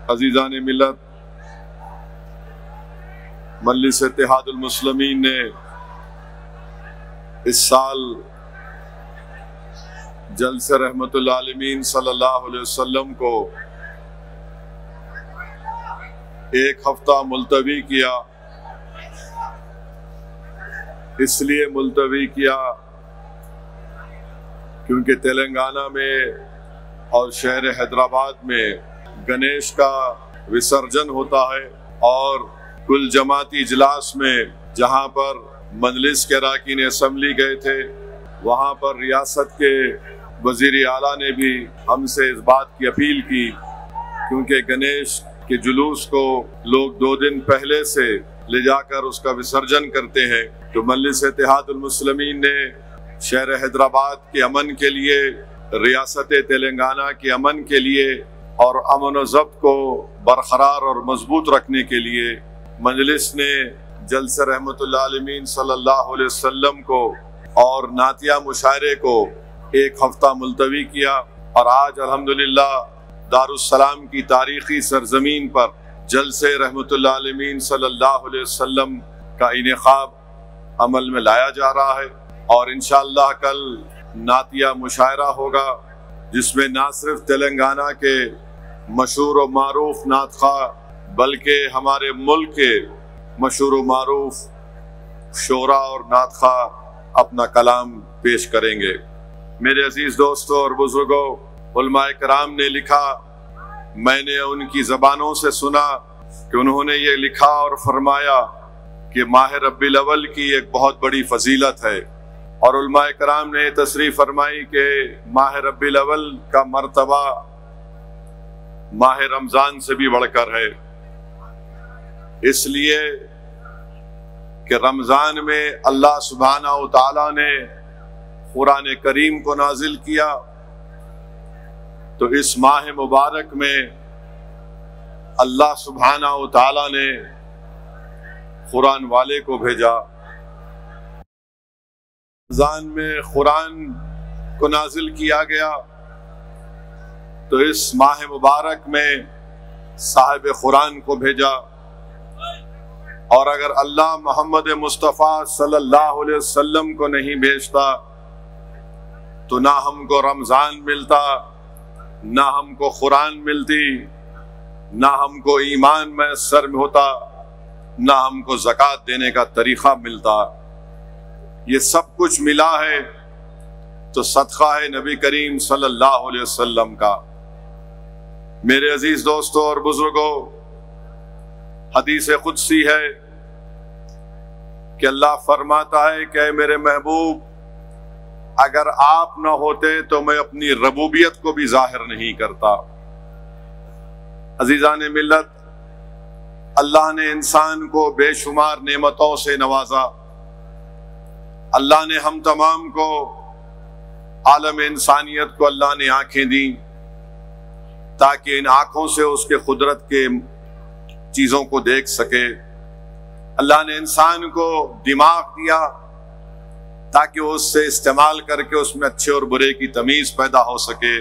अजीज़ान मिल्लत, मजलिस इत्तेहादुल मुस्लिमीन ने इस साल जलसे रहमतुल आलमीन सल्लल्लाहु अलैहि वसल्लम को एक हफ्ता मुलतवी किया। इसलिए मुलतवी किया क्योंकि तेलंगाना में और शहर हैदराबाद में गणेश का विसर्जन होता है और कुल जमाती इजलास में जहां पर मजलिस के अरकान असम्बली गए थे, वहां पर रियासत के वजीर आला ने भी हमसे इस बात की अपील की, क्योंकि गणेश के जुलूस को लोग 2 दिन पहले से ले जाकर उसका विसर्जन करते हैं। तो मजलिस इत्तेहादुल मुस्लिमीन ने शहर हैदराबाद के अमन के लिए, रियासत तेलंगाना के अमन के लिए और अमन व ज़ब्त को बरकरार और मजबूत रखने के लिए मजलिस ने जलसे रहमतुल आलमीन सल्लल्लाहु अलैहि वसल्लम को और नातिया मुशायरे को एक हफ्ता मुलतवी किया। और आज अल्हम्दुलिल्लाह दारुस्सलाम की तारीखी सरजमीन पर जलसे रहमतुल आलमीन सल्लल्लाहु अलैहि वसल्लम का इनेकाब अमल में लाया जा रहा है और इंशाअल्लाह कल नातिया मुशायरा होगा, जिसमें ना सिर्फ तेलंगाना के मशहूर और मारूफ नातखा बल्कि हमारे मुल्क के मशहूर और मारूफ शोरा और नातखा अपना कलाम पेश करेंगे। मेरे अजीज दोस्तों और बुजुर्गों, उलमाए कराम ने लिखा, मैंने उनकी ज़बानों से सुना कि उन्होंने ये लिखा और फरमाया कि माह रब्बिल अव्वल की एक बहुत बड़ी फजीलत है। और उलमाए कराम ने तशरीह फरमाई कि माह रब्बिल अव्वल का मर्तबा माह रमजान से भी बढ़कर है, इसलिए कि रमजान में अल्लाह सुब्हानहू व तआला ने कुरान करीम को नाजिल किया, तो इस माह मुबारक में अल्लाह सुब्हानहू व तआला ने कुरान वाले को भेजा। रमजान में कुरान को नाजिल किया गया, तो इस माह मुबारक में साहिब कुरान को भेजा। और अगर अल्लाह मोहम्मद मुस्तफ़ा सल्लल्लाहु अलैहि वसल्लम को नहीं भेजता तो ना हमको रमजान मिलता, ना हमको कुरान मिलती, ना हमको ईमान मैसर होता, ना हमको ज़कात देने का तरीक़ा मिलता। ये सब कुछ मिला है तो सदका है नबी करीम सल्लल्लाहु अलैहि वसल्लम का। मेरे अजीज दोस्तों और बुजुर्गों, हदीस कुदसी है कि अल्लाह फरमाता है कि मेरे महबूब, अगर आप न होते तो मैं अपनी रबूबियत को भी जाहिर नहीं करता। अजीज़ान मिल्लत, अल्लाह ने इंसान को बेशुमार नेमतों से नवाजा। अल्लाह ने हम तमाम को, आलम इंसानियत को अल्लाह ने आंखें दी ताकि इन आंखों से उसके कुदरत के चीजों को देख सके। अल्लाह ने इंसान को दिमाग दिया ताकि वो उससे इस्तेमाल करके उसमें अच्छे और बुरे की तमीज पैदा हो सके।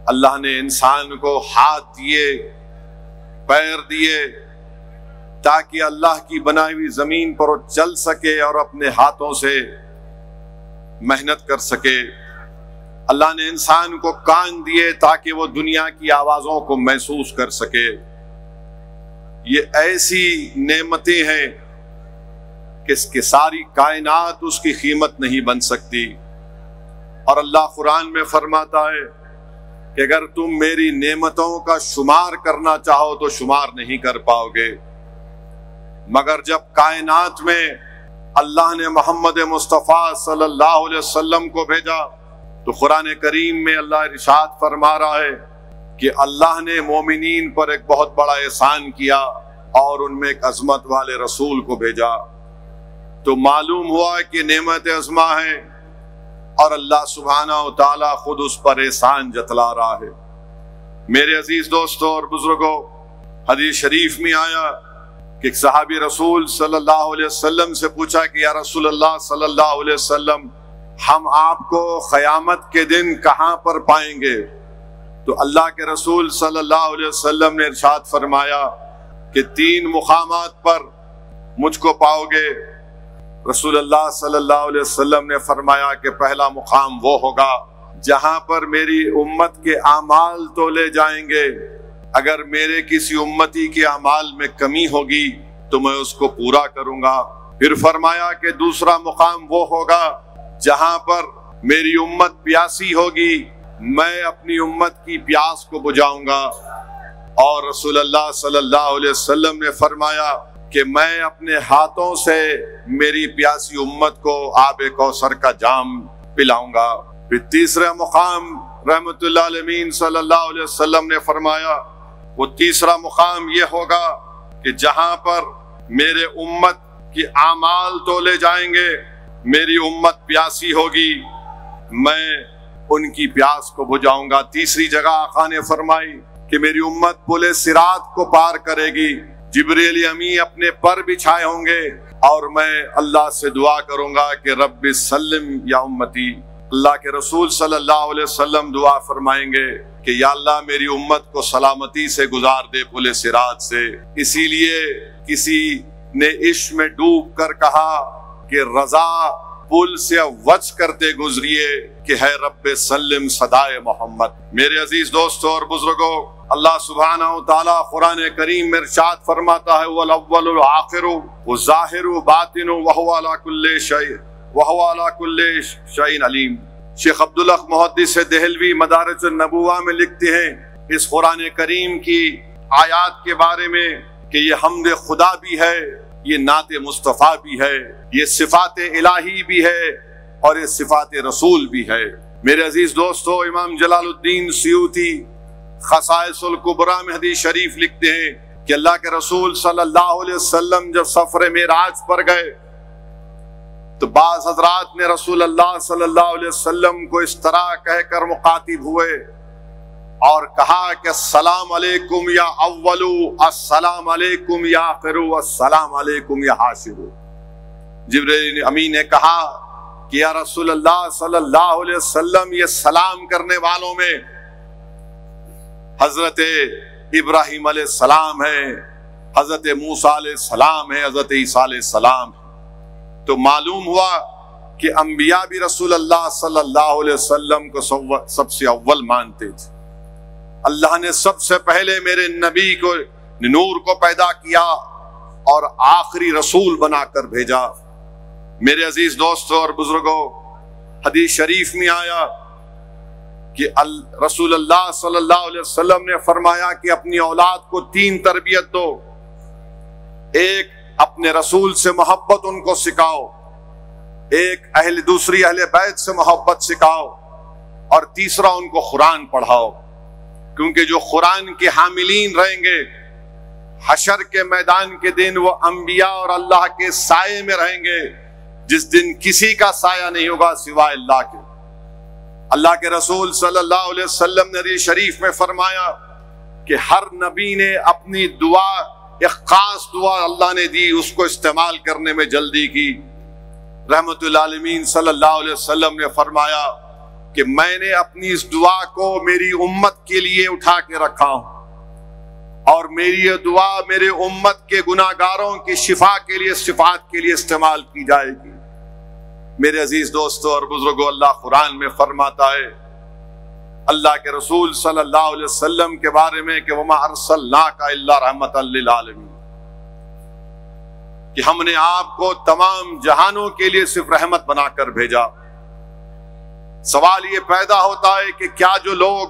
अल्लाह ने इंसान को हाथ दिए, पैर दिए ताकि अल्लाह की बनाई हुई जमीन पर वो चल सके और अपने हाथों से मेहनत कर सके। अल्लाह ने इंसान को कान दिए ताकि वो दुनिया की आवाजों को महसूस कर सके। ये ऐसी नेमतें हैं कि इसकी सारी कायनात उसकी कीमत नहीं बन सकती। और अल्लाह कुरान में फरमाता है कि अगर तुम मेरी नेमतों का शुमार करना चाहो तो शुमार नहीं कर पाओगे। मगर जब कायनात में अल्लाह ने मोहम्मद मुस्तफ़ा सल्लल्लाहु अलैहि वसल्लम को भेजा तो कुरान करीम में अल्लाह इरशाद फरमा रहा है कि अल्लाह ने मोमिनीन पर एक बहुत बड़ा एहसान किया और उनमें एक अजमत वाले रसूल को भेजा। तो मालूम हुआ कि नेमत अज़मा है और अल्लाह सुब्हानहू व तआला खुद उस पर एहसान जतला रहा है। मेरे अजीज दोस्तों और बुजुर्गों, हदीस शरीफ में आया कि सहाबी रसूल सल्लल्लाहु अलैहि वसल्लम से पूछा कि या रसूल अल्लाह सल्लल्लाहु अलैहि वसल्लम, हम आपको क़यामत के दिन कहां पर पाएंगे? तो अल्लाह के रसूल सल्लल्लाहु अलैहि वसल्लम ने इरशाद फरमाया कि 3 मुकामात पर मुझको पाओगे। रसूलुल्लाह सल्लल्लाहु अलैहि वसल्लम ने फरमाया कि पहला मुकाम वो होगा जहां पर मेरी उम्मत के आमाल तोले जाएंगे। अगर मेरे किसी उम्मती के आमाल में कमी होगी तो मैं उसको पूरा करूंगा। फिर फरमाया कि दूसरा मुकाम वो होगा जहां पर मेरी उम्मत प्यासी होगी, मैं अपनी उम्मत की प्यास को बुझाऊंगा। और रसूलुल्लाह सल्लल्लाहु अलैहि वसल्लम ने फरमाया कि मैं अपने हाथों से मेरी प्यासी उम्मत को आबे कौसर का जाम पिलाऊंगा। फिर तीसरा मुकाम रहमतुल्लाह अलमीन सल्लल्लाहु अलैहि वसल्लम ने फरमाया, वो तीसरा मुकाम ये होगा कि जहां पर मेरे उम्मत के आमाल तोले जाएंगे, मेरी उम्मत प्यासी होगी, मैं उनकी प्यास को बुझाऊंगा। तीसरी जगह आका ने फरमाई कि मेरी उम्मत पुले सिरात को पार करेगी, जिब्रील अमीन अपने पर बिछाए होंगे और मैं अल्लाह से दुआ करूंगा कि रब्बि सल्लिम या उम्मती। अल्लाह के रसूल सल्लल्लाहु अलैहि वसल्लम दुआ फरमाएंगे कि या अल्लाह मेरी उम्मत को सलामती से गुजार दे पुले सिरात से। इसीलिए किसी ने इश्क में डूब कर कहा कि रजा पुल से वच करते गुजरिए कि है रब्बे सल्लिम सदाए मोहम्मद। मेरे अजीज दोस्तों और बुजुर्गों, अल्लाह सुब्हानहू तआला कुरान करीम में इरशाद फरमाता है वल अव्वलुल आखिरु व ज़ाहिरु बातिनु व हुवा अला कुल्ली शैइन अलीम। शेख अब्दुल हक मुहद्दिस देहलवी मदारिजुन नबुवा में लिखते हैं इस कुरान करीम की आयात के बारे में कि ये हम्द खुदा भी है, ये नाते मुस्तफ़ा भी है, ये सिफात इलाही भी है और ये सिफात रसूल भी है। मेरे अजीज दोस्तों, इमाम जलालुद्दीन सियूती खसाइसुल कुबरा में हदीस शरीफ लिखते हैं कि अल्लाह के रसूल सल्लल्लाहु अलैहि वसल्लम जब सफर मेराज पर गए तो बाज़ हज़रात ने रसूल अल्लाह सल्लल्लाहु अलैहि वसल्लम को इस तरह कहकर मुखातिब हुए और कहा कि अस्सलाम अलैकुम या अव्वलु, अस्सलाम अलैकुम या आखिरु, अस्सलाम अलैकुम या हाशिरु। जिब्रील अमीन ने कहा कि या रसूल अल्लाह सल्लल्लाहु अलैहि वसल्लम, ये सलाम करने वालों में हजरत इब्राहिम अलैहिस्सलाम है, हजरत मूसा अलैहिस्सलाम है, हजरत ईसा अलैहिस्सलाम। तो मालूम हुआ कि अंबिया भी रसूल अल्लाह सल्लल्लाहु अलैहि वसल्लम को सबसे अव्वल मानते थे। अल्लाह ने सबसे पहले मेरे नबी को नूर को पैदा किया और आखिरी रसूल बनाकर भेजा। मेरे अजीज दोस्तों और बुजुर्गों, हदीस शरीफ में आया कि रसूल अल्लाह सल्लल्लाहु अलैहि वसल्लम ने फरमाया कि अपनी औलाद को 3 तरबियत दो। एक, अपने रसूल से मोहब्बत उनको सिखाओ, एक दूसरी अहले बैत से मोहब्बत सिखाओ और तीसरा उनको कुरान पढ़ाओ, क्योंकि जो कुरान के हामिलीन रहेंगे हशर के मैदान के दिन वो अंबिया और अल्लाह के साये में रहेंगे, जिस दिन किसी का साया नहीं होगा सिवाय अल्लाह के। अल्लाह के रसूल सल्लल्लाहु अलैहि वसल्लम ने हदीस शरीफ में फरमाया कि हर नबी ने अपनी दुआ, एक खास दुआ अल्लाह ने दी, उसको इस्तेमाल करने में जल्दी की। रहमतुल आलमीन सल्लल्लाहु अलैहि वसल्लम ने फरमाया कि मैंने अपनी इस दुआ को मेरी उम्मत के लिए उठा के रखा हूं और मेरी ये दुआ मेरे उम्मत के गुनाहगारों की शिफा के लिए, शिफात के लिए इस्तेमाल की जाएगी। मेरे अजीज दोस्तों और बुजुर्गों, अल्लाह कुरान में फरमाता है अल्लाह के रसूल सल्लल्लाहु अलैहि वसल्लम के बारे में कि वमा अरसलनाका इल्ला रहमतल लिल आलमीन, कि हमने आपको तमाम जहानों के लिए सिर्फ रहमत बनाकर भेजा। सवाल ये पैदा होता है कि क्या जो लोग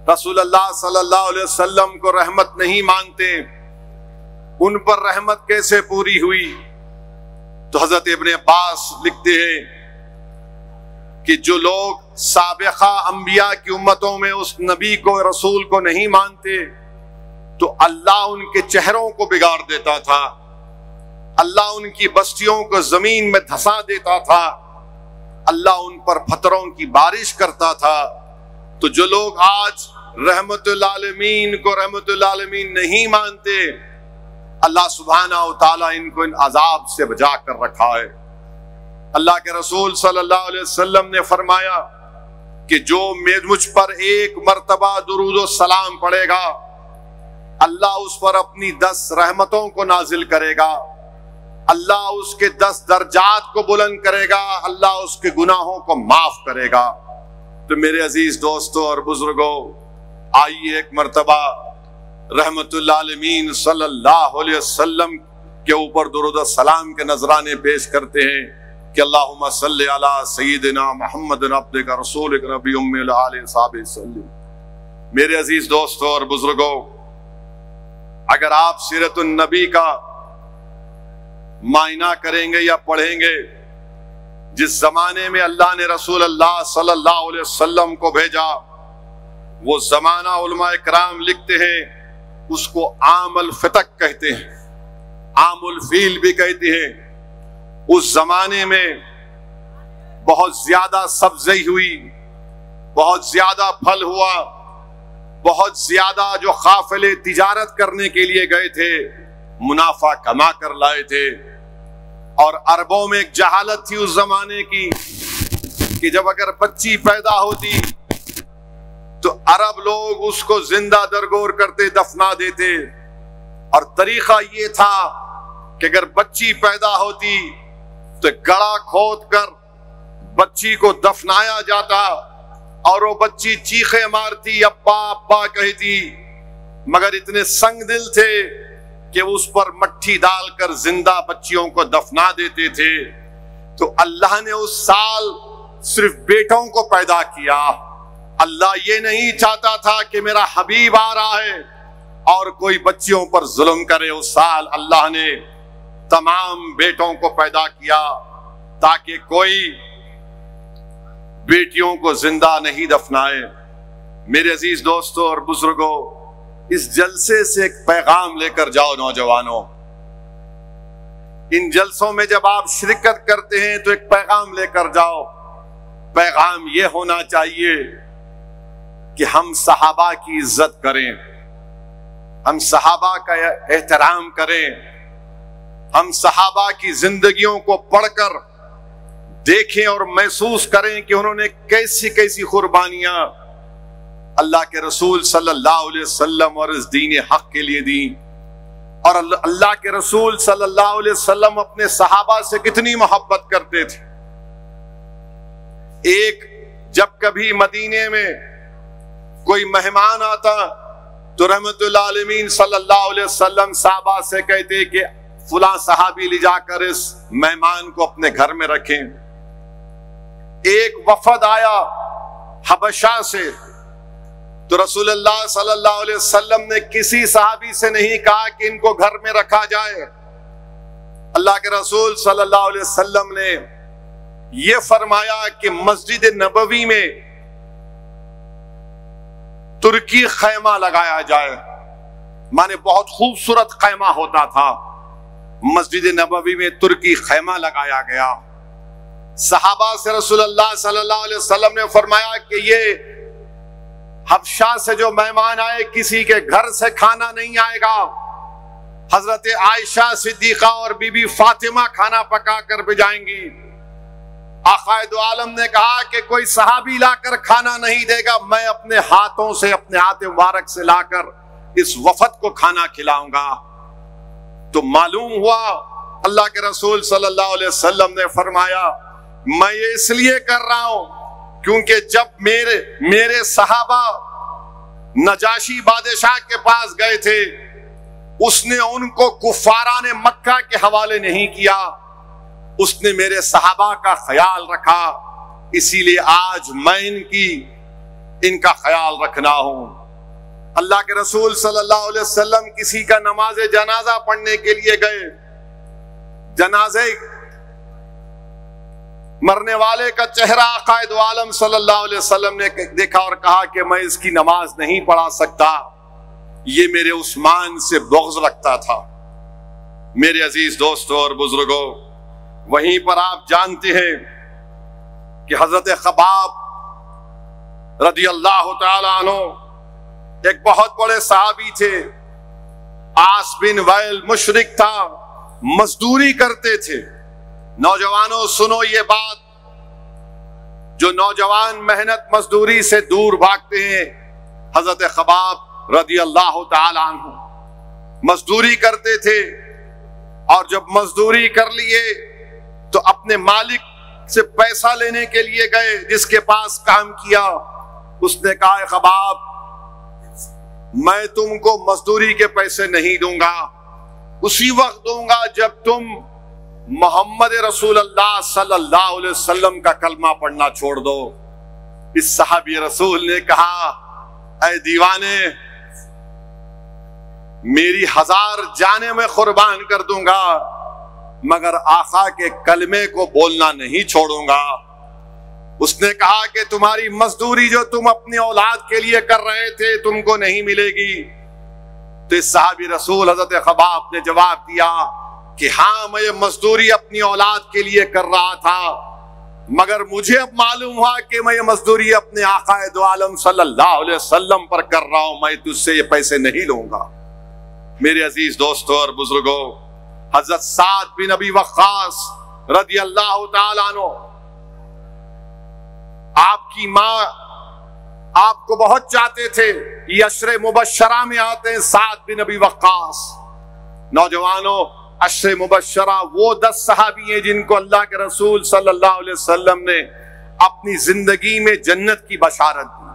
रसूल अल्लाह सल्लल्लाहु अलैहि वसल्लम को रहमत नहीं मानते, उन पर रहमत कैसे पूरी हुई? तो हजरत इब्ने अब्बास लिखते हैं कि जो लोग साबिक़ा अंबिया की उम्मतों में उस नबी को, रसूल को नहीं मानते, तो अल्लाह उनके चेहरों को बिगाड़ देता था, अल्लाह उनकी बस्तियों को जमीन में धंसा देता था, अल्लाह उन पर पत्थरों की बारिश करता था। तो जो लोग आज रहमतुल आलमीन को रहमतुल आलमीन नहीं मानते, अल्लाह सुब्हानहू तआला इनको इन अजाब से बचा कर रखा है। अल्लाह के रसूल सल्लल्लाहु अलैहि वसल्लम ने फरमाया कि जो मुझ पर एक मर्तबा दुरूद और सलाम पड़ेगा, अल्लाह उस पर अपनी 10 रहमतों को नाजिल करेगा, अल्लाह उसके 10 दर्जात को बुलंद करेगा, अल्लाह उसके गुनाहों को माफ करेगा। तो मेरे अजीज दोस्तों और बुजुर्गों, आइए एक मर्तबा रहमतुल आलमीन सल्लल्लाहु अलैहि वसल्लम के ऊपर दुरूद सलाम के नजराने पेश करते हैं कि अल्लाहुम्मा सल्ली अला सय्यिदिना मुहम्मदिन अब्दिका रसूलिका नबी उम्मिल आलि सहाबी सल्लम। मेरे अजीज दोस्तों और बुजुर्गों, अगर आप सीरतुन नबी का मायना करेंगे या पढ़ेंगे, जिस जमाने में अल्लाह ने रसूल अल्लाह सल्लल्लाहु अलैहि वसल्लम को भेजा, वो जमाना उलमा इकराम लिखते हैं उसको आमल फितक कहते हैं, आमुल फील भी कहते हैं। उस जमाने में बहुत ज्यादा सब्जी हुई, बहुत ज्यादा फल हुआ, बहुत ज्यादा जो काफिले तिजारत करने के लिए गए थे मुनाफा कमा कर लाए थे। और अरबों में एक जहालत थी उस जमाने की कि जब अगर बच्ची पैदा होती तो अरब लोग उसको जिंदा दरगोर करते, दफना देते। और तरीका ये था कि अगर बच्ची पैदा होती तो गड़ा खोद कर बच्ची को दफनाया जाता और वो बच्ची चीखे मारती, अब्बा अब्बा कहती, मगर इतने संग दिल थे कि उस पर मट्टी डालकर जिंदा बच्चियों को दफना देते थे। तो अल्लाह ने उस साल सिर्फ बेटों को पैदा किया। अल्लाह ये नहीं चाहता था कि मेरा हबीब आ रहा है और कोई बच्चियों पर जुल्म करे। उस साल अल्लाह ने तमाम बेटों को पैदा किया ताकि कोई बेटियों को जिंदा नहीं दफनाए। मेरे अजीज दोस्तों और बुजुर्गों, इस जलसे से एक पैगाम लेकर जाओ नौजवानों। इन जलसों में जब आप शिरकत करते हैं तो एक पैगाम लेकर जाओ। पैगाम यह होना चाहिए कि हम सहाबा की इज्जत करें, हम सहाबा का एहतराम करें, हम सहाबा की जिंदगियों को पढ़कर देखें और महसूस करें कि उन्होंने कैसी कैसी कुर्बानियां अल्लाह के रसूल सल्लल्लाहु अलैहि वसल्लम और इस दीन हक के लिए दी। और अल्लाह के रसूल सल्लल्लाहु अलैहि वसल्लम अपने सहाबा से कितनी मोहब्बत करते थे। एक जब कभी मदीने में कोई मेहमान आता तो रहमतुल आलमीन सल्लल्लाहु अलैहि वसल्लम सहाबा से कहते कि फुला सहाबी ले जाकर इस मेहमान को अपने घर में रखें। एक वफद आया हबशा से तो रसूलुल्लाह सल्लल्लाहु अलैहि वसल्लम ने किसी सहाबी से नहीं कहा कि इनको घर में रखा जाए। अल्लाह के रसूल सल्लल्लाहु अलैहि वसल्लम ने यह फरमाया कि मस्जिद नबवी में तुर्की खैमा लगाया जाए। माने बहुत खूबसूरत खैमा होता था, मस्जिद नबवी में तुर्की खैमा लगाया गया। सहाबा से रसूलुल्लाह सल्लल्लाहु अलैहि वसल्लम ने फरमाया कि ये हबशा से जो मेहमान आए किसी के घर से खाना नहीं आएगा। हजरत आयशा सिद्दीका और बीबी फातिमा खाना पका कर भिजाएंगी। आक़ाए दो आलम ने कहा कि कोई सहाबी लाकर खाना नहीं देगा, मैं अपने हाथों से, अपने हाथ मुबारक से लाकर इस वफद को खाना खिलाऊंगा। तो मालूम हुआ अल्लाह के रसूल सल्लल्लाहु अलैहि वसल्लम ने फरमाया मैं ये इसलिए कर रहा हूं क्योंकि जब मेरे सहाबा नजाशी बादशाह के पास गए थे उसने उनको कुफाराने मक्का के हवाले नहीं किया, उसने मेरे सहाबा का ख्याल रखा। इसीलिए आज मैं इनका ख्याल रखना हूं। अल्लाह के रसूल सल्लल्लाहु अलैहि वसल्लम किसी का नमाज जनाजा पढ़ने के लिए गए। जनाजे मरने वाले का चेहरा आक़ाए दो आलम सल्लल्लाहु अलैहि वसल्लम ने देखा और कहा कि मैं इसकी नमाज नहीं पढ़ा सकता, ये मेरे उस्मान से बुग़्ज़ रखता था। मेरे अजीज दोस्तों और बुजुर्गों, वहीं पर आप जानते हैं कि हजरत ख़बाब रज़ी अल्लाह तआला अन्हु एक बहुत बड़े सहाबी थे। आस बिन वैल मुशरिक था, मजदूरी करते थे। नौजवानों सुनो ये बात, जो नौजवान मेहनत मजदूरी से दूर भागते हैं, हजरत खबाब रदी अल्लाह ताला अन्हु मजदूरी करते थे और जब मजदूरी कर लिए तो अपने मालिक से पैसा लेने के लिए गए, जिसके पास काम किया। उसने कहा, खबाब मैं तुमको मजदूरी के पैसे नहीं दूंगा, उसी वक्त दूंगा जब तुम मोहम्मद रसूलुल्लाह सल्लल्लाहु अलैहि वसल्लम का कलमा पढ़ना छोड़ दो। इस सहाबी रसूल ने कहा, ऐ दीवाने, मेरी 1000 जाने में कुर्बान कर दूंगा मगर आका के कलमे को बोलना नहीं छोड़ूंगा। उसने कहा कि तुम्हारी मजदूरी जो तुम अपनी औलाद के लिए कर रहे थे तुमको नहीं मिलेगी। तो इस सहाबी रसूल हजरत खबाब ने जवाब दिया कि हाँ, मैं ये मजदूरी अपनी औलाद के लिए कर रहा था, मगर मुझे अब मालूम हुआ कि मैं ये मजदूरी अपने आकाए दो आलम सल्लल्लाहु अलैहि वसल्लम पर कर रहा हूं, मैं तुझसे ये पैसे नहीं लूंगा। मेरे अजीज दोस्तों और बुजुर्गों, हजरत साद बिन अबी वक्कास रदी अल्लाह ताला अन्हु, आपकी मां आपको बहुत चाहते थे। ये अशरे मुबश्शरा में आते हैं साद बिन अबी वक्कास। नौजवानों, अशरे मुबश्शरा वो 10 सहाबी हैं जिनको अल्लाह के रसूल सल्लल्लाहु अलैहि वसल्लम ने अपनी जिंदगी में जन्नत की बशारत दी।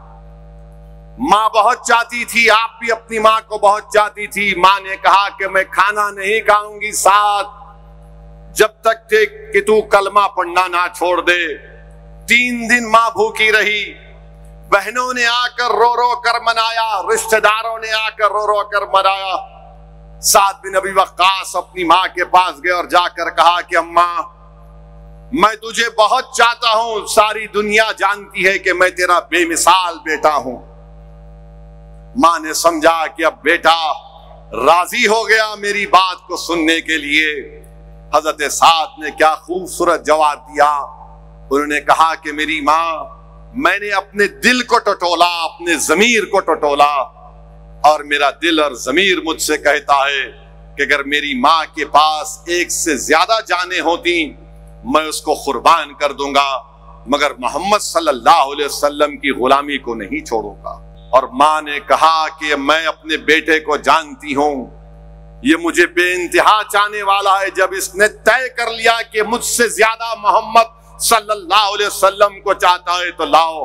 माँ बहुत चाहती थी, आप भी अपनी माँ को बहुत चाहती थी। माँ ने कहा कि मैं खाना नहीं खाऊंगी साथ जब तक कि तू कलमा पढ़ना ना छोड़ दे। 3 दिन माँ भूखी रही। बहनों ने आकर रो रो कर मनाया, रिश्तेदारों ने आकर रो रो कर मनाया। साद बिन अबी वक्कास अपनी माँ के पास गए और जाकर कहा कि अम्मा, मैं तुझे बहुत चाहता हूं, सारी दुनिया जानती है कि मैं तेरा बेमिसाल बेटा हूं। माँ ने समझा कि अब बेटा राजी हो गया मेरी बात को सुनने के लिए। हजरत साद ने क्या खूबसूरत जवाब दिया। उन्होंने कहा कि मेरी माँ, मैंने अपने दिल को टटोला, अपने जमीर को टटोला, और मेरा दिल और जमीर मुझसे कहता है कि अगर मेरी माँ के पास 1 से ज्यादा जाने होती मैं उसको कुर्बान कर दूंगा, मगर मोहम्मद सल्लल्लाहु अलैहि वसल्लम की गुलामी को नहीं छोड़ूंगा। और माँ ने कहा कि मैं अपने बेटे को जानती हूं, ये मुझे बेइंतहा चाहने वाला है। जब इसने तय कर लिया कि मुझसे ज्यादा मोहम्मद सल्लल्लाहु अलैहि वसल्लम को चाहता है तो लाओ,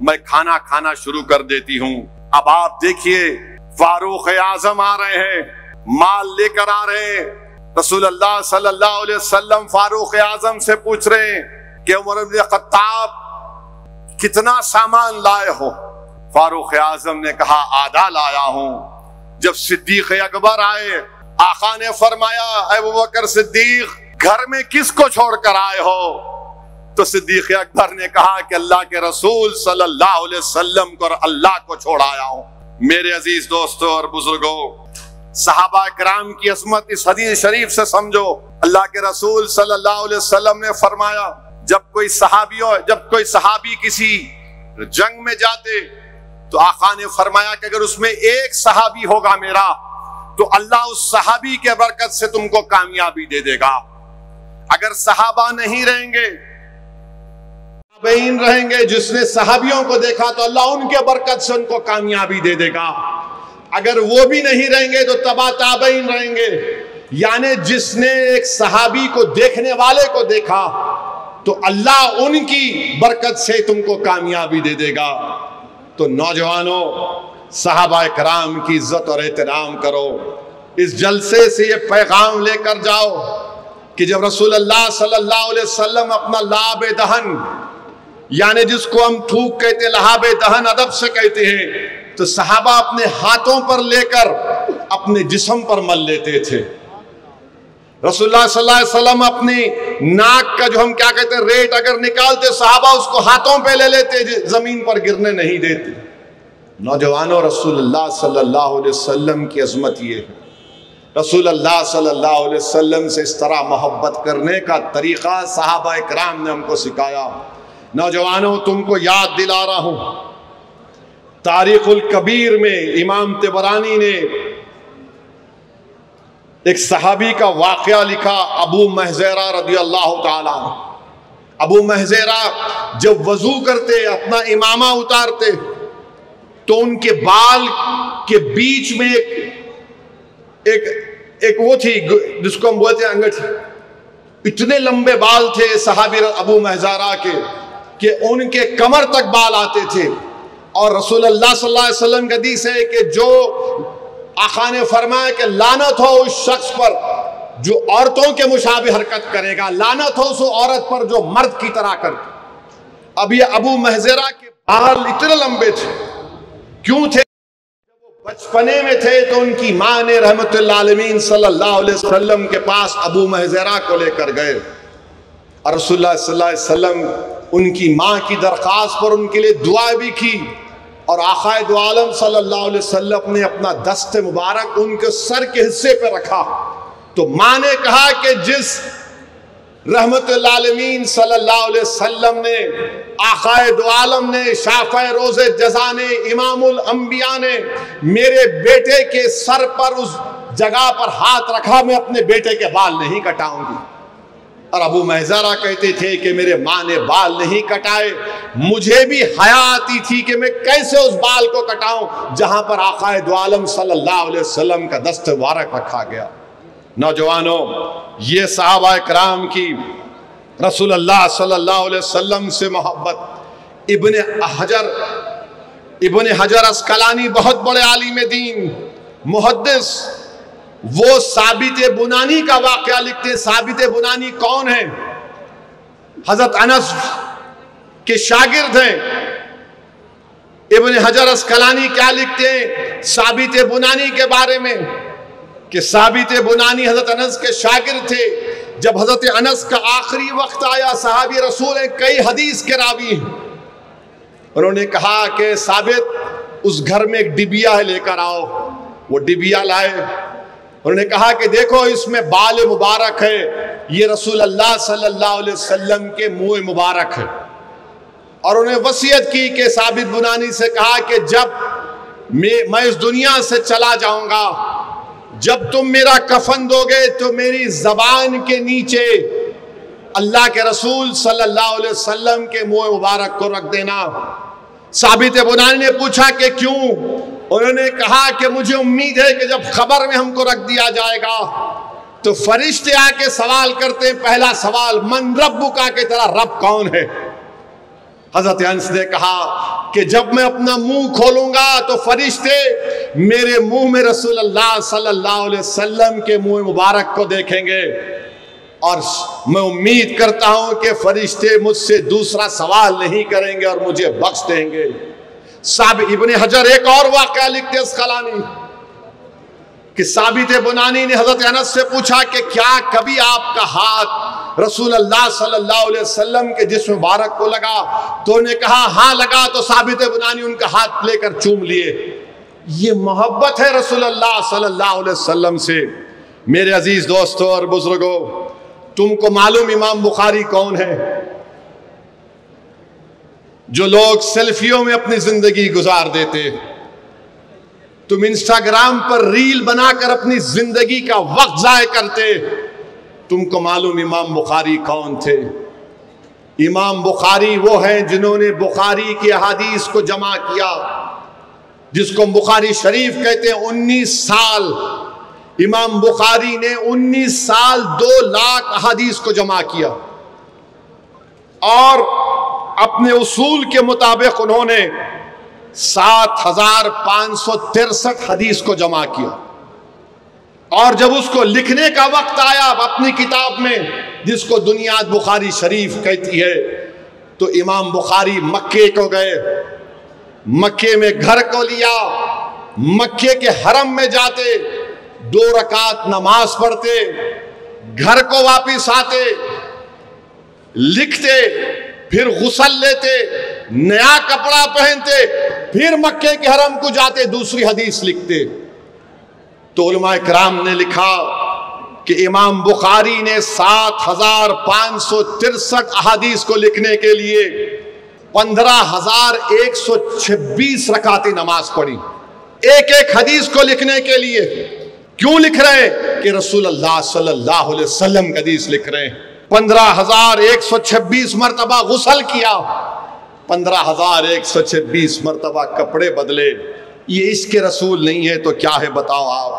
मैं खाना खाना शुरू कर देती हूँ। अब आप देखिए, फारूक आजम आ रहे हैं, माल लेकर आ रहे हैं। रसूलुल्लाह सल्लल्लाहु अलैहि वसल्लम फारूक आजम से पूछ रहे हैं कि उमर इब्न खत्ताब कितना सामान लाए हो। फारूक आजम ने कहा, आधा लाया हूं। जब सिद्दीक अकबर आए, आका ने फरमाया, अबू बकर सिद्दीक घर में किसको छोड़कर आए हो? तो सिद्दीक अकबर ने कहा कि अल्लाह के रसूल सल्लल्लाहु अलैहि वसल्लम को और अल्लाह को छोड़ आया हूं। मेरे अजीज दोस्तों और बुजुर्गों, सहाबा किराम की अज़मत इस हदीस शरीफ से समझो। अल्लाह के रसूल सल्लल्लाहु अलैहि वसल्लम ने फरमाया, जब कोई सहाबी किसी जंग में जाते तो आका ने फरमाया कि अगर उसमें एक सहाबी होगा मेरा तो अल्लाह उस सहाबी के बरकत से तुमको कामयाबी दे देगा। अगर सहाबा नहीं रहेंगे, जिसने सहाबियों को देखा तो अल्लाह उनके बरकत से उनको कामयाबी दे देगा। अगर वो भी नहीं रहेंगे तो तबा ताबईन रहेंगे, यानी जिसने एक सहाबी को देखने वाले को देखा तो अल्लाह उनकी बरकत से तुमको कामयाबी दे देगा। तो नौजवानों, सहाबा कराम की इज्जत और एहतराम करो। इस जलसे से ये पैगाम लेकर जाओ कि जब रसूलुल्लाह सल्लल्लाहु अलैहि वसल्लम अपना लाबे दहन, यानी जिसको हम थूक कहते, लहाबे दहन अदब से कहते हैं, तो सहाबा अपने हाथों पर लेकर अपने जिस्म पर मल लेते थे। रसूलुल्लाह सल्लल्लाहु अलैहि वसल्लम अपनी नाक का जो हम क्या कहते हैं रेट अगर निकालते, सहाबा उसको हाथों पे ले लेते, जमीन पर गिरने नहीं देते। नौजवानों, रसूलुल्लाह सल्लल्लाहु अलैहि वसल्लम की अजमत ये है। रसूलुल्लाह सल्लल्लाहु अलैहि वसल्लम से इस तरह मोहब्बत करने का तरीका सहाबा इकराम ने हमको सिखाया। नौजवानों, तुमको याद दिला रहा हूं, तारीखुल कबीर में इमाम तिबरानी ने एक सहाबी का वाकया लिखा, अबू महज़रा रदी अल्लाह ताला। अबू महज़रा जब वजू करते, अपना इमामा उतारते, तो उनके बाल के बीच में एक वो थी जिसको हम बोलते हैं अंगूठी। इतने लंबे बाल थे सहाबी अबू महज़रा के कि उनके कमर तक बाल आते थे। और रसूलुल्लाह सल्लल्लाहु अलैहि वसल्लम का हदीस है कि जो आका ने फरमाया कि लानत हो उस शख्स पर जो औरतों के मुशाबे हरकत करेगा, लानत हो उस औरत पर जो मर्द की तरह करती। अब ये अबू महज़रा के बाल इतने लंबे थे, क्यों थे? जब वो बचपने में थे तो उनकी माँ ने रहमतुल्लाह आलमीन सल्लल्लाहु अलैहि वसल्लम के पास अबू महज़रा को लेकर गए और रसूलुल्लाह सल्लल्लाहु अलैहि वसल्लम उनकी माँ की दरख्वास्त पर उनके लिए दुआ भी की और आक़ाए दो आलम सल्लल्लाहु अलैहि वसल्लम ने अपना दस्त मुबारक उनके सर के हिस्से पर रखा। तो माँ ने कहा कि जिस रहमतुल्लाह आलमीन सल्लल्लाहु अलैहि वसल्लम ने, आक़ाए दो आलम ने, शाफ़े रोज़े जज़ा ने, इमामुल अंबिया ने मेरे बेटे के सर पर उस जगह पर हाथ रखा, मैं अपने बेटे के बाल नहीं कटाऊंगी। और अबू महज़रा कहते थे कि मेरे माँ ने बाल नहीं कटाए, मुझे भी हया आती थी कि मैं कैसे उस बाल को कटाऊं जहां पर आक़ाए दो आलम सल्लल्लाहु अलैहि वसल्लम का दस्त मुबारक रखा गया। नौजवानों, ये सहाबा इकराम की रसूलुल्लाह सल्लल्लाहु अलैहि वसल्लम से मोहब्बत। इब्न हजर अस्कलानी बहुत बड़े आलिम दीन, मुहद्दिस, वो साबित बुनानी का वाक़या लिखते हैं। साबित बुनानी कौन है? हजरत अनस के शागिर्द हैं। इब्न हजर अस्कलानी क्या लिखते हैं साबित बुनानी के बारे में कि साबित बुनानी हजरत अनस के शागिर्द थे। जब हजरत अनस का आखिरी वक्त आया, सहाबी रसूल हैं, कई हदीस के रावी हैं, उन्होंने कहा कि साबित उस घर में एक डिबिया है, लेकर आओ। वो डिबिया लाए। उन्होंने कहा कि देखो इसमें बाल मुबारक है, ये रसूलुल्लाह सल्लल्लाहु अलैहि वसल्लम के मुंह मुबारक है। और उन्हें वसीयत की कि साबित बुनानी से कहा कि जब मैं इस दुनिया से चला जाऊंगा, जब तुम मेरा कफन दोगे तो मेरी जबान के नीचे अल्लाह के रसूल सल्लल्लाहु अलैहि वसल्लम के मुंह मुबारक को रख देना। साबित बुनानी ने पूछा कि क्यों? उन्होंने कहा कि मुझे उम्मीद है कि जब खबर में हमको रख दिया जाएगा तो फरिश्ते आके सवाल करते हैं, पहला सवाल मन रब्बुका की तरह रब कौन है? हजरत अनस ने कहा कि जब मैं अपना मुंह खोलूंगा तो फरिश्ते मेरे मुंह में रसूलुल्लाह सल्लल्लाहु अलैहि वसल्लम के मुंह मुबारक को देखेंगे और मैं उम्मीद करता हूं कि फरिश्ते मुझसे दूसरा सवाल नहीं करेंगे और मुझे बख्श देंगे। साबित इब्न हजर एक और वाक़या लिखते अस्कलानी कि साबित बुनानी ने हजरत अनस से पूछा कि क्या कभी आपका हाथ रसूलुल्लाह सल्लल्लाहु अलैहि वसल्लम के जिस्म मुबारक को लगा? तो उन्होंने कहा हाँ लगा। तो साबित बुनानी उनका हाथ लेकर चूम लिए। ये मोहब्बत है रसूलुल्लाह सल्लल्लाहु अलैहि वसल्लम से। मेरे अजीज दोस्तों और बुजुर्गों, तुमको मालूम इमाम बुखारी कौन है? जो लोग सेल्फियों में अपनी जिंदगी गुजार देते, तुम इंस्टाग्राम पर रील बनाकर अपनी जिंदगी का वक्त जाया करते, तुमको मालूम इमाम बुखारी कौन थे? इमाम बुखारी वो हैं जिन्होंने बुखारी की अहादीस को जमा किया, जिसको बुखारी शरीफ कहते हैं। 19 साल इमाम बुखारी ने 19 साल 2 लाख अहादीस को जमा किया और अपने उसूल के मुताबिक उन्होंने 7563 हदीस को जमा किया। और जब उसको लिखने का वक्त आया अपनी किताब में, जिसको दुनिया बुखारी शरीफ कहती है, तो इमाम बुखारी मक्के को गए, मक्के में घर को लिया, मक्के के हरम में जाते, 2 रकात नमाज पढ़ते, घर को वापिस आते, लिखते, फिर गुस्ल लेते, नया कपड़ा पहनते, फिर मक्के के हरम को जाते, दूसरी हदीस लिखते। तो उलमाए किराम ने लिखा कि इमाम बुखारी ने 7563 अहादीस को लिखने के लिए 15,126 रकाती नमाज पढ़ी, एक एक हदीस को लिखने के लिए। क्यों लिख रहे हैं? कि रसूलुल्लाह सल्लल्लाहु अलैहि वसल्लम की हदीस लिख रहे हैं। 15,126 मरतबा गुसल किया, 15,126 मरतबा कपड़े बदले। ये इश्क रसूल नहीं है तो क्या है बताओ आप।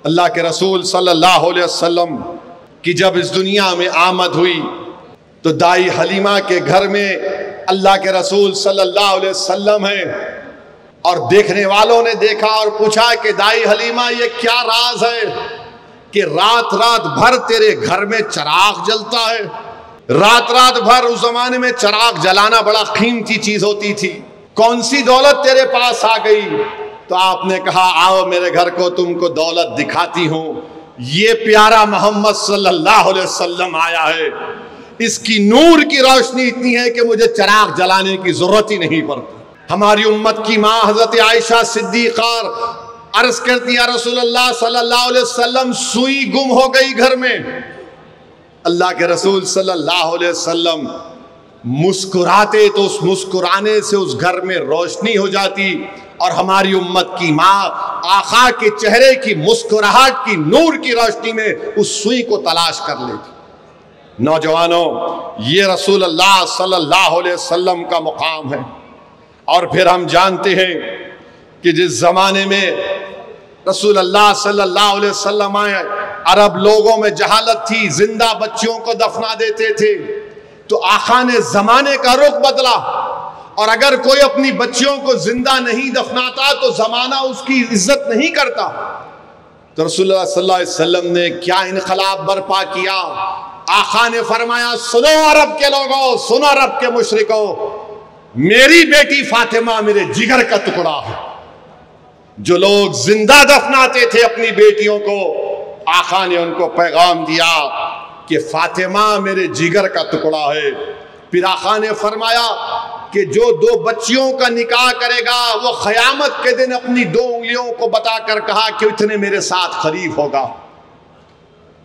अल्लाह के रसूल सल्लल्लाहु अलैहि वसल्लम की जब इस दुनिया में आमद हुई तो दाई हलीमा के घर में अल्लाह के रसूल सल्लल्लाहु अलैहि वसल्लम है, और देखने वालों ने देखा और पूछा कि दाई हलीमा ये क्या राज है कि रात रात भर तेरे घर में चिराग जलता है। रात रात भर उस जमाने में चिराग जलाना बड़ा कीमती चीज होती थी। कौन सी दौलत तेरे पास आ गई? तो आपने कहा आओ मेरे घर को तुमको दौलत दिखाती हूं। ये प्यारा मोहम्मद सल्लल्लाहु अलैहि वसल्लम आया है, इसकी नूर की रोशनी इतनी है कि मुझे चिराग जलाने की जरूरत ही नहीं पड़ती। हमारी उम्मत की माँ हजरत आयशा सिद्दीक़ा अर्ज करती है रसूलुल्लाह सल्लल्लाहु अलैहि वसल्लम सुई गुम हो गई घर में। अल्लाह के रसूल सल्लल्लाहु अलैहि वसल्लम मुस्कुराते तो उस मुस्कुराने से उस घर में रोशनी हो जाती, और हमारी उम्मत की माँ आका के चेहरे की मुस्कुराहट की नूर की रोशनी में उस सुई को तलाश कर लेती। नौजवानों, ये रसूल अल्लाह सल्लल्लाहु अलैहि वसल्लम का मुकाम है। और फिर हम जानते हैं कि जिस जमाने में रसूल अल्लाह सल्लल्लाहु अलैहि वसल्लम आए, अरब लोगों में जहालत थी, जिंदा बच्चियों को दफना देते थे। तो आका ने जमाने का रुख बदला, और अगर कोई अपनी बच्चियों को जिंदा नहीं दफनाता तो जमाना उसकी इज्जत नहीं करता। तो रसूलुल्लाह सल्लल्लाहु अलैहि वसल्लम ने क्या इनकलाब बर्पा किया। आका ने फरमाया सुनो अरब के लोगों, सुनो अरब के मुशरिकों, मेरी बेटी फातिमा मेरे जिगर का टुकड़ा है। जो लोग जिंदा दफनाते थे अपनी बेटियों को, आका ने उनको पैगाम दिया कि फातिमा मेरे जिगर का टुकड़ा है। फिर आका ने फरमाया कि जो दो बच्चियों का निकाह करेगा वो क़यामत के दिन अपनी दो उंगलियों को बताकर कहा कि इतने मेरे साथ खलीफ होगा।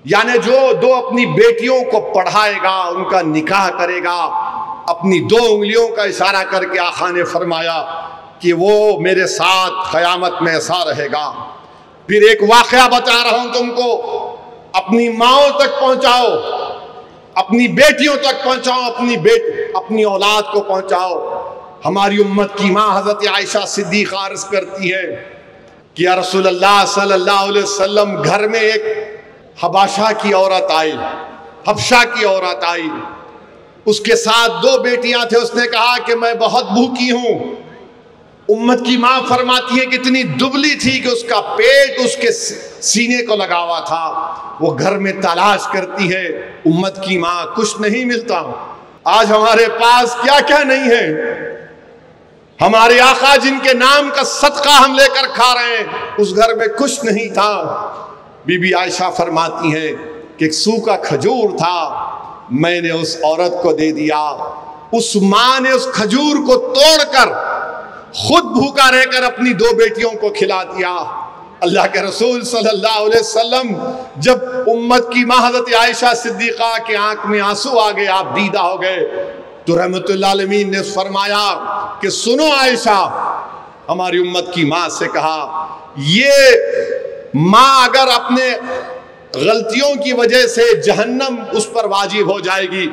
यानी जो दो अपनी बेटियों को पढ़ाएगा, उनका निकाह करेगा, अपनी दो उंगलियों का इशारा करके आका ने फरमाया कि वो मेरे साथ क़यामत में ऐसा रहेगा। फिर एक वाक़या बता रहा हूं तुमको, अपनी माओं तक पहुंचाओ, अपनी बेटियों तक पहुंचाओ, अपनी औलाद को पहुंचाओ। हमारी उम्मत की माँ हजरत आयशा सिद्दीक़ा अर्ज करती है कि या रसूलल्लाह सल्लल्लाहु अलैहि वसल्लम, घर में एक हबाशा की औरत आई, हबशा की औरत आई, उसके साथ दो बेटियां थे। उसने कहा कि मैं बहुत भूखी हूं। उम्मत की माँ फरमाती है कि इतनी दुबली थी कि उसका पेट उसके सीने को लगा हुआ था। वो घर में तलाश करती है, उम्मत की माँ, कुछ नहीं मिलता। आज हमारे पास क्या क्या नहीं है। हमारे आका जिनके नाम का सदका हम लेकर खा रहे हैं, उस घर में कुछ नहीं था। बीबी आयशा फरमाती है कि एक सूखा खजूर था, मैंने उस औरत को दे दिया। उस माँ ने उस खजूर को तोड़कर खुद भूखा रहकर अपनी दो बेटियों को खिला दिया। अल्लाह के रसूल सल्लल्लाहु अलैहि वसल्लम जब उम्मत की माँ हज़रत आयशा सिद्दीक़ा के आंख में आंसू आ गए, आप दीदा हो गए, तो रहमतुल्लाह अलमीन ने फरमाया कि सुनो आयशा, हमारी उम्मत की माँ से कहा, ये माँ अगर अपने गलतियों की वजह से जहन्नम उस पर वाजिब हो जाएगी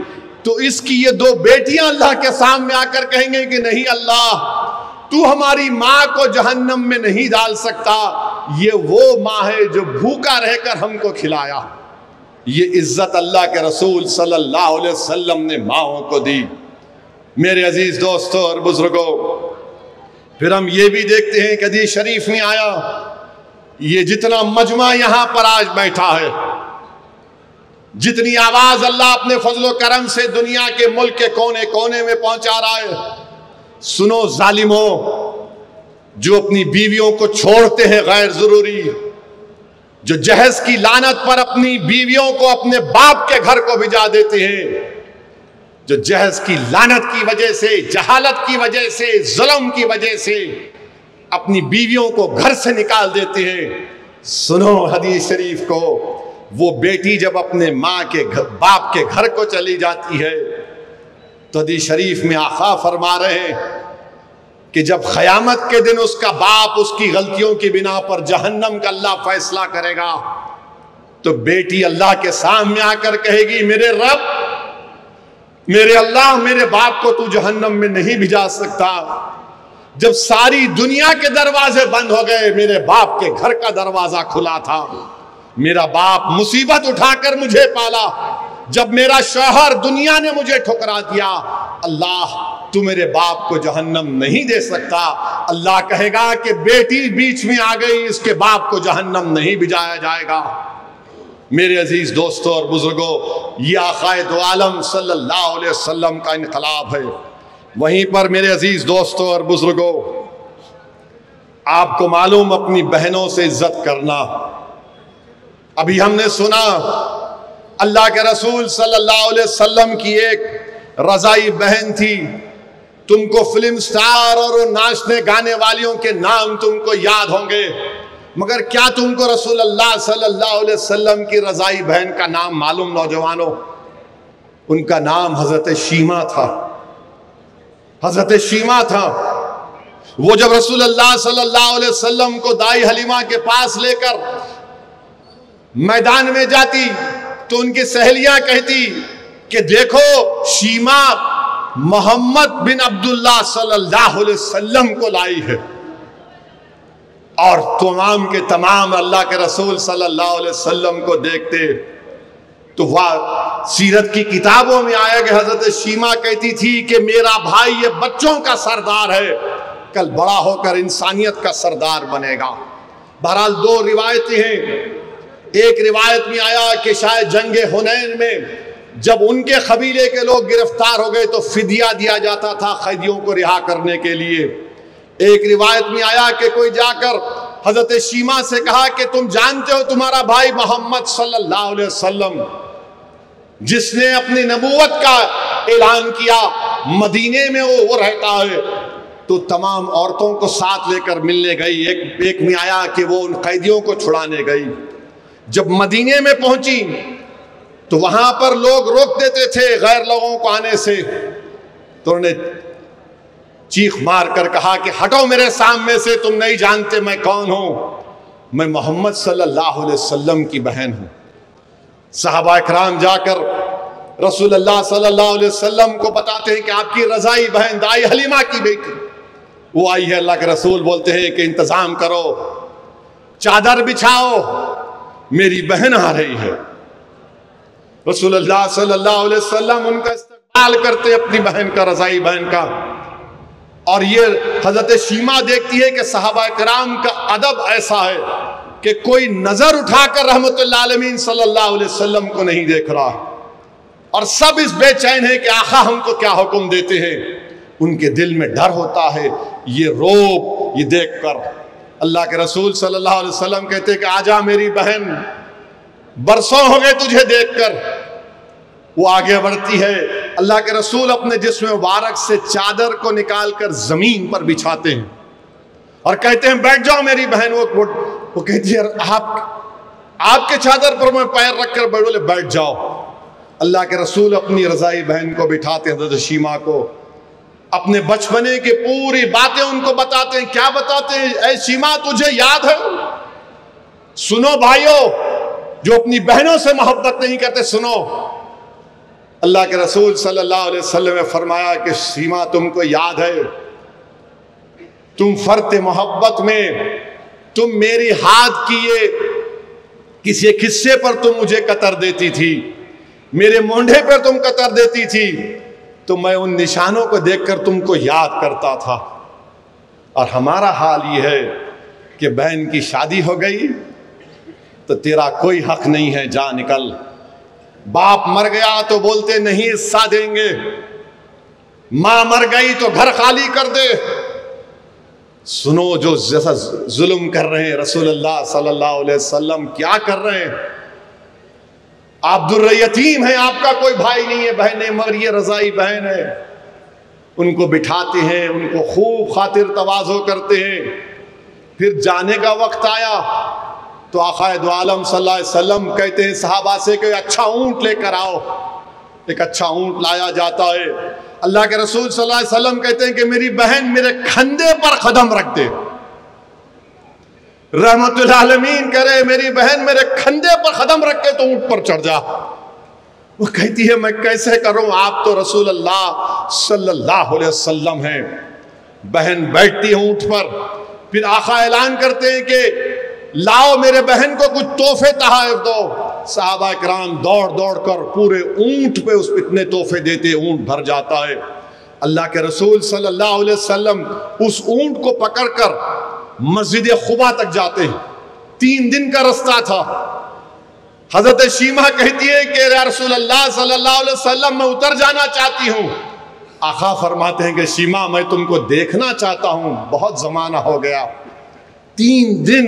तो इसकी ये दो बेटियां अल्लाह के सामने आकर कहेंगे कि नहीं अल्लाह, तू हमारी माँ को जहन्नम में नहीं डाल सकता। ये वो माँ है जो भूखा रहकर हमको खिलाया। ये इज्जत अल्लाह के रसूल सल्लल्लाहु अलैहि वसल्लम ने माँओं को दी। मेरे अजीज दोस्तों और बुजुर्गों, फिर हम ये भी देखते हैं कि हदीस शरीफ में आया, ये जितना मजमा यहाँ पर आज बैठा है, जितनी आवाज अल्लाह अपने फजलो करम से दुनिया के मुल्क के कोने कोने में पहुंचा रहा है, सुनो जालिमों, जो अपनी बीवियों को छोड़ते हैं गैर जरूरी, जो जहेज की लानत पर अपनी बीवियों को अपने बाप के घर को भिजा देते हैं, जो जहेज की लानत की वजह से, जहालत की वजह से, जुल्म की वजह से अपनी बीवियों को घर से निकाल देते हैं, सुनो हदीस शरीफ को। वो बेटी जब अपने माँ के बाप के घर को चली जाती है तो हदीस शरीफ में आका फरमा रहे हैं कि जब क़यामत के दिन उसका बाप उसकी गलतियों की बिना पर जहन्नम का अल्लाह फैसला करेगा तो बेटी अल्लाह के सामने आकर कहेगी, मेरे रब, मेरे अल्लाह, मेरे बाप को तू जहन्नम में नहीं भिजा सकता। जब सारी दुनिया के दरवाजे बंद हो गए, मेरे बाप के घर का दरवाजा खुला था। मेरा बाप मुसीबत उठाकर मुझे पाला। जब मेरा शौहर दुनिया ने मुझे ठुकरा दिया, अल्लाह तू मेरे बाप को जहन्नम नहीं दे सकता। अल्लाह कहेगा कि बेटी बीच में आ गई, इसके बाप को जहन्नम नहीं भिजाया जाएगा। मेरे अजीज दोस्तों और बुजुर्गों, ये आक़ाए दो आलम सल्लल्लाहु अलैहि वसल्लम का इनकलाब है। वहीं पर मेरे अजीज दोस्तों और बुजुर्गों, आपको मालूम अपनी बहनों से इज्जत करना। अभी हमने सुना अल्लाह के रसूल सल्लल्लाहु अलैहि वसल्लम की एक रज़ाई बहन थी। तुमको फिल्म स्टार और नाचने गाने वालियों के नाम तुमको याद होंगे, मगर क्या तुमको रसूलुल्लाह सल्लल्लाहु अलैहि वसल्लम की रज़ाई बहन का नाम मालूम? नौजवानों, उनका नाम हजरत शीमा था। हजरत शीमा था। वो जब रसूलुल्लाह सल्लल्लाहु अलैहि वसल्लम को दाई हलीमा के पास लेकर मैदान में जाती तो उनकी सहेलियां कहती कि देखो, शीमा मोहम्मद बिन अब्दुल्लाह सल्लल्लाहु अलैहि वसल्लम को लाई है। और तमाम के तमाम अल्लाह के रसूल सल्लल्लाहु अलैहि वसल्लम को देखते तो वह सीरत की किताबों में आया कि हजरत शीमा कहती थी कि मेरा भाई ये बच्चों का सरदार है, कल बड़ा होकर इंसानियत का सरदार बनेगा। बहरहाल दो रिवायतें हैं। एक रिवायत में आया कि शायद जंगे हुनैन में जब उनके कबीले के लोग गिरफ्तार हो गए तो फिदिया दिया जाता था कैदियों को रिहा करने के लिए। एक रिवायत में आया कि कोई जाकर हजरत शीमा से कहा कि तुम जानते हो तुम्हारा भाई मोहम्मद सल्लल्लाहु अलैहि वसल्लम जिसने अपनी नबूवत का ऐलान किया, मदीने में वो रहता है। तो तमाम औरतों को साथ लेकर मिलने गई। एक में आया कि वो उन कैदियों को छुड़ाने गई। जब मदीने में पहुंची तो वहां पर लोग रोक देते थे गैर लोगों को आने से। तो उन्होंने चीख मार कर कहा कि हटो मेरे सामने से, तुम नहीं जानते मैं कौन हूं। मैं मोहम्मद सल्लल्लाहु अलैहि वसल्लम की बहन हूं। सहाबा इकराम जाकर रसूलुल्लाह सल्लल्लाहु अलैहि वसल्लम को बताते हैं कि आपकी रज़ाई बहन दाई हलीमा की बेटी वो आई है। अल्लाह के रसूल बोलते हैं कि इंतजाम करो, चादर बिछाओ, मेरी बहन आ रही है। रसूलुल्लाह सल्लल्लाहु अलैहि वसल्लम उनका इस्तकबाल करते अपनी बहन का, रज़ाई बहन का। और ये हजरत शीमा देखती है कि सहाबा किराम का अदब ऐसा है कि कोई नजर उठाकर रहमतुल्लिल आलमीन सल्लल्लाहु अलैहि वसल्लम को नहीं देख रहा, और सब इस बेचैन है कि आका हमको क्या हुक्म देते हैं। उनके दिल में डर होता है ये रोब ये देखकर। अल्लाह के रसूल सल्लल्लाहु अलैहि वसल्लम कहते कि आजा मेरी बहन, बरसों हो गए तुझे देखकर। वो आगे बढ़ती है। अल्लाह के रसूल अपने जिस्म मुबारक से चादर को निकालकर जमीन पर बिछाते हैं और कहते हैं बैठ जाओ मेरी बहन। वो कहती है आपके चादर पर मैं पैर रखकर बोले बैठ जाओ। अल्लाह के रसूल अपनी रज़ाई बहन को बिठाते हैं, हज़रत शीमा को, अपने बचपने की पूरी बातें उनको बताते हैं। क्या बताते हैं? ऐ शीमा तुझे याद है? सुनो भाइयों, जो अपनी बहनों से मोहब्बत नहीं करते सुनो। अल्लाह के रसूल सल्लल्लाहु अलैहि वसल्लम ने फरमाया कि शीमा तुमको याद है, तुम फर्ते मोहब्बत में तुम मेरी हाथ किए किसी एक हिस्से पर तुम मुझे कतर देती थी, मेरे मोंढे पर तुम कतर देती थी, तो मैं उन निशानों को देखकर तुमको याद करता था। और हमारा हाल ये है कि बहन की शादी हो गई तो तेरा कोई हक नहीं है, जा निकल। बाप मर गया तो बोलते नहीं हिस्सा देंगे, मां मर गई तो घर खाली कर दे। सुनो जो जैसा जुल्म कर रहे हैं रसूलुल्लाह सल्लल्लाहु अलैहि वसल्लम, क्या कर रहे हैं। आप दुर्र यतीम हैं, आपका कोई भाई नहीं है, बहन है, मगर ये रज़ाई बहन है। उनको बिठाते हैं, उनको खूब खातिर तवाज़ो करते हैं। फिर जाने का वक्त आया तो आक़ाए दो आलम सल्लल्लाहु अलैहि वसल्लम कहते हैं सहाबा से कि अच्छा ऊंट लेकर आओ। एक अच्छा ऊंट लाया जाता है। अल्लाह के रसूल सल्लल्लाहु अलैहि वसल्लम कहते हैं कि मेरी बहन मेरे कंधे पर कदम रख दे। रहमतुल आलमीन करे मेरी बहन मेरे कंधे पर कदम रख के तो ऊंट पर चढ़ जा। वो कहती है मैं कैसे करूं, आप तो रसूल अल्लाह सल्लल्लाहु अलैहि वसल्लम हैं। बहन बैठती है ऊंट पर, फिर आका ऐलान करते हैं कि लाओ मेरे बहन को कुछ तोहफे तहाइफ दो। सहाबा किराम दौड़ दौड़ कर पूरे ऊंट पे उस इतने तोहफे देते, ऊंट भर जाता है। अल्लाह के रसूल सल्लल्लाहु अलैहि वसल्लम उस ऊंट को पकड़कर मस्जिद खुबा तक जाते हैं। 3 दिन का रास्ता था। हजरत शीमा कहती है कि या रसूल अल्लाह सल्लल्लाहु अलैहि वसल्लम मैं उतर जाना चाहती हूँ। आका फरमाते हैं कि शीमा मैं तुमको देखना चाहता हूँ, बहुत जमाना हो गया। 3 दिन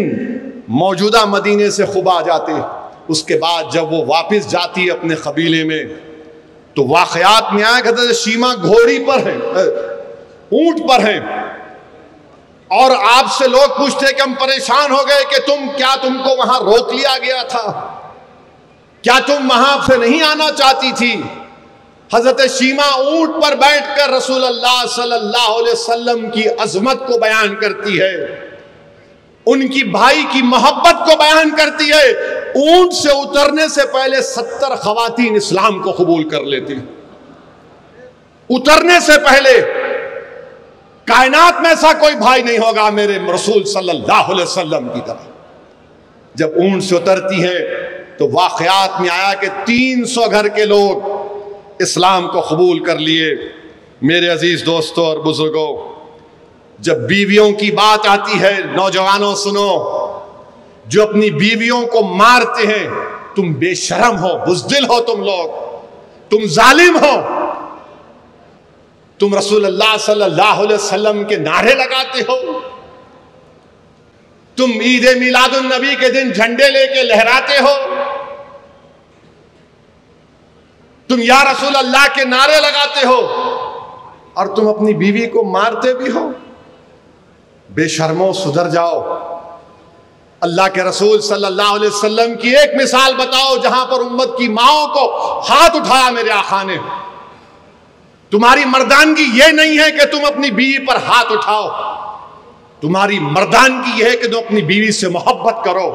मौजूदा मदीने से खुबा जाते। उसके बाद जब वो वापस जाती है अपने कबीले में तो वाकयात में आया कि शीमा घोड़ी पर है, ऊंट पर है, और आपसे लोग पूछते कि हम परेशान हो गए कि तुमको वहां रोक लिया गया था, क्या तुम वहां से नहीं आना चाहती थी। हजरत शीमा ऊंट पर बैठकर रसूल अल्लाह सल्लल्लाहु अलैहि वसल्लम की अजमत को बयान करती है, उनकी भाई की मोहब्बत को बयान करती है। ऊंट से उतरने से पहले 70 खवातीन इस्लाम को कबूल कर लेती। उतरने से पहले कायनात में ऐसा कोई भाई नहीं होगा मेरे रसूल सल्लल्लाहु अलैहि वसल्लम की तरह। जब ऊंट से उतरती है तो वाकयात में आया कि 300 घर के लोग इस्लाम को कबूल कर लिए। मेरे अजीज दोस्तों और बुजुर्गों, जब बीवियों की बात आती है, नौजवानों सुनो, जो अपनी बीवियों को मारते हैं, तुम बेशरम हो, बुज़दिल हो, तुम लोग, तुम जालिम हो, तुम रसूल अल्लाह सल्लल्लाहु अलैहि वसल्लम के नारे लगाते हो, तुम ईद मिलादुन नबी के दिन झंडे लेके लहराते हो, तुम या रसूल अल्लाह के नारे लगाते हो और तुम अपनी बीवी को मारते भी हो। बेशर्मो, सुधर जाओ। अल्लाह के रसूल सल्लल्लाहु अलैहि वसल्लम की एक मिसाल बताओ जहां पर उम्मत की माओं को हाथ उठाया मेरे आका ने। तुम्हारी मर्दानगी ये नहीं है कि तुम अपनी बीवी पर हाथ उठाओ, तुम्हारी मर्दानगी यह है कि तुम अपनी बीवी से मोहब्बत करो।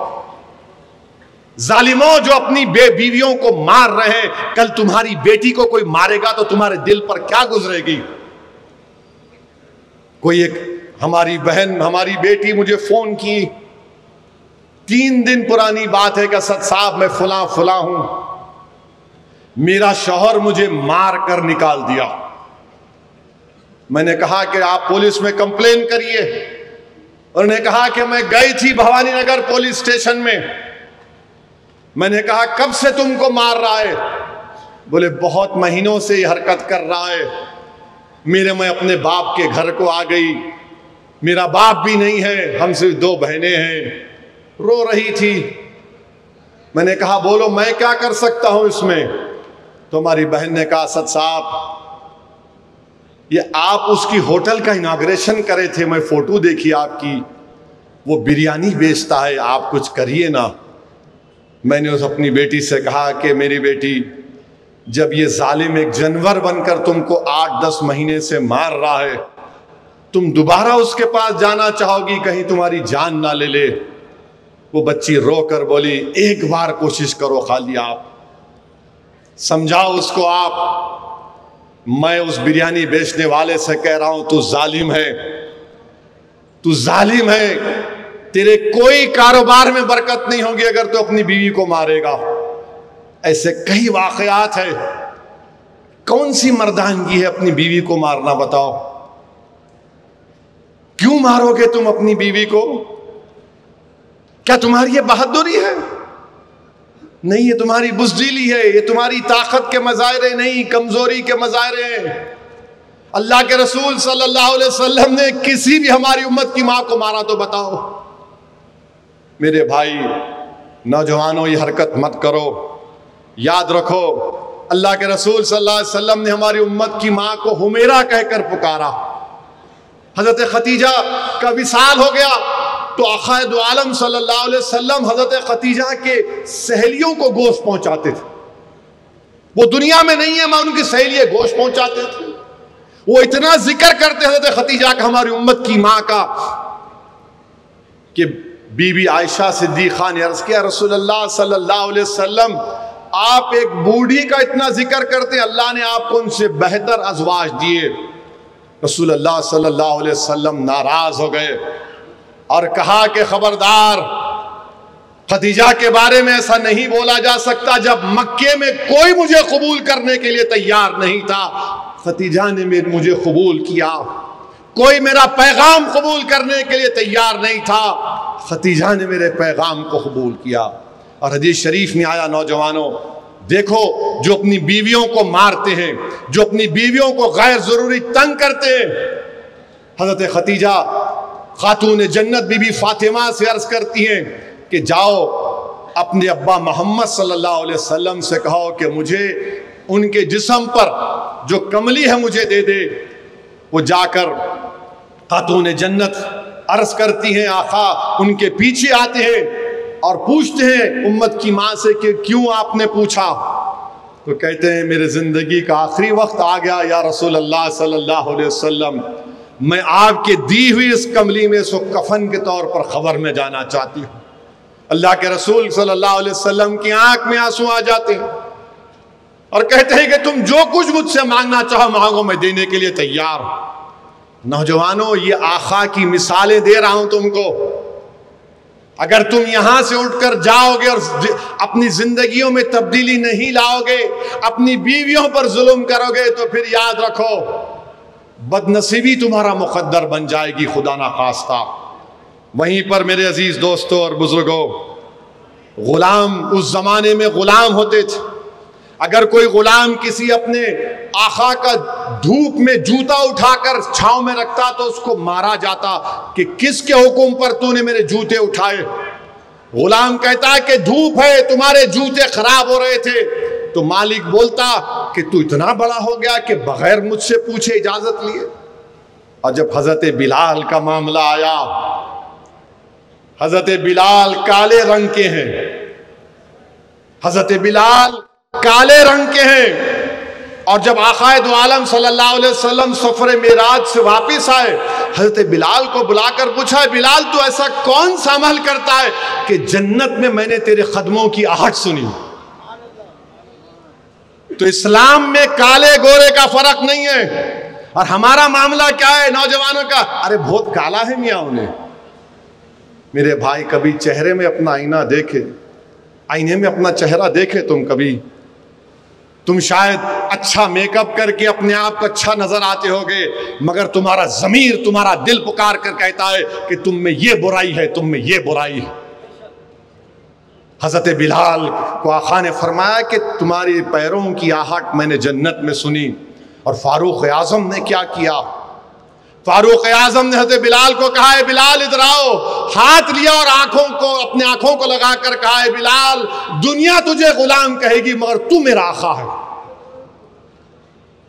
जालिमों, जो अपनी बीवियों को मार रहे हैं, कल तुम्हारी बेटी को कोई मारेगा तो तुम्हारे दिल पर क्या गुजरेगी। कोई एक हमारी बहन, हमारी बेटी मुझे फोन की, 3 दिन पुरानी बात है कि असद साहब मैं फुला फुला हूं, मेरा शौहर मुझे मार कर निकाल दिया। मैंने कहा कि आप पुलिस में कंप्लेन करिए। उन्होंने कहा कि मैं गई थी भवानी नगर पुलिस स्टेशन में। मैंने कहा कब से तुमको मार रहा है? बोले बहुत महीनों से ये हरकत कर रहा है। मैं अपने बाप के घर को आ गई, मेरा बाप भी नहीं है, हम सिर्फ 2 बहनें हैं। रो रही थी। मैंने कहा बोलो मैं क्या कर सकता हूं इसमें? तो हमारी बहन ने कहा असद साहब, ये आप उसकी होटल का इनाग्रेशन करे थे, मैं फोटो देखी आपकी, वो बिरयानी बेचता है, आप कुछ करिए ना। मैंने उस अपनी बेटी से कहा कि मेरी बेटी, जब ये जालिम एक जानवर बनकर तुमको 8-10 महीने से मार रहा है, तुम दोबारा उसके पास जाना चाहोगी, कहीं तुम्हारी जान ना ले ले। वो बच्ची रो कर बोली एक बार कोशिश करो, खाली आप समझाओ उसको। आप, मैं उस बिरयानी बेचने वाले से कह रहा हूं तू जालिम है, तू जालिम है, तेरे कोई कारोबार में बरकत नहीं होगी अगर तू अपनी बीवी को मारेगा। ऐसे कई वाकयात है। कौन सी मर्दानगी है अपनी बीवी को मारना, बताओ? क्यों मारोगे तुम अपनी बीवी को? क्या तुम्हारी ये बहादुरी है? नहीं, ये तुम्हारी बुज़दिली है, ये तुम्हारी ताकत के मज़ाहिर नहीं, कमजोरी के मज़ाहिर हैं। अल्लाह के रसूल सल्लल्लाहु अलैहि वसल्लम ने किसी भी हमारी उम्मत की मां को मारा तो बताओ? मेरे भाई नौजवानों, ये हरकत मत करो। याद रखो, अल्लाह के रसूल सल्लल्लाहु अलैहि वसल्लम ने हमारी उम्मत की मां को हुमैरा कहकर पुकारा। हजरत खतीजा का विसाल हो गया तो आक़ाए दो आलम सल्लल्लाहु अलैहि वसल्लम हजरत खतीजा के सहेलियों को गोश्त पहुंचाते थे। वो दुनिया में नहीं है, मैं उनकी सहेलियां गोश्त पहुंचाते थे। वो इतना जिक्र करते हजरत खतीजा का, हमारी उम्मत की मां का, कि बीबी आयशा सिद्दीक़ा ने अर्ज़ किया, रसूलुल्लाह सल्लल्लाहु अलैहि वसल्लम, आप एक बूढ़ी का इतना जिक्र करते हैं, अल्लाह ने आपको उनसे बेहतर अज़वाज दिए। रसूलुल्लाह सल्लल्लाहु अलैहि वसल्लम नाराज़ हो गए और कहा कि खबरदार, खदीजा के बारे में ऐसा नहीं बोला जा सकता। जब मक्के में कोई मुझे कबूल करने के लिए तैयार नहीं था, खदीजा ने मुझे कबूल किया। कोई मेरा पैगाम कबूल करने के लिए तैयार नहीं था, खदीजा ने मेरे पैगाम को कबूल किया। और हदीस शरीफ में आया, नौजवानों देखो, जो अपनी बीवियों को मारते हैं, जो अपनी बीवियों को गैर जरूरी तंग करते हैं, हजरत खदीजा खातून जन्नत बीबी फातिमा से अर्ज करती हैं कि जाओ अपने अब्बा मोहम्मद सल्लल्लाहु अलैहि वसल्लम से कहो कि मुझे उनके जिस्म पर जो कमली है मुझे दे दे। वो जाकर खातून जन्नत अर्ज करती हैं, आका उनके पीछे आते हैं और पूछते हैं उम्मत की माँ से कि क्यों आपने पूछा? तो कहते हैं मेरे ज़िंदगी का आखिरी वक्त आ गया या रसूल अल्लाह सल्लल्लाहु अलैहि वसल्लम, मैं आपके दी हुई इस कमली में इसको कफन के तौर पर खबर में जाना चाहती हूँ। अल्लाह के रसूल सल्लल्लाहु अलैहि वसल्लम की आंख में आंसू आ जाते हैं और कहते हैं कि तुम जो कुछ मुझसे मांगना चाहो मांगो, मैं देने के लिए तैयार हूं। नौजवानों, ये आका की मिसालें दे रहा हूं तुमको। अगर तुम यहां से उठकर जाओगे और अपनी जिंदगियों में तब्दीली नहीं लाओगे, अपनी बीवियों पर जुल्म करोगे, तो फिर याद रखो बदनसीबी तुम्हारा मुकद्दर बन जाएगी, खुदा ना खास्ता। वहीं पर मेरे अजीज दोस्तों और बुजुर्गों, गुलाम उस जमाने में गुलाम होते थे। अगर कोई गुलाम किसी अपने आका का धूप में जूता उठाकर छांव में रखता तो उसको मारा जाता कि किसके हुक्म पर तूने मेरे जूते उठाए। गुलाम कहता कि धूप है, तुम्हारे जूते खराब हो रहे थे। तो मालिक बोलता कि तू इतना बड़ा हो गया कि बगैर मुझसे पूछे इजाजत लिए। और जब हजरत बिलाल का मामला आया, हजरत बिलाल काले रंग के हैं, हजरत बिलाल काले रंग के हैं। और जब आकाए दो आलम सल्लल्लाहु अलैहि वसल्लम सफर मेराज से वापस आए, हजरत बिलाल को बुलाकर पूछा, बिलाल तू ऐसा कौन सा अमल करता है कि जन्नत में मैंने तेरे कदमों की आहट सुनी। तो इस्लाम में काले गोरे का फर्क नहीं है। और हमारा मामला क्या है नौजवानों का? अरे बहुत काला है मियाँ उन्हें। मेरे भाई, कभी चेहरे में अपना आईना देखे, आईने में अपना चेहरा देखे तुम शायद अच्छा मेकअप करके अपने आप को अच्छा नजर आते होगे, मगर तुम्हारा ज़मीर, तुम्हारा दिल पुकार कर कहता है कि तुम में ये बुराई है, तुम में ये बुराई है। हजरत बिलाल को आका ने फरमाया कि तुम्हारे पैरों की आहट मैंने जन्नत में सुनी। और फारूक आजम ने क्या किया? फारूक आजम ने हजरत बिलाल को कहा है, बिलाल इधर आओ। हाथ लिया और अपने आंखों को लगाकर कहा है, बिलाल दुनिया तुझे गुलाम कहेगी मगर तू मेरा आका है।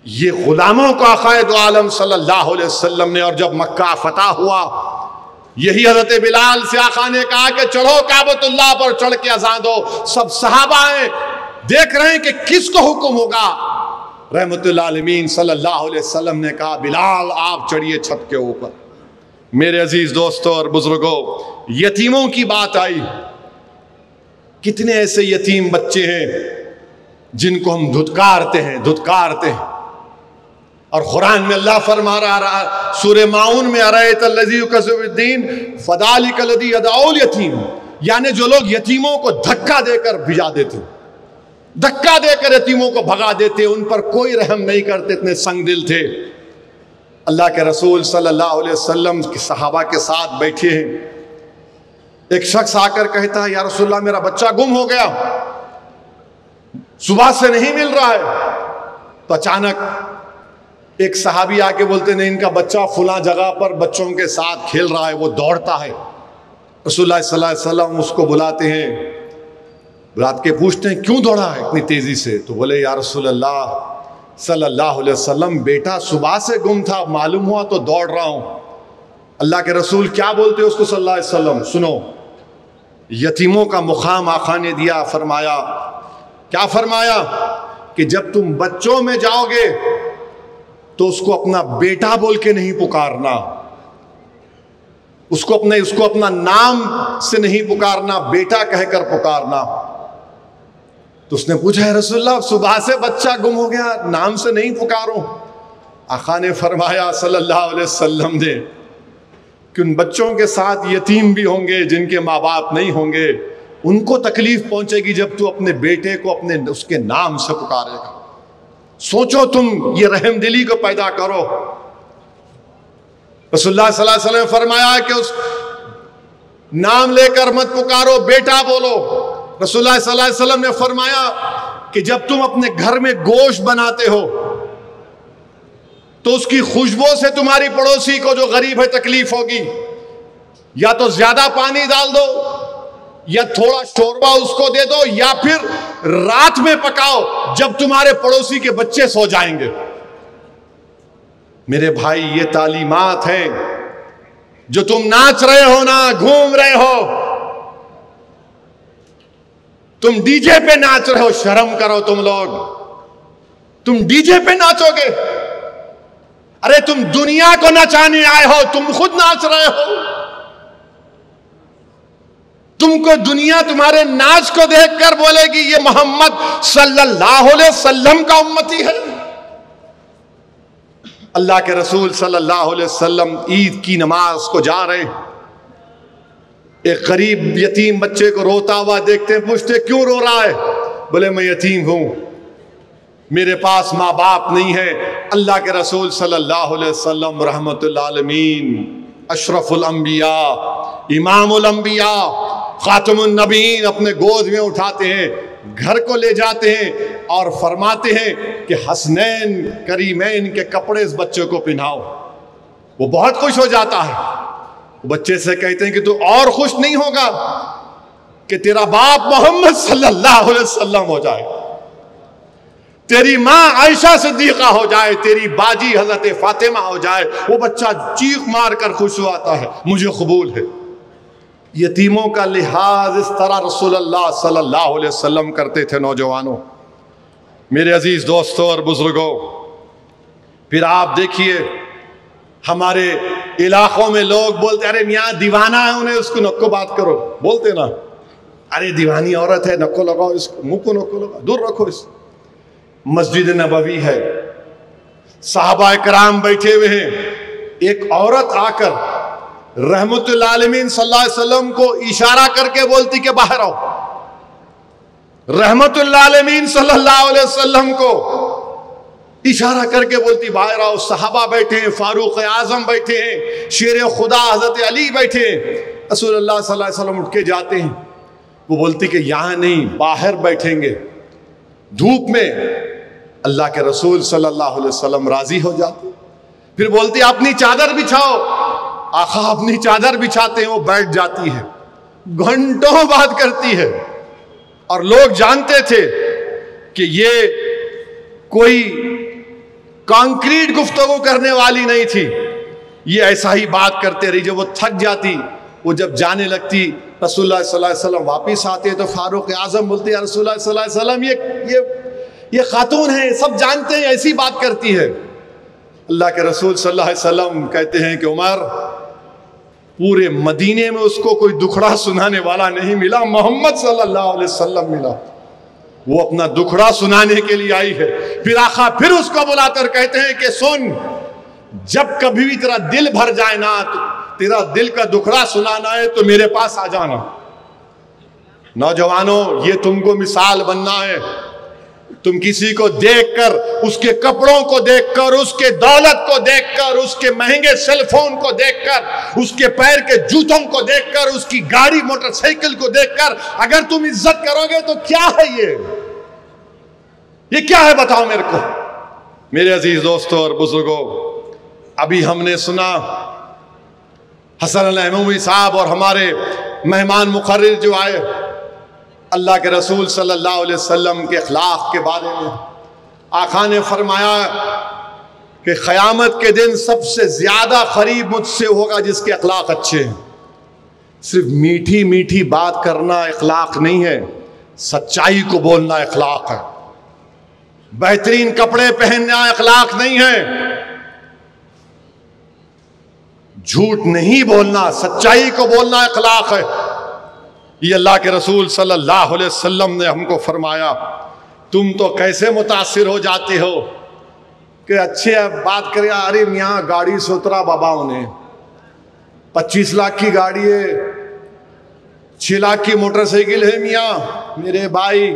ये गुलामों को आकाए दो आलम सल्लल्लाहु अलैहि वसल्लम ने। और जब मक्का फतह हुआ, यही हजरत बिलाल से आका ने कहा कि चढ़ो काबतुल्लाह पर चढ़ के अज़ान दो। सब सहाबा देख रहे हैं कि किसको हुक्म होगा। रहमतुल आलमीन सल्लल्लाहु अलैहि वसल्लम ने कहा, बिलाल आप चढ़िए छत के ऊपर। मेरे अजीज दोस्तों और बुजुर्गों, यतीमों की बात आई। कितने ऐसे यतीम बच्चे हैं जिनको हम धुतकारते हैं। और कुरान में अल्लाह फरमा रहा, सूरे माउन में फदालिकल्लज़ी यदउल यतीम, यानी जो लोग यतीमों को धक्का देकर भिजा देते, धक्का देकर यतीमों को भगा देते, उन पर कोई रहम नहीं करते, इतने संग दिल थे। अल्लाह के रसूल सल्लल्लाहु अलैहि वसल्लम के सहाबा के साथ बैठे हैं। एक शख्स आकर कहता है, या रसूलल्लाह मेरा बच्चा गुम हो गया, सुबह से नहीं मिल रहा है। तो अचानक एक सहाबी आके बोलते, नहीं इनका बच्चा फुला जगह पर बच्चों के साथ खेल रहा है, वो दौड़ता है। रसूलुल्लाह सल्लल्लाहु अलैहि वसल्लम उसको बुलाते हैं, बुलाते के पूछते हैं क्यों दौड़ा है इतनी तेजी से? तो बोले, या रसूलल्लाह सल्लल्लाहु अलैहि वसल्लम बेटा सुबह से गुम था, मालूम हुआ तो दौड़ रहा हूं। अल्लाह के रसूल क्या बोलते उसको सल्लल्लाहु अलैहि वसल्लम? सुनो, यतीमों का मुकाम आका ने दिया। फरमाया, क्या फरमाया कि जब तुम बच्चों में जाओगे तो उसको अपना बेटा बोल के नहीं पुकारना, उसको अपना नाम से नहीं पुकारना, बेटा कहकर पुकारना। तो उसने पूछा, है रसूलल्लाह, सुबह से बच्चा गुम हो गया, नाम से नहीं पुकारो। आका ने फरमाया सल्लल्लाहु अलैहि वसल्लम ने कि उन बच्चों के साथ यतीम भी होंगे जिनके माँ बाप नहीं होंगे, उनको तकलीफ पहुंचेगी जब तू अपने बेटे को उसके नाम से पुकारेगा। सोचो, तुम ये रहमदिली को पैदा करो। रसूलुल्लाह सल्लल्लाहु अलैहि वसल्लम ने फरमाया कि उस नाम लेकर मत पुकारो, बेटा बोलो। रसूलुल्लाह सल्लल्लाहु अलैहि वसल्लम ने फरमाया कि जब तुम अपने घर में गोश्त बनाते हो तो उसकी खुशबू से तुम्हारी पड़ोसी को जो गरीब है तकलीफ होगी। या तो ज्यादा पानी डाल दो, या थोड़ा शोरबा उसको दे दो, या फिर रात में पकाओ जब तुम्हारे पड़ोसी के बच्चे सो जाएंगे। मेरे भाई, ये तालीमात हैं। जो तुम नाच रहे हो ना, घूम रहे हो, तुम डीजे पे नाच रहे हो, शर्म करो तुम लोग। तुम डीजे पे नाचोगे? अरे तुम दुनिया को नचाने आए हो, तुम खुद नाच रहे हो। तुमको दुनिया तुम्हारे नाच को देखकर बोलेगी ये मोहम्मद सल्लल्लाहु अलैहि वसल्लम का उम्मती है। अल्लाह के रसूल सल्लल्लाहु अलैहि वसल्लम ईद की नमाज को जा रहे, एक गरीब यतीम बच्चे को रोता हुआ देखते हैं, पूछते क्यों रो रहा है? बोले मैं यतीम हूं, मेरे पास माँ बाप नहीं है। अल्लाह के रसूल सल्लल्लाहु अलैहि वसल्लम रहमतुल आलमीन, अशरफुल अंबिया, इमामुल अंबिया, खातमुन नबीन अपने गोद में उठाते हैं, घर को ले जाते हैं और फरमाते हैं कि हसनैन करीमैन के कपड़े इस बच्चे को पहनाओ। वो बहुत खुश हो जाता है। वो बच्चे से कहते हैं कि तू और खुश नहीं होगा कि तेरा बाप मोहम्मद सल्लल्लाहु अलैहि वसल्लम हो जाए, तेरी माँ आयशा सिद्दीका हो जाए, तेरी बाजी हजरत फातिमा हो जाए। वो बच्चा चीख मार कर खुश हुआ है, मुझे कबूल है। यतीमों का लिहाज इस तरह रसूलुल्लाह सल्लल्लाहु अलैहि वसल्लम करते थे। नौजवानों, मेरे अजीज दोस्तों और बुजुर्गों, फिर आप देखिए हमारे इलाकों में लोग बोलते, अरे मियाँ दीवाना है, उन्हें उसको नको बात करो, बोलते ना, अरे दीवानी औरत है, नको लगाओ इसको, मुंह को नको लगाओ, दूर रखो इसको। मस्जिद नबवी है, साहबा कराम बैठे हुए हैं, एक औरत आकर रहमतुल आलमीन सल्लल्लाहु अलैहि वसल्लम को इशारा करके बोलती कि बाहर आओ। रहमतुल आलमीन सल्लल्लाहु अलैहि वसल्लम को इशारा करके बोलती बाहर आओ। सहाबा बैठे हैं, फारूक आजम बैठे हैं, शेर खुदा हजरत अली बैठे हैं। रसूलुल्लाह सल्लल्लाहु अलैहि वसल्लम उठ के जाते हैं, वो बोलती कि यहाँ नहीं, बाहर बैठेंगे धूप में। अल्लाह के रसूल सल्लल्लाहु अलैहि वसल्लम राजी हो जाते। फिर बोलती अपनी चादर बिछाओ। आका अपनी चादर बिछाते हैं, वो बैठ जाती है, घंटों बात करती है। और लोग जानते थे कि ये कोई कंक्रीट गुफ्तगू करने वाली नहीं थी, ये ऐसा ही बात करते रही। जब वो थक जाती, वो जब जाने लगती, रसूलुल्लाह सल्लल्लाहु अलैहि वसल्लम वापिस आते तो फारूक आजम बोलते हैं रसूलुल्लाह सल्लल्लाहु अलैहि वसल्लम ये खातून है, सब जानते हैं, ऐसी बात करती है। अल्लाह के रसूल सल्लल्लाहु अलैहि वसल्लम कहते हैं कि उमर, पूरे मदीने में उसको कोई दुखड़ा सुनाने वाला नहीं मिला, मोहम्मद सल्लल्लाहु अलैहि वसल्लम मिला। वो अपना दुखड़ा सुनाने के लिए आई है। फिर आका फिर उसको बुलाकर कहते हैं कि सुन, जब कभी भी तेरा दिल भर जाए ना, तो तेरा दिल का दुखड़ा सुनाना है तो मेरे पास आ जाना। नौजवानों, ये तुमको मिसाल बनना है। तुम किसी को देखकर, उसके कपड़ों को देखकर, उसके दौलत को देखकर, उसके महंगे सेलफोन को देखकर, उसके पैर के जूतों को देखकर, उसकी गाड़ी मोटरसाइकिल को देखकर अगर तुम इज्जत करोगे तो क्या है ये क्या है बताओ मेरे को। मेरे अजीज दोस्तों और बुजुर्गों, अभी हमने सुना हसन अल-महमूदी साहब और हमारे मेहमान मुकर्रिर जो आए, अल्लाह के रसूल सल्लल्लाहु अलैहि वसल्लम के अखलाक के बारे में। आका ने फरमाया कि क़यामत के दिन सबसे ज़्यादा करीब मुझसे होगा जिसके अखलाक अच्छे हैं। सिर्फ मीठी मीठी बात करना अखलाक नहीं है, सच्चाई को बोलना अखलाक है। बेहतरीन कपड़े पहनना अखलाक नहीं है, झूठ नहीं बोलना, सच्चाई को बोलना अखलाक है। ये अल्लाह के रसूल सल्लल्लाहु अलैहि वसल्लम ने हमको फरमाया। तुम तो कैसे मुतासिर हो जाते हो कि अच्छे बात करें, अरे मियाँ गाड़ी से उतरा बाबा, उन्हें 25 लाख की गाड़ी है, 6 लाख की मोटरसाइकिल है। मियाँ मेरे भाई,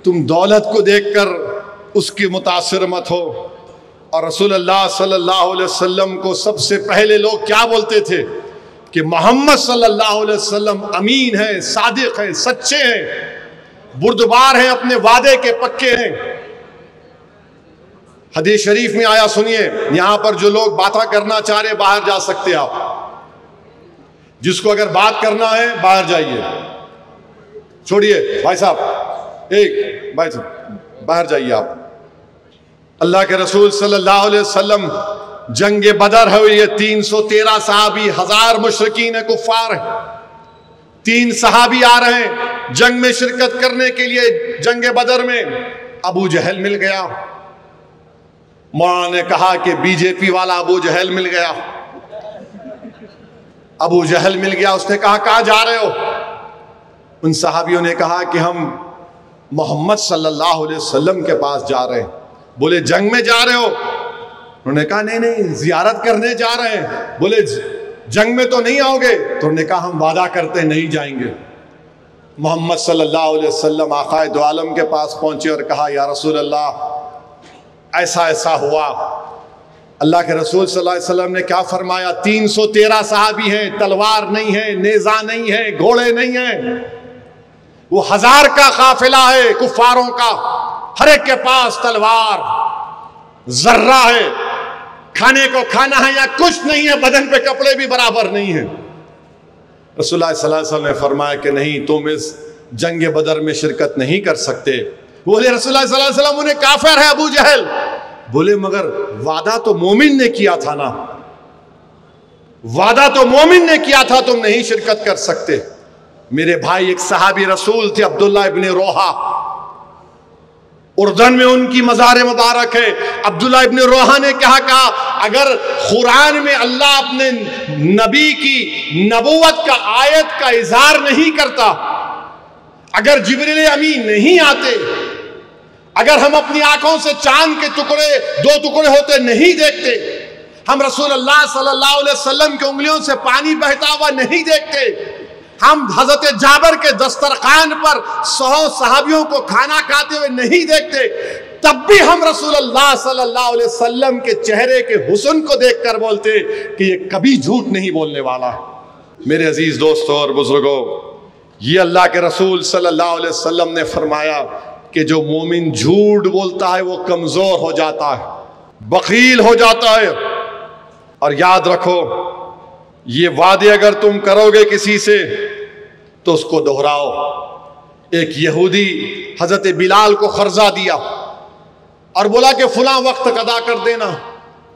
तुम दौलत को देखकर उसकी मुतासिर मत हो। और रसूलुल्लाह सल्लल्लाहु अलैहि वसल्लम को सबसे पहले लोग क्या बोलते थे कि मोहम्मद सल्लल्लाहु अलैहि वसल्लम अमीन है, सादिक है, सच्चे हैं, बुर्दबार हैं, अपने वादे के पक्के हैं। हदीस शरीफ में आया, सुनिए, यहां पर जो लोग बातें करना चाह रहे बाहर जा सकते हैं आप। जिसको अगर बात करना है बाहर जाइए, छोड़िए भाई साहब, एक भाई साहब बाहर जाइए आप। अल्लाह के रसूल सल्लल्लाहु अलैहि वसल्लम जंग बदर है, ये 313 सहाबी, 1000 मुशरिकीन कुफ्फार हैं। 3 सहाबी आ रहे हैं जंग में शिरकत करने के लिए। जंग बदर में अबू जहल मिल गया। मौलाना ने कहा कि बीजेपी वाला अबू जहल मिल गया। अबू जहल मिल गया, उसने कहा कहाँ जा रहे हो? उन सहाबियों ने कहा कि हम मोहम्मद सल्लल्लाहु अलैहि वसल्लम के पास जा रहे हैं। बोले जंग में जा रहे हो? उन्होंने कहा नहीं नहीं, जियारत करने जा रहे हैं। बोले जंग में तो नहीं आओगे? तो उन्होंने कहा हम वादा करते नहीं जाएंगे। मोहम्मद सल्लल्लाहु अलैहि वसल्लम आकाए दो आलम के पास पहुंचे और कहा या रसूल अल्लाह, ऐसा ऐसा हुआ। अल्लाह के रसूल सल्लल्लाहु अलैहि वसल्लम ने क्या फरमाया? 313 सहाबी हैं, तलवार नहीं है, नेजा नहीं है, घोड़े नहीं है, वो 1000 का काफिला है कुफारों का। हर एक के पास तलवार, जर्रा है, खाने को खाना है या कुछ नहीं है, बदन पे कपड़े भी बराबर नहीं है। रसूलुल्लाह सल्लल्लाहु अलैहि वसल्लम ने फरमाया कि नहीं, तुम इस जंग बदर में शिरकत नहीं कर सकते। बोले रसूलुल्लाह सल्लल्लाहु अलैहि वसल्लम, उन्हें काफिर है अबू जहल। बोले मगर वादा तो मोमिन ने किया था ना, वादा तो मोमिन ने किया था, तुम नहीं शिरकत कर सकते। मेरे भाई एक सहाबी रसूल थे, अब्दुल्लाह इब्न रोहा, उर्दन में उनकी मज़ार मुबारक है। अब्दुल्लाह इब्न रोहा ने क्या कहा? अगर कुरान में अल्लाह अपने नबी की नबूवत का आयत का इजहार नहीं करता, अगर जिब्रील अमीन नहीं आते, अगर हम अपनी आंखों से चांद के टुकड़े 2 टुकड़े होते नहीं देखते, हम रसूलुल्लाह सल्लल्लाहु अलैहि वसल्लम की उंगलियों से पानी बहता हुआ नहीं देखते, हम हजरत जाबर के दस्तरखान पर 100 सहाबियों को खाना खाते हुए नहीं देखते, तब भी हम रसूलुल्लाह सल्लल्लाहु अलैहि वसल्लम के चेहरे के हुस्न को देखकर बोलते कि ये कभी झूठ नहीं बोलने वाला। मेरे अजीज दोस्तों और बुजुर्गों, ये अल्लाह के रसूल सल्लल्लाहु अलैहि वसल्लम ने फरमाया कि जो मोमिन झूठ बोलता है वो कमजोर हो जाता है, बखील हो जाता है। और याद रखो, ये वादे अगर तुम करोगे किसी से तो उसको दोहराओ। एक यहूदी हजरत बिलाल को कर्जा दिया और बोला कि फुला वक्त अदा कर देना।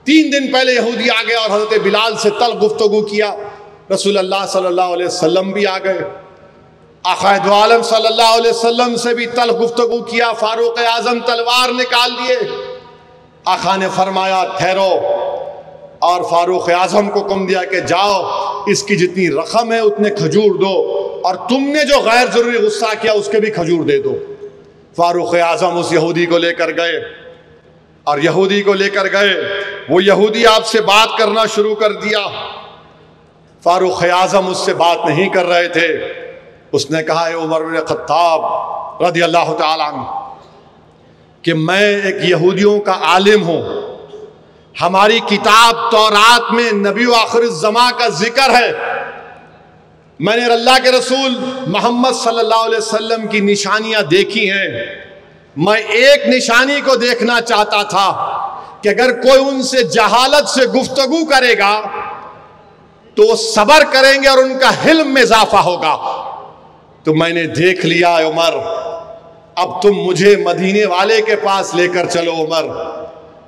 3 दिन पहले यहूदी आ गया और हजरत बिलाल से तल गुफ्तगू किया। रसूलुल्लाह सल्लल्लाहु अलैहि वसल्लम भी आ गए, आक़ाए दो आलम सल्लल्लाहु अलैहि वसल्लम से भी तल गुफ्तगू किया। फारूक आज़म तलवार निकाल लिए। आका ने फरमाया ठहरो, और फारूक आज़म को हुक्म दिया कि जाओ, इसकी जितनी रकम है उतने खजूर दो, और तुमने जो गैर जरूरी गुस्सा किया उसके भी खजूर दे दो। फारूक आज़म उस यहूदी को लेकर गए, और यहूदी को लेकर गए, वो यहूदी आपसे बात करना शुरू कर दिया। फारूक आज़म उससे बात नहीं कर रहे थे। उसने कहा उमर बिन खत्ताब रज़ी अल्लाह तआला अन्हु कि मैं एक यहूदियों का आलिम हूँ, हमारी किताब तौरात में नबी आखिर ज़मा का जिक्र है, मैंने अल्लाह के रसूल मोहम्मद सल्लल्लाहु अलैहि वसल्लम की निशानियाँ देखी हैं। मैं एक निशानी को देखना चाहता था कि अगर कोई उनसे जहालत से गुफ्तगू करेगा तो वो सबर करेंगे और उनका हिल्म में इजाफा होगा। तो मैंने देख लिया उमर, अब तुम मुझे मदीने वाले के पास लेकर चलो। उमर,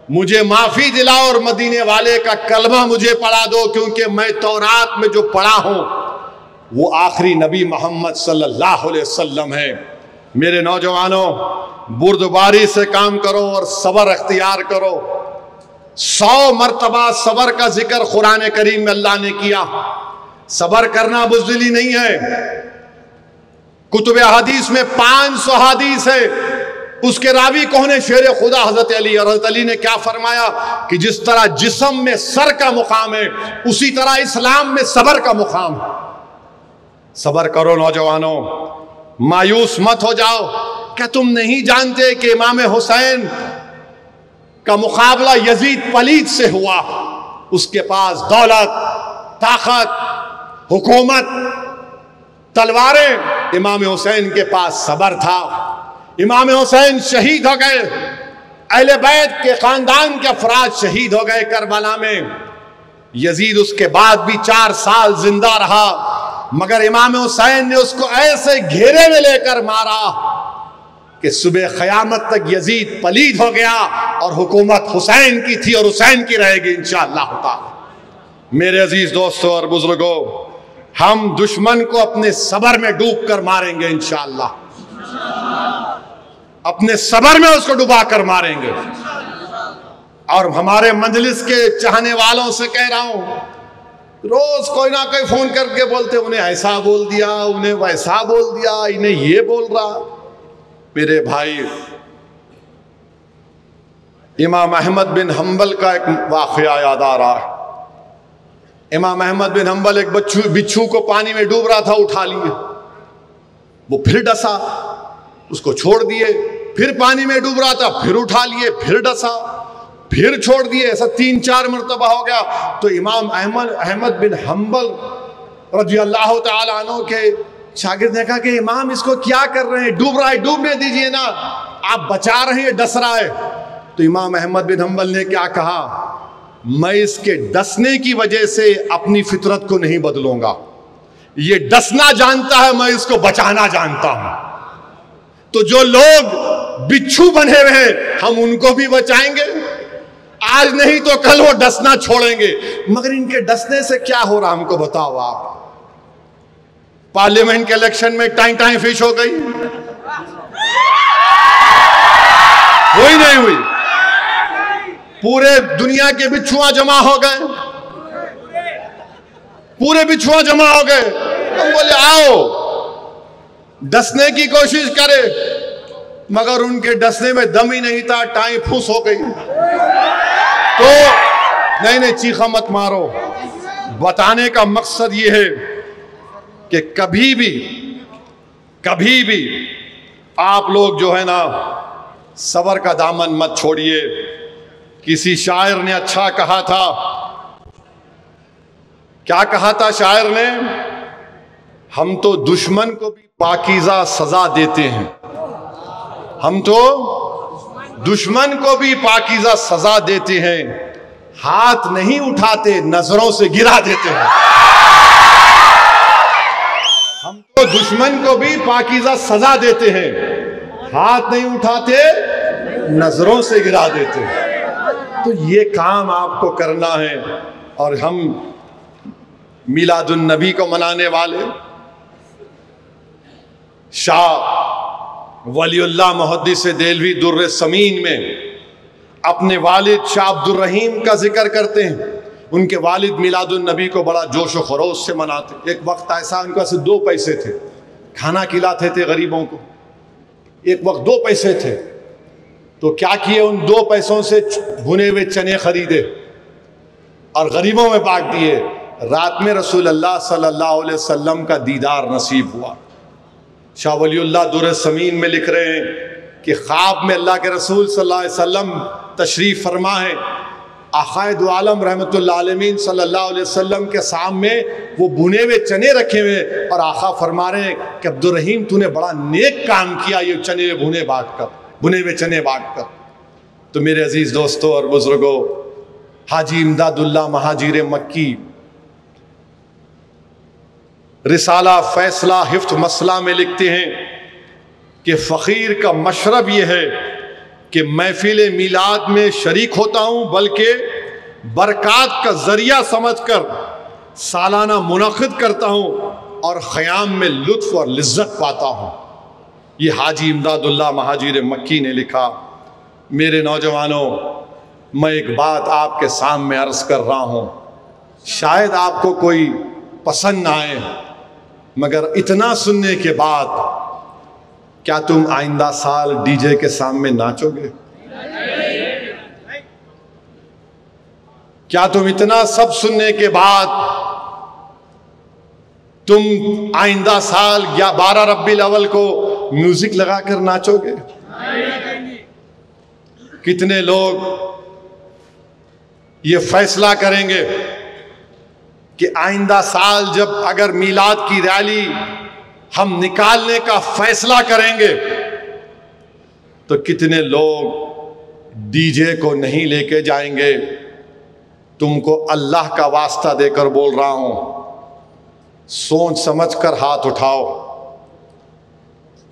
मुझे माफी दिलाओ और मदीने वाले का कलमा मुझे पढ़ा दो, क्योंकि मैं तौरात में जो पढ़ा हूं वो आखिरी नबी मोहम्मद सल्लल्लाहु अलैहि वसल्लम है। मेरे नौजवानों, बुर्दबारी से काम करो और सबर अख्तियार करो। 100 मरतबा सबर का जिक्र कुरान करीम में अल्लाह ने किया। सबर करना बुज़दिली नहीं है। कुतुब हदीस में 500 हदीस है। उसके रावी कौन है? शेर खुदा हजरत अली। और हजरत अली ने क्या फरमाया कि जिस तरह जिस्म में सर का मुकाम है, उसी तरह इस्लाम में सबर का मुकाम है। सबर करो नौजवानों, मायूस मत हो जाओ। क्या तुम नहीं जानते कि इमाम हुसैन का मुकाबला यजीद पलीद से हुआ? उसके पास दौलत, ताकत, हुकूमत, तलवारें। इमाम हुसैन के पास सबर था। इमाम हुसैन शहीद हो गए। अहले बैत के खानदान के अफराद शहीद हो गए करबला में। यजीद उसके बाद भी 4 साल जिंदा रहा, मगर इमाम हुसैन ने उसको ऐसे घेरे में लेकर मारा कि सुबह क़यामत तक यजीद पलीद हो गया और हुकूमत हुसैन की थी और हुसैन की रहेगी इंशाअल्लाह ताला। मेरे अजीज दोस्तों और बुजुर्गों, हम दुश्मन को अपने सबर में डूब कर मारेंगे इंशाअल्लाह। अपने सबर में उसको डुबा कर मारेंगे। और हमारे मजलिस के चाहने वालों से कह रहा हूं, रोज कोई ना कोई फोन करके बोलते उन्हें ऐसा बोल दिया, उन्हें वैसा बोल दिया, इन्हें ये बोल रहा। मेरे भाई, इमाम अहमद बिन हंबल का एक वाक़या याद आ रहा है। इमाम अहमद बिन हंबल एक बिच्छू को पानी में डूब रहा था, उठा लिए। वो फिर डसा, उसको छोड़ दिए। फिर पानी में डूब रहा था, फिर उठा लिए, फिर डसा, फिर छोड़ दिए। ऐसा 3-4 मरतबा हो गया। तो इमाम अहमद बिन हंबल रज़ियल्लाहु ताला अन्हु के शागिर्द ने कहा कि इमाम इसको क्या कर रहे हैं? डूब रहा है, डूबने दीजिए ना, आप बचा रहे हैं, डस रहा है। तो इमाम अहमद बिन हंबल ने क्या कहा? मैं इसके डसने की वजह से अपनी फितरत को नहीं बदलूंगा। ये डसना जानता है, मैं इसको बचाना जानता हूं। तो जो लोग बिच्छू बने हुए हैं, हम उनको भी बचाएंगे। आज नहीं तो कल वो डसना छोड़ेंगे। मगर इनके डसने से क्या हो रहा, हमको बताओ आप। पार्लियामेंट के इलेक्शन में टाई फिश हो गई, हुई नहीं हुई? पूरे दुनिया के बिच्छुआ जमा हो गए, पूरे बिच्छुआ जमा हो गए। हम बोले आओ डसने की कोशिश करे, मगर उनके डसने में दम ही नहीं था, टाई फूस हो गई। तो नहीं, चीखा मत मारो। बताने का मकसद ये है कि कभी भी आप लोग जो है ना, सबर का दामन मत छोड़िए। किसी शायर ने अच्छा कहा था। क्या कहा था शायर ने? हम तो दुश्मन को भी पाकीज़ा सजा देते हैं। हम तो दुश्मन को भी पाकीज़ा सजा देते हैं, हाथ नहीं उठाते, नजरों से गिरा देते हैं। हम तो दुश्मन को भी पाकीज़ा सजा देते हैं, हाथ नहीं उठाते, नजरों से गिरा देते हैं। तो ये काम आपको करना है। और हम मिलादुन नबी को मनाने वाले शाह वलीउल्लाह मुहद्दिस देलवी दुर्र समीन में अपने वालिद शाह अब्दुर रहीम का जिक्र करते हैं। उनके वालिद मिलादुन नबी को बड़ा जोश व खरोश से मनाते। एक वक्त ऐसा उनके पास 2 पैसे थे, खाना खिलाते थे गरीबों को। एक वक्त 2 पैसे थे, तो क्या किए, उन 2 पैसों से भुने हुए चने खरीदे और गरीबों में बांट दिए। रात में रसूल अल्लाह सल्लल्लाहु अलैहि वसल्लम का दीदार नसीब हुआ। शाह वलीउल्लाह दुर्र समीन में लिख रहे हैं कि ख्वाब में अल्लाह के रसूल सल्लल्लाहु अलैहि वसल्लम तशरीफ़ फरमा है। आक़ाए दो आलम रहमतुल्लाह अलैहि सल्लल्लाहु अलैहि वसल्लम के सामने वो भुने हुए चने रखे हुए, और आक़ा फरमा रहे हैं कि अब्दुर रहीम तूने बड़ा नेक काम किया, ये चने भुने हुए चने बांट कर। तो मेरे अजीज़ दोस्तों और बुजुर्गों, हाजी इमदादुल्लाह महाजिर मक्की रिसाला फैसला हिफ्त मसला में लिखते हैं कि फ़कीर का मशरब ये है कि महफिल मिलाद में शरीक होता हूँ, बल्कि बरक़ात का ज़रिया समझकर सालाना मुनक़िद करता हूँ और ख़याम में लुत्फ़ और लिज़्ज़त पाता हूँ। ये हाजी इमदादुल्लाह महाजिर मक्की ने लिखा। मेरे नौजवानों, मैं एक बात आपके सामने अर्ज कर रहा हूं, शायद आपको कोई पसंद ना आए, मगर इतना सुनने के बाद क्या तुम आइंदा साल डीजे के सामने नाचोगे? क्या तुम इतना सब सुनने के बाद तुम आइंदा साल या 12 रब्बीउल अव्वल को म्यूजिक लगाकर नाचोगे? कितने लोग ये फैसला करेंगे कि आइंदा साल जब अगर मीलाद की रैली हम निकालने का फैसला करेंगे तो कितने लोग डीजे को नहीं लेके जाएंगे? तुमको अल्लाह का वास्ता देकर बोल रहा हूं, सोच समझकर हाथ उठाओ,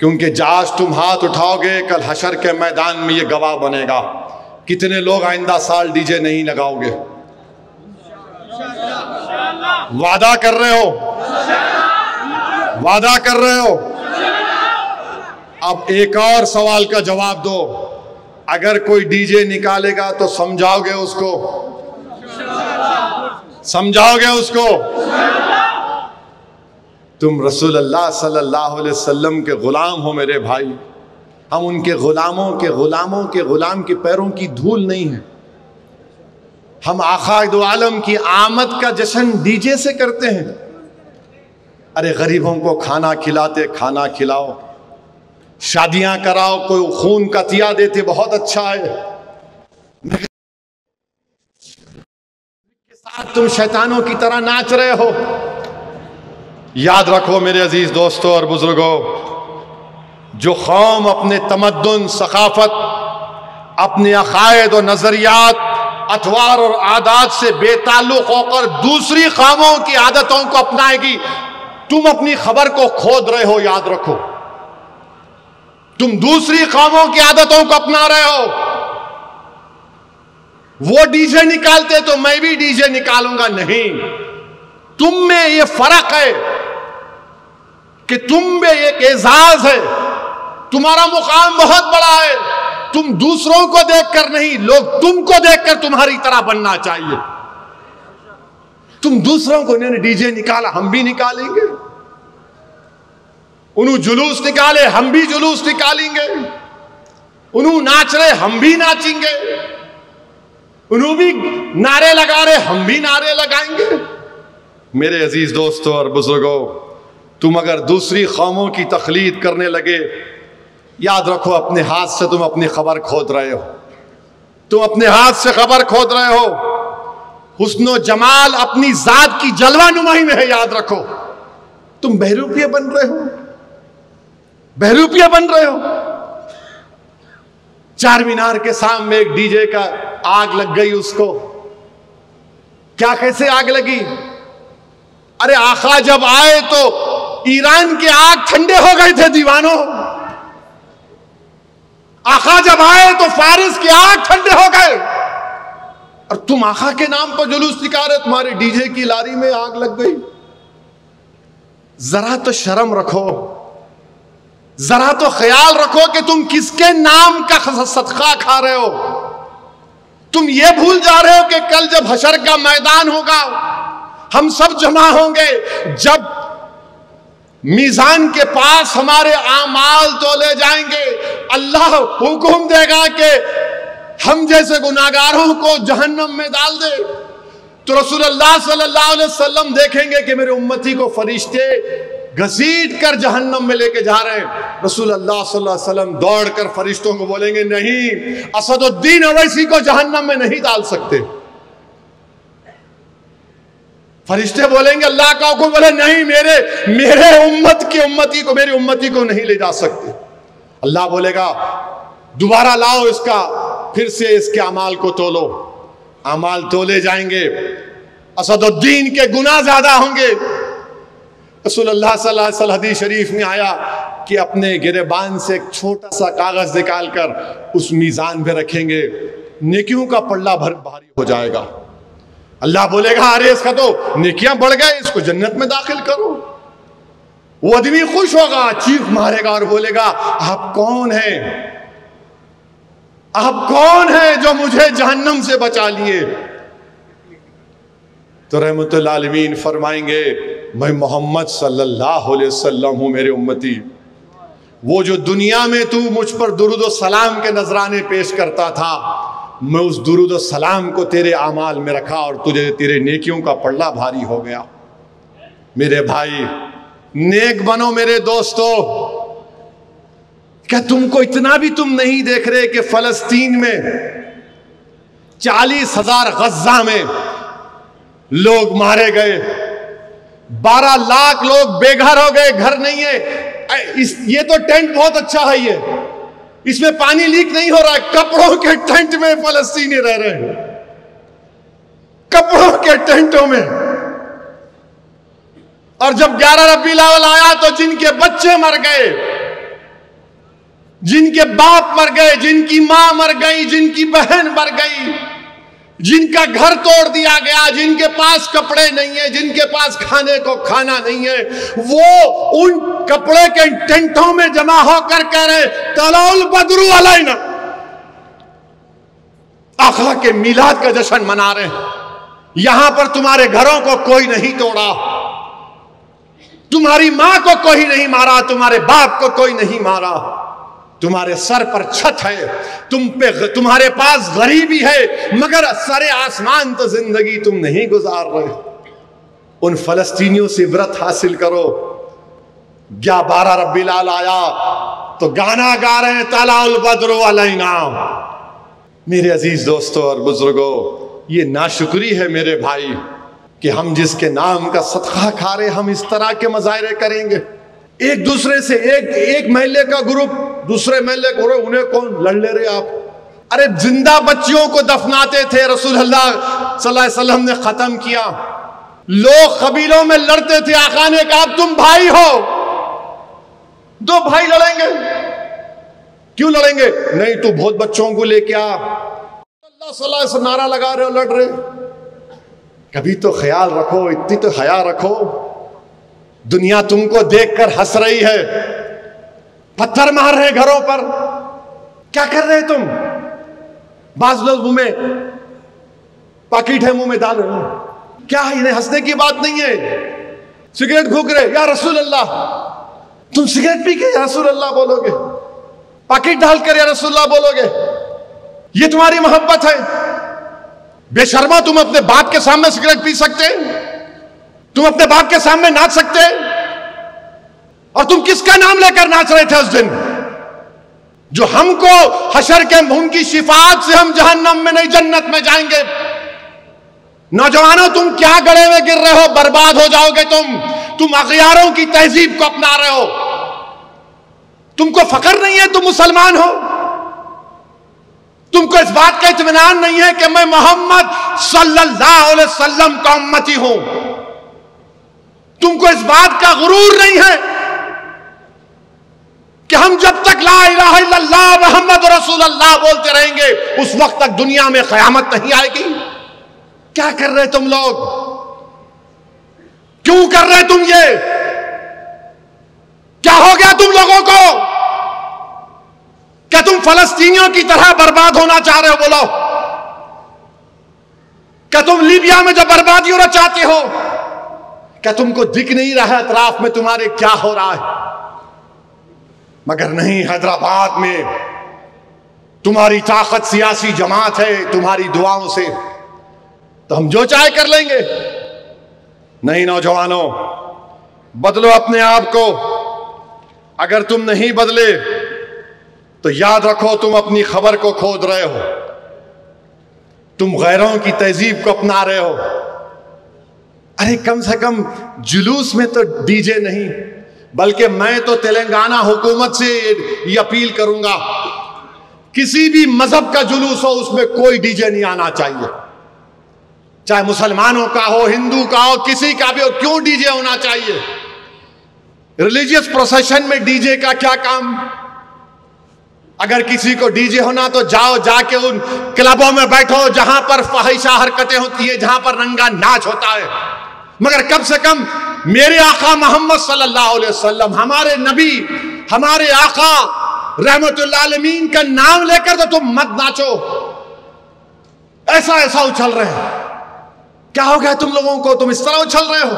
क्योंकि आज तुम हाथ उठाओगे कल हशर के मैदान में ये गवाह बनेगा। कितने लोग आइंदा साल डीजे नहीं लगाओगे? वादा कर रहे हो? वादा कर रहे हो? अब एक और सवाल का जवाब दो, अगर कोई डीजे निकालेगा तो समझाओगे उसको? समझाओगे उसको? तुम रसूलुल्लाह सल्लल्लाहु अलैहि वसल्लम के गुलाम हो मेरे भाई, हम उनके गुलामों के गुलाम के पैरों की धूल नहीं है। हम आका दो आलम की आमद का जश्न डीजे से करते हैं। अरे गरीबों को खाना खिलाते, खाना खिलाओ, शादियां कराओ, कोई खून का तिया देते, बहुत अच्छा है। के साथ तुम शैतानों की तरह नाच रहे हो। याद रखो मेरे अजीज दोस्तों और बुजुर्गों, जो कौम अपने तमद्दुन, सकाफत, अपने अकायद और नजरियात, अतवार और आदात से बेताल्लुक होकर दूसरी कौमों की आदतों को अपनाएगी, तुम अपनी खबर को खोद रहे हो। याद रखो, तुम दूसरी कौमों की आदतों को अपना रहे हो। वो डीजे निकालते तो मैं भी डीजे निकालूंगा, नहीं। तुम में ये फर्क है कि तुम में एक एजाज है, तुम्हारा मुकाम बहुत बड़ा है। तुम दूसरों को देखकर नहीं, लोग तुमको देखकर तुम्हारी तरह बनना चाहिए। तुम दूसरों को, इन्होंने डीजे निकाला हम भी निकालेंगे, उन्होंने जुलूस निकाले हम भी जुलूस निकालेंगे, उन्होंने नाच रहे हम भी नाचेंगे, उन्होंने भी नारे लगा रहे हम भी नारे लगाएंगे। मेरे अजीज दोस्तों और बुजुर्गों, तुम अगर दूसरी कौमों की तकलीद करने लगे, याद रखो अपने हाथ से तुम अपनी खबर खोद रहे हो। तुम अपने हाथ से खबर खोद रहे हो। हुस्नो जमाल अपनी जात की जलवा नुमाई में है, याद रखो। तुम बहरूपिये बन रहे हो, बहरूपिये बन रहे हो। चार मीनार के सामने एक डीजे का आग लग गई, उसको क्या, कैसे आग लगी? अरे आका जब आए तो ईरान के आग ठंडे हो गए थे दीवानों। आका जब आए तो फारिस के आग ठंडे हो गए, और तुम आका के नाम पर जुलूस निकाल रहे, तुम्हारे डीजे की लारी में आग लग गई। जरा तो शर्म रखो, जरा तो ख्याल रखो कि तुम किसके नाम का सदका खा रहे हो। तुम ये भूल जा रहे हो कि कल जब हशर का मैदान होगा, हम सब जमा होंगे, जब मीजान के पास हमारे आमाल तोले जाएंगे, अल्लाह हुक्म देगा कि हम जैसे गुनाहगारों को जहन्नम में डाल दे, तो रसूलुल्लाह सल्लल्लाहु अलैहि वसल्लम देखेंगे कि मेरे उम्मती को फरिश्ते घसीट कर जहन्नम में लेके जा रहे हैं। रसूलुल्लाह सल्लल्लाहु अलैहि वसल्लम दौड़ कर फरिश्तों को बोलेंगे, नहीं, असदुद्दीन अवैसी को जहन्नम में नहीं डाल सकते। फरिश्ते बोलेंगे, अल्लाह का हुक्म, बोले नहीं, मेरे उम्मती को, मेरी उम्मती को नहीं ले जा सकते। अल्लाह बोलेगा, दोबारा लाओ इसका, फिर से इसके अमाल को तोलो। अमाल तोले जाएंगे, असदुद्दीन के गुनाह ज्यादा होंगे। रसूलुल्लाह सल्लल्लाहु अलैहि वसल्लम हदीस शरीफ में आया कि अपने गिरेबान से एक छोटा सा कागज निकालकर उस मीजान पे रखेंगे, नेकियों का पल्ला भारी हो जाएगा। अल्लाह बोलेगा, अरे इसका तो नेकियां बढ़ गए, इसको जन्नत में दाखिल करो। वो आदमी खुश होगा, चीख मारेगा और बोलेगा, आप कौन हैं? आप कौन है जो मुझे जहन्नम से बचा लिए? तो रहमतुल आलमीन फरमाएंगे, मैं मोहम्मद सल्लल्लाहु अलैहि वसल्लम हूँ मेरे उम्मती। वो जो दुनिया में तू मुझ पर दुरूद व सलाम के नजराने पेश करता था, मैं उस दुरूद व सलाम को तेरे आमाल में रखा और तुझे तेरे नेकियों का पल्ला भारी हो गया। मेरे भाई, नेक बनो मेरे दोस्तों। क्या तुमको इतना भी तुम नहीं देख रहे कि फलस्तीन में 40,000 गज्जा में लोग मारे गए, 12 लाख लोग बेघर हो गए, घर नहीं है। ये तो टेंट बहुत अच्छा है, ये इसमें पानी लीक नहीं हो रहा है। कपड़ों के टेंट में फलस्तीनी रह रहे हैं, कपड़ों के टेंटों में। और जब 11 रबीउल अव्वल आया तो जिनके बच्चे मर गए, जिनके बाप मर गए, जिनकी मां मर गई, जिनकी बहन मर गई, जिनका घर तोड़ दिया गया, जिनके पास कपड़े नहीं है, जिनके पास खाने को खाना नहीं है, वो उन कपड़े के टेंटों में जमा होकर कह रहे तलाउल बदरू अलैना, आका के मिलाद का जश्न मना रहे हैं। यहां पर तुम्हारे घरों को कोई नहीं तोड़ा, तुम्हारी मां को कोई नहीं मारा, तुम्हारे बाप को कोई नहीं मारा, तुम्हारे सर पर छत है, तुम्हारे पास गरीबी है, मगर सरे आसमान तो जिंदगी तुम नहीं गुजार रहे। उन फलस्तीनियों से इबरत हासिल करो। 12 रबीउल अव्वल आया तो गाना गा रहे हैं तलाउल बद्रु अलैना। मेरे अजीज दोस्तों और बुजुर्गों, ये नाशुक्री है मेरे भाई कि हम जिसके नाम का सदका खा रहे, हम इस तरह के मजाहरे करेंगे। एक दूसरे से एक महल्ले का ग्रुप दूसरे महल्ले को, उन्हें कौन लड़ ले रहे आप? अरे जिंदा बच्चियों को दफनाते थे, रसूलुल्लाह सल्लल्लाहु अलैहि वसल्लम ने खत्म किया। लोग कबीलों में लड़ते थे, आका ने कहा तुम भाई हो, 2 भाई लड़ेंगे, क्यों लड़ेंगे? नहीं, तू बहुत बच्चों को लेके आ, अल्लाह सल्लल्लाहु अलैहि वसल्लम नारा लगा रहे हो, लड़ रहे। कभी तो ख्याल रखो, इतनी तो हया रखो। दुनिया तुमको देखकर हंस रही है, पत्थर मार रहे घरों पर, क्या कर रहे तुम? बाज लोग मुंह में पाकिट है, मुंह में डाल रहे हो, क्या है? इन्हें हंसने की बात नहीं है। सिगरेट फूंक रहे, या रसूल अल्लाह, तुम सिगरेट पी के या रसूल अल्लाह बोलोगे? पाकिट डालकर या रसूल अल्लाह बोलोगे? ये तुम्हारी मोहब्बत है? बेशर्मा, तुम अपने बाप के सामने सिगरेट पी सकते? तुम अपने बाप के सामने नाच सकते? और तुम किसका नाम लेकर नाच रहे थे उस दिन? जो हमको हशर के उनकी शिफात से हम जहन्नम में नहीं जन्नत में जाएंगे। नौजवानों, तुम क्या गड़े में गिर रहे हो? बर्बाद हो जाओगे तुम अगयारों की तहजीब को अपना रहे हो। तुमको फख्र नहीं है तुम मुसलमान हो? तुमको इस बात का इत्मीनान नहीं है कि मैं मोहम्मद सल्लल्लाहु अलैहि वसल्लम का उम्मती हूं? तुमको इस बात का गुरूर नहीं है कि हम जब तक ला इलाहा इल्लल्लाह मुहम्मद रसूलुल्लाह बोलते रहेंगे उस वक्त तक दुनिया में कयामत नहीं आएगी? क्या कर रहे तुम लोग? क्यों कर रहे तुम ये? क्या हो गया तुम लोगों को? क्या तुम फलस्तीनियों की तरह बर्बाद होना चाह रहे हो? बोलो, क्या तुम लीबिया में जो बर्बादी होना चाहते हो? क्या तुमको दिख नहीं रहा है अतराफ में तुम्हारे क्या हो रहा है? मगर नहीं, हैदराबाद में तुम्हारी ताकत सियासी जमात है, तुम्हारी दुआओं से तो हम जो चाहे कर लेंगे। नहीं नौजवानों, बदलो अपने आप को। अगर तुम नहीं बदले तो याद रखो तुम अपनी खबर को खोद रहे हो, तुम गैरों की तहजीब को अपना रहे हो। अरे कम से कम जुलूस में तो डीजे नहीं, बल्कि मैं तो तेलंगाना हुकूमत से ये अपील करूंगा, किसी भी मजहब का जुलूस हो उसमें कोई डीजे नहीं आना चाहिए, चाहे मुसलमानों का हो, हिंदू का हो, किसी का भी हो। क्यों डीजे होना चाहिए? रिलीजियस प्रोसेशन में डीजे का क्या काम? अगर किसी को डीजे होना तो जाओ, जाके उन क्लबों में बैठो जहां पर फहिशा हरकतें होती है, जहां पर रंगा नाच होता है। मगर कम से कम मेरे आका मोहम्मद सल्लल्लाहु अलैहि वसल्लम, हमारे नबी, हमारे आका रहमतुल्लाह आलमीन का नाम लेकर तो तुम मत नाचो, ऐसा ऐसा उछल रहे हैं। क्या हो गया तुम लोगों को, तुम इस तरह उछल रहे हो?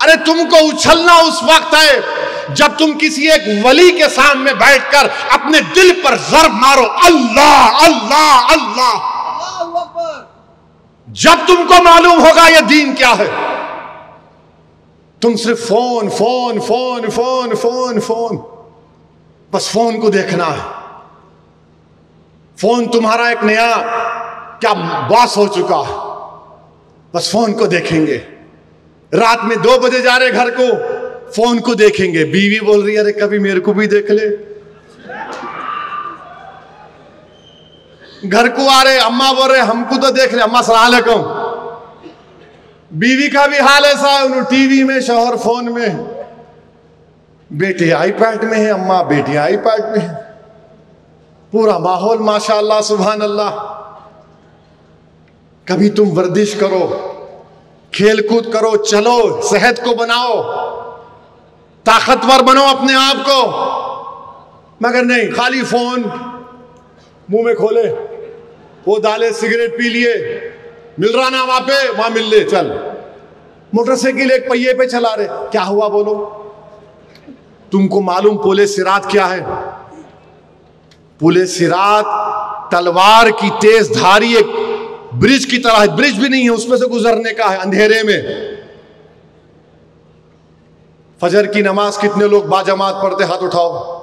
अरे तुमको उछलना उस वक्त है जब तुम किसी एक वली के सामने बैठकर अपने दिल पर ज़र्ब मारो, अल्लाह अल्लाह अल्लाह। जब तुमको मालूम होगा यह दीन क्या है। तुम सिर्फ phone phone phone phone phone phone, बस फोन को देखना है। फोन तुम्हारा एक नया क्या बॉस हो चुका है, बस फोन को देखेंगे। रात में 2 बजे जा रहे घर को, फोन को देखेंगे। बीवी बोल रही है अरे कभी मेरे को भी देख ले। घर को आ रहे, अम्मा बोल रहे हमको तो देख ले, अम्मा सलाम अलैकुम। बीवी का भी हाल ऐसा है, उन्होंने टीवी में, शौहर फोन में, बेटे आईपैड में है, अम्मा बेटी आईपैड में है। पूरा माहौल माशाअल्लाह सुभान अल्लाह। कभी तुम वर्जिश करो, खेल कूद करो, चलो, सेहत को बनाओ, ताकतवर बनो अपने आप को, मगर नहीं, खाली फोन मुंह में खोले, वो डाले, सिगरेट पी लिए, मिल रहा ना वहां पे, वहां मिल ले, चल। मोटरसाइकिल एक पहिए पे चला रहे, क्या हुआ बोलो? तुमको मालूम पुले सिरात क्या है? पुले सिरात तलवार की तेज धारी एक ब्रिज की तरह है। ब्रिज भी नहीं है, उसमें से गुजरने का है अंधेरे में। फजर की नमाज कितने लोग बाजमात पढ़ते, हाथ उठाओ।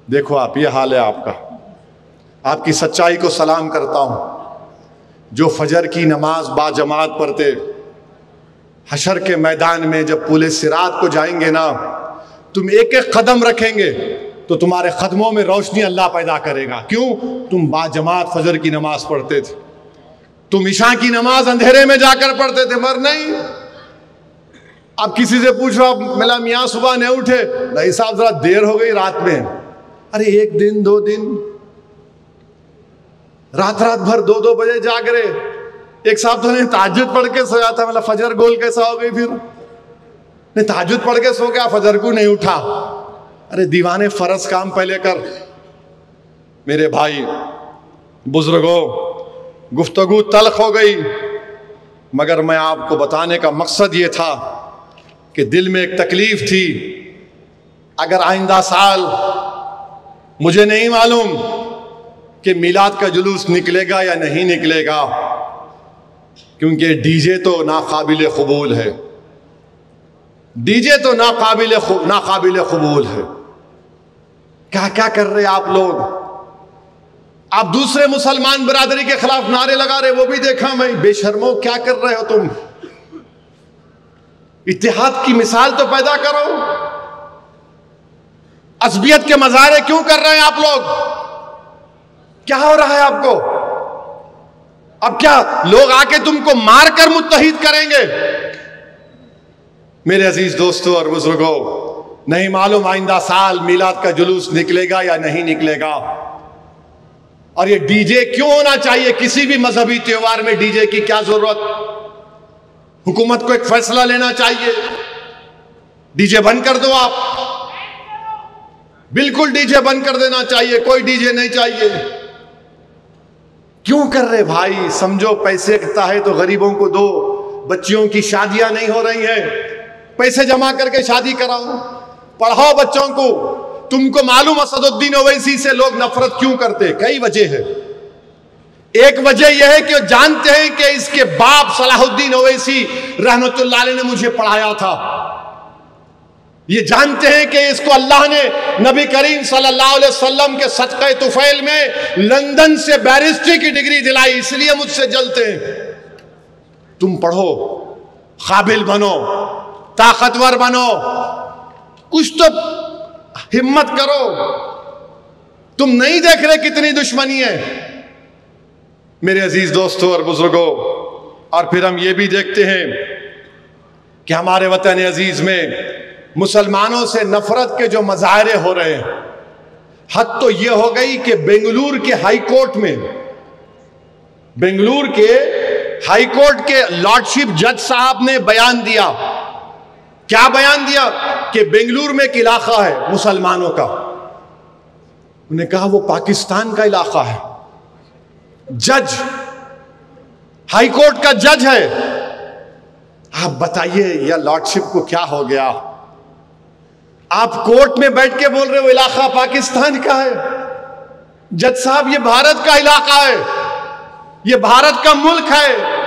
देखो आप, ये हाल है आपका। आपकी सच्चाई को सलाम करता हूं। जो फजर की नमाज बाजमात पढ़ते, हशर के मैदान में जब पुले सिरात को जाएंगे ना, तुम एक एक कदम रखेंगे तो तुम्हारे कदमों में रोशनी अल्लाह पैदा करेगा। क्यों? तुम बाजमात फजर की नमाज पढ़ते थे। तुम इशा की नमाज अंधेरे में जाकर पढ़ते थे, मगर नहीं। अब किसी से पूछो, मिला मियाँ सुबह नहीं उठे? नहीं साहब, जरा देर हो गई रात में। अरे 1 दिन 2 दिन, रात भर 2-2 बजे जाग रहे। एक साहब तो नहीं ताज्जुद पढ़ के सोया था, मतलब फजर गोल कैसा हो गई? फिर नहीं, ताज्जुद पढ़ के सो गया, फजर को नहीं उठा। अरे दीवाने, फर्ज काम पहले कर। मेरे भाई बुजुर्गों, गुफ्तगू तल्ख हो गई, मगर मैं आपको बताने का मकसद ये था कि दिल में एक तकलीफ थी। अगर आइंदा साल, मुझे नहीं मालूम कि मिलाद का जुलूस निकलेगा या नहीं निकलेगा, क्योंकि डीजे तो नाकाबिल कबूल है। डीजे तो नाकाबिल कबूल है। क्या क्या कर रहे आप लोग? आप दूसरे मुसलमान बरादरी के खिलाफ नारे लगा रहे, वो भी देखा मैं। बेशर्मो, क्या कर रहे हो तुम? इत्तेहाद की मिसाल तो पैदा करो। असबियत के मजारे क्यों कर रहे हैं आप लोग? क्या हो रहा है आपको? अब क्या लोग आके तुमको मारकर मुत्तहिद करेंगे? मेरे अजीज दोस्तों और बुजुर्गों, नहीं मालूम आइंदा साल मिलाद का जुलूस निकलेगा या नहीं निकलेगा। और ये डीजे क्यों होना चाहिए? किसी भी मजहबी त्योहार में डीजे की क्या जरूरत? हुकूमत को एक फैसला लेना चाहिए, डीजे बंद कर दो। आप बिल्कुल डीजे बंद कर देना चाहिए, कोई डीजे नहीं चाहिए। क्यों कर रहे भाई? समझो पैसे लगता है तो गरीबों को दो। बच्चियों की शादियां नहीं हो रही हैं, पैसे जमा करके शादी कराओ, पढ़ाओ बच्चों को। तुमको मालूम असदुद्दीन ओवैसी से लोग नफरत क्यों करते? कई वजह है। एक वजह यह है कि जानते हैं कि इसके बाप सलाहुद्दीन ओवैसी रहमतुल्लाह अलैह ने मुझे पढ़ाया था। ये जानते हैं कि इसको अल्लाह ने नबी करीम सल्लल्लाहु अलैहि वसल्लम के सदक़े तुफैल में लंदन से बैरिस्ट्री की डिग्री दिलाई, इसलिए मुझसे जलते हैं। तुम पढ़ो, काबिल बनो, ताकतवर बनो, कुछ तो हिम्मत करो। तुम नहीं देख रहे कितनी दुश्मनी है मेरे अजीज दोस्तों और बुजुर्गों। और फिर हम ये भी देखते हैं कि हमारे वतन अजीज में मुसलमानों से नफरत के जो मजाहरे हो रहे हैं, हद तो ये हो गई कि बेंगलुरु के हाई कोर्ट में, बेंगलुरु के हाई कोर्ट के लॉर्डशिप जज साहब ने बयान दिया। क्या बयान दिया? कि बेंगलुरु में एक इलाका है मुसलमानों का। उन्हें कहा वो पाकिस्तान का इलाका है, जज हाई कोर्ट का जज है, आप बताइए या लॉर्डशिप को क्या हो गया? आप कोर्ट में बैठ के बोल रहे हो इलाका पाकिस्तान का है। जज साहब ये भारत का इलाका है, ये भारत का मुल्क है।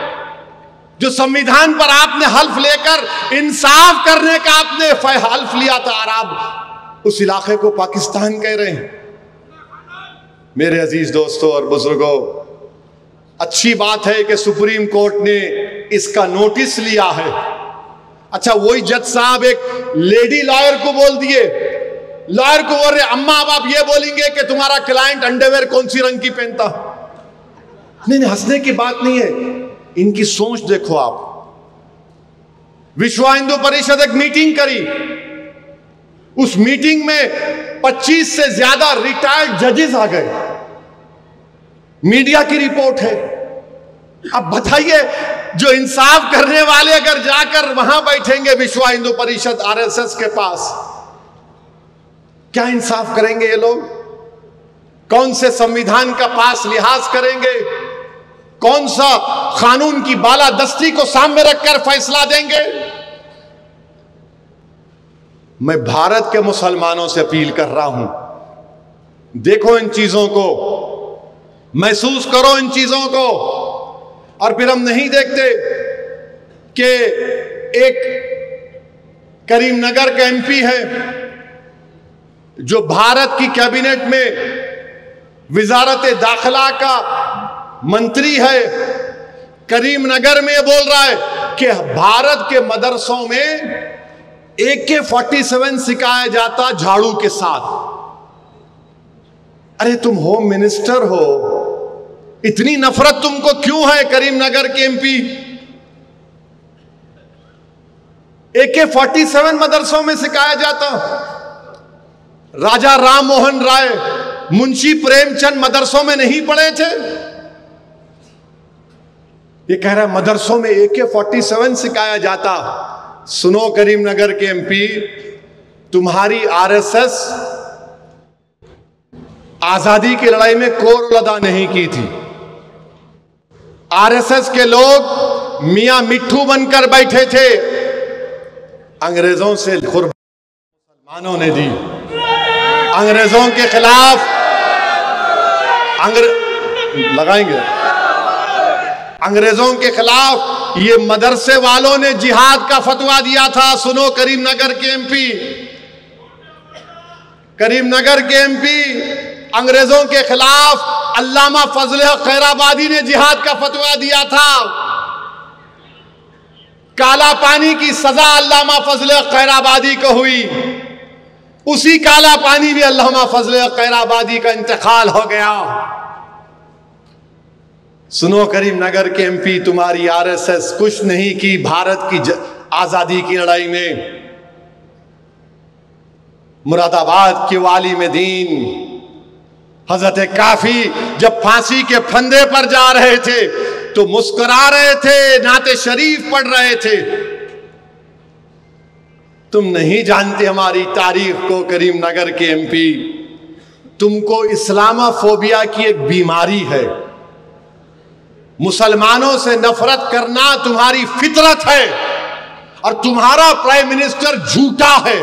जो संविधान पर आपने हल्फ लेकर इंसाफ करने का आपने हल्फ लिया था, और आप उस इलाके को पाकिस्तान कह रहे हैं। मेरे अजीज दोस्तों और बुजुर्गों, अच्छी बात है कि सुप्रीम कोर्ट ने इसका नोटिस लिया है। अच्छा, वही जज साहब एक लेडी लॉयर को बोल दिए, लॉयर को बोल रहे अम्मा अब आप ये बोलेंगे कि तुम्हारा क्लाइंट अंडरवेयर कौन सी रंग की पहनता? नहीं, हंसने की बात नहीं है, इनकी सोच देखो आप। विश्व हिंदू परिषद एक मीटिंग करी, उस मीटिंग में 25 से ज्यादा रिटायर्ड जजेस आ गए, मीडिया की रिपोर्ट है। अब बताइए, जो इंसाफ करने वाले अगर जाकर वहां बैठेंगे विश्व हिंदू परिषद आरएसएस के पास, क्या इंसाफ करेंगे ये लोग? कौन से संविधान का पास लिहाज करेंगे? कौन सा कानून की बालादस्ती को सामने रखकर फैसला देंगे? मैं भारत के मुसलमानों से अपील कर रहा हूं, देखो इन चीजों को, महसूस करो इन चीजों को। और फिर हम नहीं देखते कि एक करीमनगर का एमपी है जो भारत की कैबिनेट में विजारत दाखिला का मंत्री है, करीमनगर में बोल रहा है कि भारत के मदरसों में AK-47 सिखाया जाता झाड़ू के साथ। अरे तुम होम मिनिस्टर हो, इतनी नफरत तुमको क्यों है करीमनगर के एमपी? AK-47 मदरसों में सिखाया जाता। राजा राम मोहन राय, मुंशी प्रेमचंद मदरसों में नहीं पढ़े थे? ये कह रहा है मदरसों में AK-47 सिखाया जाता। सुनो करीमनगर के एमपी, तुम्हारी आरएसएस आजादी की लड़ाई में कोई रोल अदा नहीं की थी। आरएसएस के लोग मियां मिट्ठू बनकर बैठे थे, अंग्रेजों से कुर्बानी मुसलमानों ने दी। अंग्रेजों के खिलाफ लगाएंगे, अंग्रेजों के खिलाफ ये मदरसे वालों ने जिहाद का फतवा दिया था। सुनो करीमनगर के एमपी, करीमनगर के एमपी, अंग्रेजों के खिलाफ अल्लामा फजल हक खैराबादी ने जिहाद का फतवा दिया था। काला पानी की सजा अल्लामा फजल हक खैराबादी को हुई, उसी काला पानी भी अल्लामा फजल हक खैराबादी का इंतकाल हो गया। सुनो करीमनगर के एमपी, तुम्हारी आरएसएस कुछ नहीं की भारत की आजादी की लड़ाई में। मुरादाबाद के वाली में दीन हजरत काफी जब फांसी के फंदे पर जा रहे थे तो मुस्कुरा रहे थे, नाते शरीफ पढ़ रहे थे। तुम नहीं जानते हमारी तारीख को करीमनगर के एमपी। तुमको इस्लामोफोबिया की एक बीमारी है, मुसलमानों से नफरत करना तुम्हारी फितरत है, और तुम्हारा प्राइम मिनिस्टर झूठा है।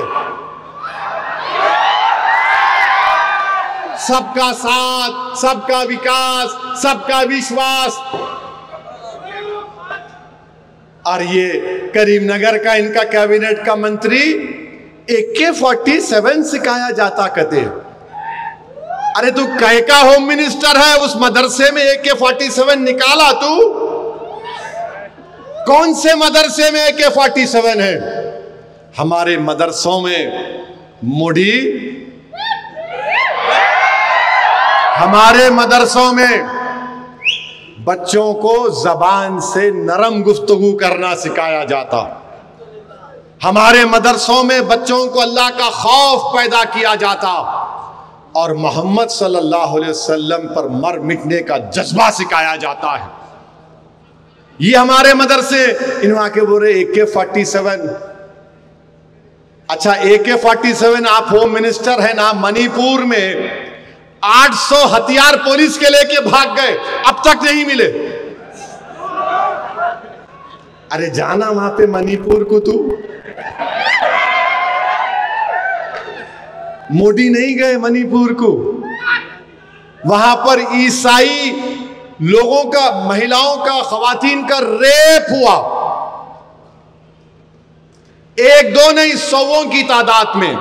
सबका साथ, सबका विकास, सबका विश्वास, और ये करीमनगर का इनका कैबिनेट का मंत्री AK-47 सिखाया जाता कहते। अरे तू कह का होम मिनिस्टर है, उस मदरसे में AK-47 निकाला तू? कौन से मदरसे में AK-47 है? हमारे मदरसों में मुड़ी, हमारे मदरसों में बच्चों को जबान से नरम गुफ्तगू करना सिखाया जाता। हमारे मदरसों में बच्चों को अल्लाह का खौफ पैदा किया जाता और मोहम्मद सल्लल्लाहु अलैहि वसल्लम पर मर मिटने का जज्बा सिखाया जाता है। ये हमारे मदरसे, इन आके बोल रहे AK-47। अच्छा, AK-47 आप होम मिनिस्टर है ना, मणिपुर में 800 हथियार पुलिस के लेके भाग गए, अब तक नहीं मिले। अरे जाना वहां पे मणिपुर को, तू मोदी नहीं गए मणिपुर को। वहां पर ईसाई लोगों का, महिलाओं का, खवातीन का रेप हुआ, एक दो नहीं, सौों की तादाद में।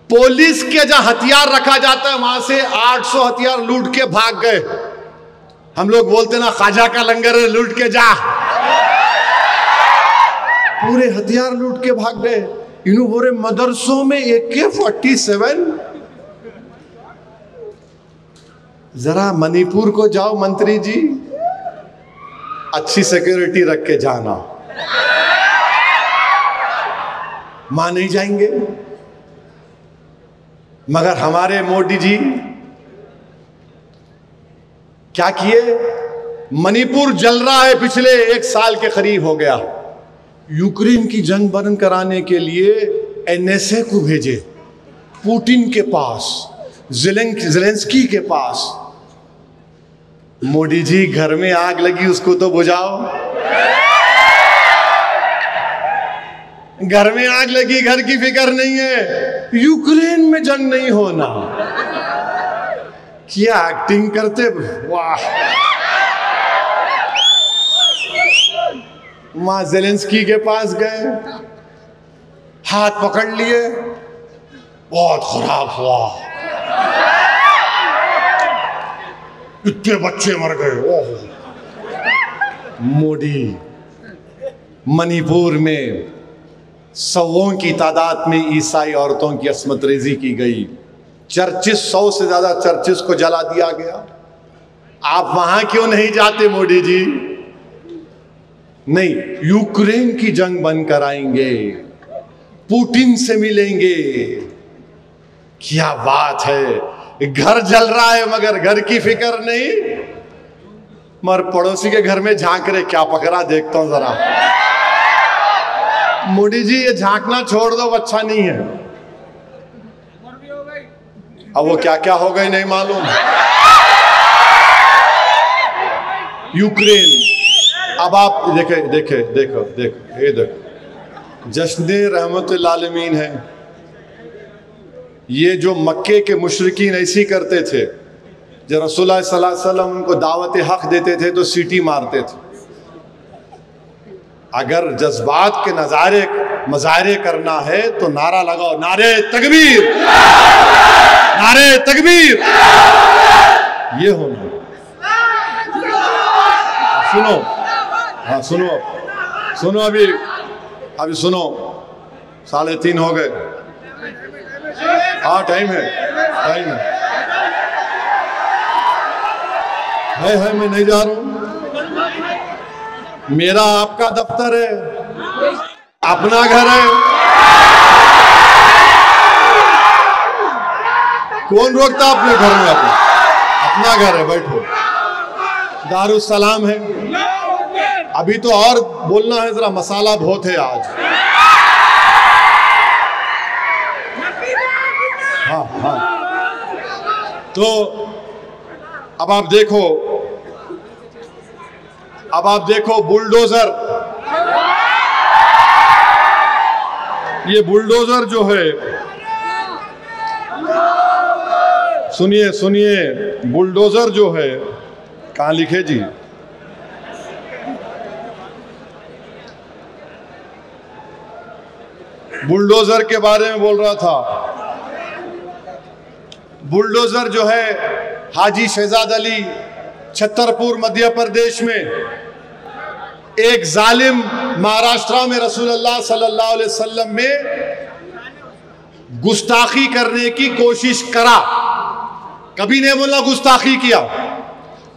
पुलिस के जहां हथियार रखा जाता है वहां से 800 हथियार लूट के भाग गए। हम लोग बोलते ना, ख्वाजा का लंगर है, लूट के जा। पूरे हथियार लूट के भाग गए। इन्हों बोरे मदरसों में AK-47। जरा मणिपुर को जाओ मंत्री जी, अच्छी सिक्योरिटी रख के जाना। मां नहीं जाएंगे, मगर हमारे मोदी जी क्या किए? मणिपुर जल रहा है, पिछले 1 साल के करीब हो गया। यूक्रेन की जंग बंद कराने के लिए NSA को भेजे, पुतिन के पास, ज़ेलेंस्की के पास। मोदी जी, घर में आग लगी उसको तो बुझाओ। घर में आग लगी, घर की फिक्र नहीं है, यूक्रेन में जंग नहीं होना। क्या एक्टिंग करते, वाह। वहां ज़ेलेंस्की के पास गए, हाथ पकड़ लिए, बहुत खराब हुआ, इतने बच्चे मर गए। ओह, मोदी, मणिपुर में सौों की तादाद में ईसाई औरतों की अस्मत रेजी की गई। चर्चिस, 100 से ज्यादा चर्चिस को जला दिया गया। आप वहां क्यों नहीं जाते मोदी जी? नहीं, यूक्रेन की जंग बंद कराएंगे, पुतिन से मिलेंगे। क्या बात है, घर जल रहा है मगर घर की फिक्र नहीं। मगर पड़ोसी के घर में झांक रहे, क्या पकड़ा देखता हूं जरा। मोदी जी, ये झांकना छोड़ दो, अच्छा नहीं है। अब वो क्या क्या हो गई नहीं मालूम। यूक्रेन, अब आप देखे देखे देखो देखो, ये देखो, जश्न रहमतुल आलमीन है। ये जो मक्के के मुशरिकीन ऐसी करते थे, जब रसूलुल्लाह सल्लल्लाहु अलैहि वसल्लम उनको दावत हक देते थे तो सीटी मारते थे। अगर जज्बात के मजारे करना है तो नारा लगाओ, नारे तकबीर, नारे तकबीर। ये होना। सुनो, हाँ सुनो, सुनो, अभी सुनो, 3:30 हो गए। हाँ टाइम है, टाइम है, मैं नहीं जा रहा हूं। मेरा आपका दफ्तर है, अपना घर है, कौन रोकता अपने घर में? अपना घर है, बैठो। दारुस्सलाम है। अभी तो और बोलना है, जरा मसाला बहुत है आज। हाँ हाँ, तो अब आप देखो बुलडोजर। ये बुलडोजर जो है, सुनिए सुनिए, बुलडोजर जो है, कहाँ लिखे जी? बुलडोजर के बारे में बोल रहा था। बुलडोजर जो है, हाजी शहजाद अली, छतरपुर मध्य प्रदेश में, एक जालिम महाराष्ट्र में रसूलुल्लाह सल्लल्लाहु अलैहि वसल्लम में गुस्ताखी करने की कोशिश करा। कभी नहीं बोला गुस्ताखी किया,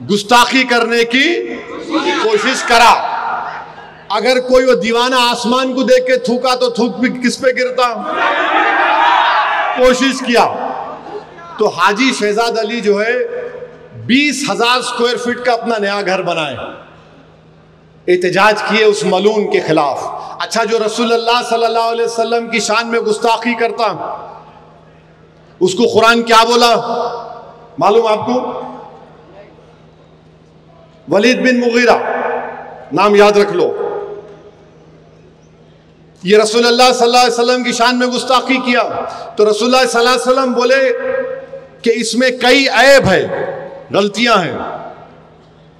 गुस्ताखी करने की कोशिश करा। अगर कोई वो दीवाना आसमान को देख के थूका तो थूक भी किस पे गिरता? कोशिश किया। तो हाजी शहजाद अली जो है 20,000 स्क्वायर फीट का अपना नया घर बनाए। एहतजाज किए उस मलून के खिलाफ। अच्छा, जो रसूलुल्लाह सल्लल्लाहु अलैहि वसल्लम की शान में गुस्ताखी करता, उसको कुरान क्या बोला मालूम आपको? वलीद बिन मुगीरा, नाम याद रख लो। ये रसूलुल्लाह सल्लल्लाहु अलैहि वसल्लम की शान में गुस्ताखी किया तो रसूलुल्लाह सल्लल्लाहु अलैहि वसल्लम बोले कि इसमें कई ऐब है, गलतियां हैं।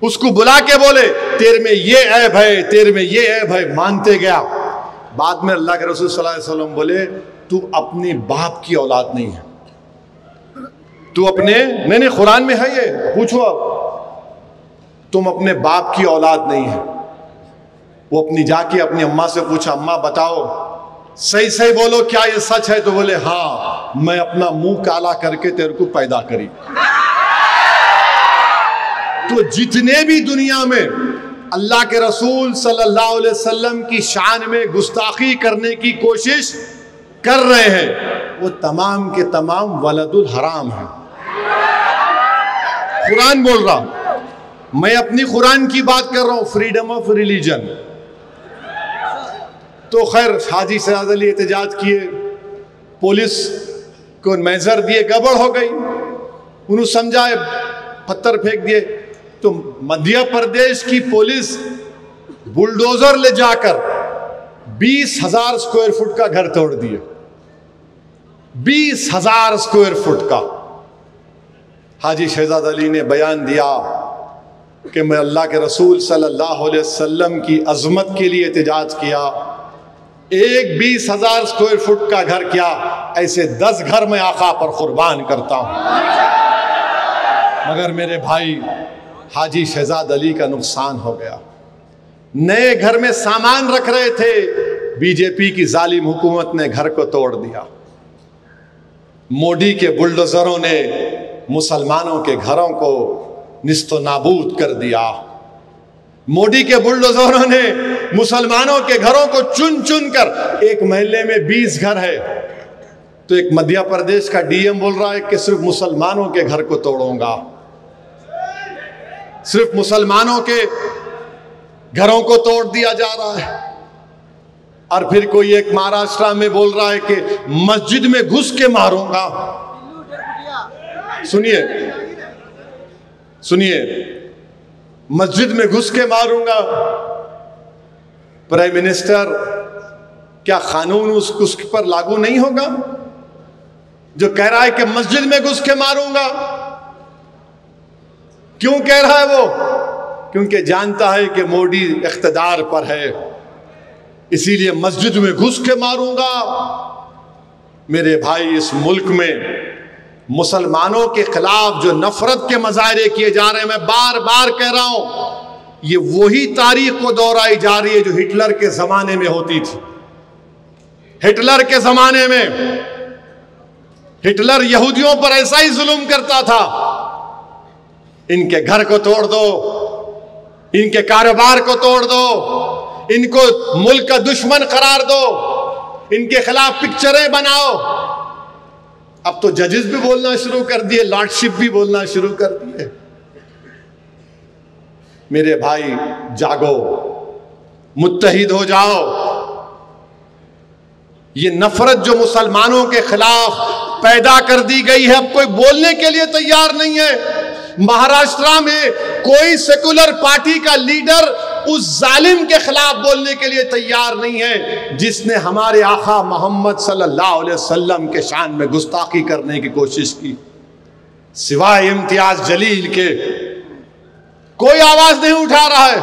उसको बुला के बोले तेरे में ये ऐब है, तेरे में ये ऐब है, मानते गया। बाद में अल्लाह के रसूल सल्लल्लाहु अलैहि वसल्लम बोले तू अपने बाप की औलाद नहीं है, तू अपने, नहीं कुरान में है ये, पूछो आप, तुम अपने बाप की औलाद नहीं है। वो अपनी जाके अपनी अम्मा से पूछा, अम्मा बताओ सही सही बोलो क्या ये सच है? तो बोले हाँ, मैं अपना मुंह काला करके तेरे को पैदा करी। तो जितने भी दुनिया में अल्लाह के रसूल सल्लल्लाहु अलैहि वसल्लम की शान में गुस्ताखी करने की कोशिश कर रहे हैं, वो तमाम के तमाम वलदुल हराम है। कुरान बोल रहा हूं, मैं अपनी कुरान की बात कर रहा हूं, फ्रीडम ऑफ रिलीजन। तो खैर हाजी सयाद अली एहतजाज किए, पुलिस को मेजर दिए, गड़बड़ हो गई, उन्होंने समझाए, पत्थर फेंक दिए। तो मध्य प्रदेश की पुलिस बुलडोजर ले जाकर 20,000 स्क्वायर फुट का घर तोड़ दिए, 20,000 स्क्वायर फुट का। हाजी शहजाद अली ने बयान दिया कि मैं अल्लाह के रसूल सल्लल्लाहु अलैहि वसल्लम की अजमत के लिए एहतजाज किया। एक 20,000 स्क्वायर फुट का घर क्या, ऐसे 10 घर मैं आका पर कुर्बान करता हूं। मगर मेरे भाई हाजी शहजाद अली का नुकसान हो गया। नए घर में सामान रख रहे थे, बीजेपी की जालिम हुकूमत ने घर को तोड़ दिया। मोदी के बुलडोजरों ने मुसलमानों के घरों को निस्तो नाबूद कर दिया। मोदी के बुलडोजरों ने मुसलमानों के घरों को चुन चुन कर, एक मोहल्ले में 20 घर है तो एक मध्य प्रदेश का डीएम बोल रहा है कि सिर्फ मुसलमानों के घर को तोड़ूंगा, सिर्फ मुसलमानों के घरों को तोड़ दिया जा रहा है। और फिर कोई एक महाराष्ट्र में बोल रहा है कि मस्जिद में घुस के मारूंगा। सुनिए सुनिए, मस्जिद में घुस के मारूंगा। प्राइम मिनिस्टर, क्या कानून उस पर लागू नहीं होगा जो कह रहा है कि मस्जिद में घुस के मारूंगा? क्यों कह रहा है वो? क्योंकि जानता है कि मोदी इख्तिदार पर है, इसीलिए मस्जिद में घुस के मारूंगा। मेरे भाई, इस मुल्क में मुसलमानों के खिलाफ जो नफरत के मजाहरे किए जा रहे हैं, मैं बार बार कह रहा हूं, ये वही तारीख को दोहराई जा रही है जो हिटलर के जमाने में होती थी। हिटलर के जमाने में हिटलर यहूदियों पर ऐसा ही जुल्म करता था, इनके घर को तोड़ दो, इनके कारोबार को तोड़ दो, इनको मुल्क का दुश्मन करार दो, इनके खिलाफ पिक्चरें बनाओ। अब तो जजेस भी बोलना शुरू कर दिए, लॉर्डशिप भी बोलना शुरू कर दिए। मेरे भाई जागो, मुत्तहिद हो जाओ। ये नफरत जो मुसलमानों के खिलाफ पैदा कर दी गई है, अब कोई बोलने के लिए तैयार नहीं है। महाराष्ट्र में कोई सेकुलर पार्टी का लीडर उस जालिम के खिलाफ बोलने के लिए तैयार नहीं है जिसने हमारे आका मोहम्मद सल्लल्लाहु अलैहि वसल्लम के शान में गुस्ताखी करने की कोशिश की। सिवाय इम्तियाज जलील के कोई आवाज नहीं उठा रहा है।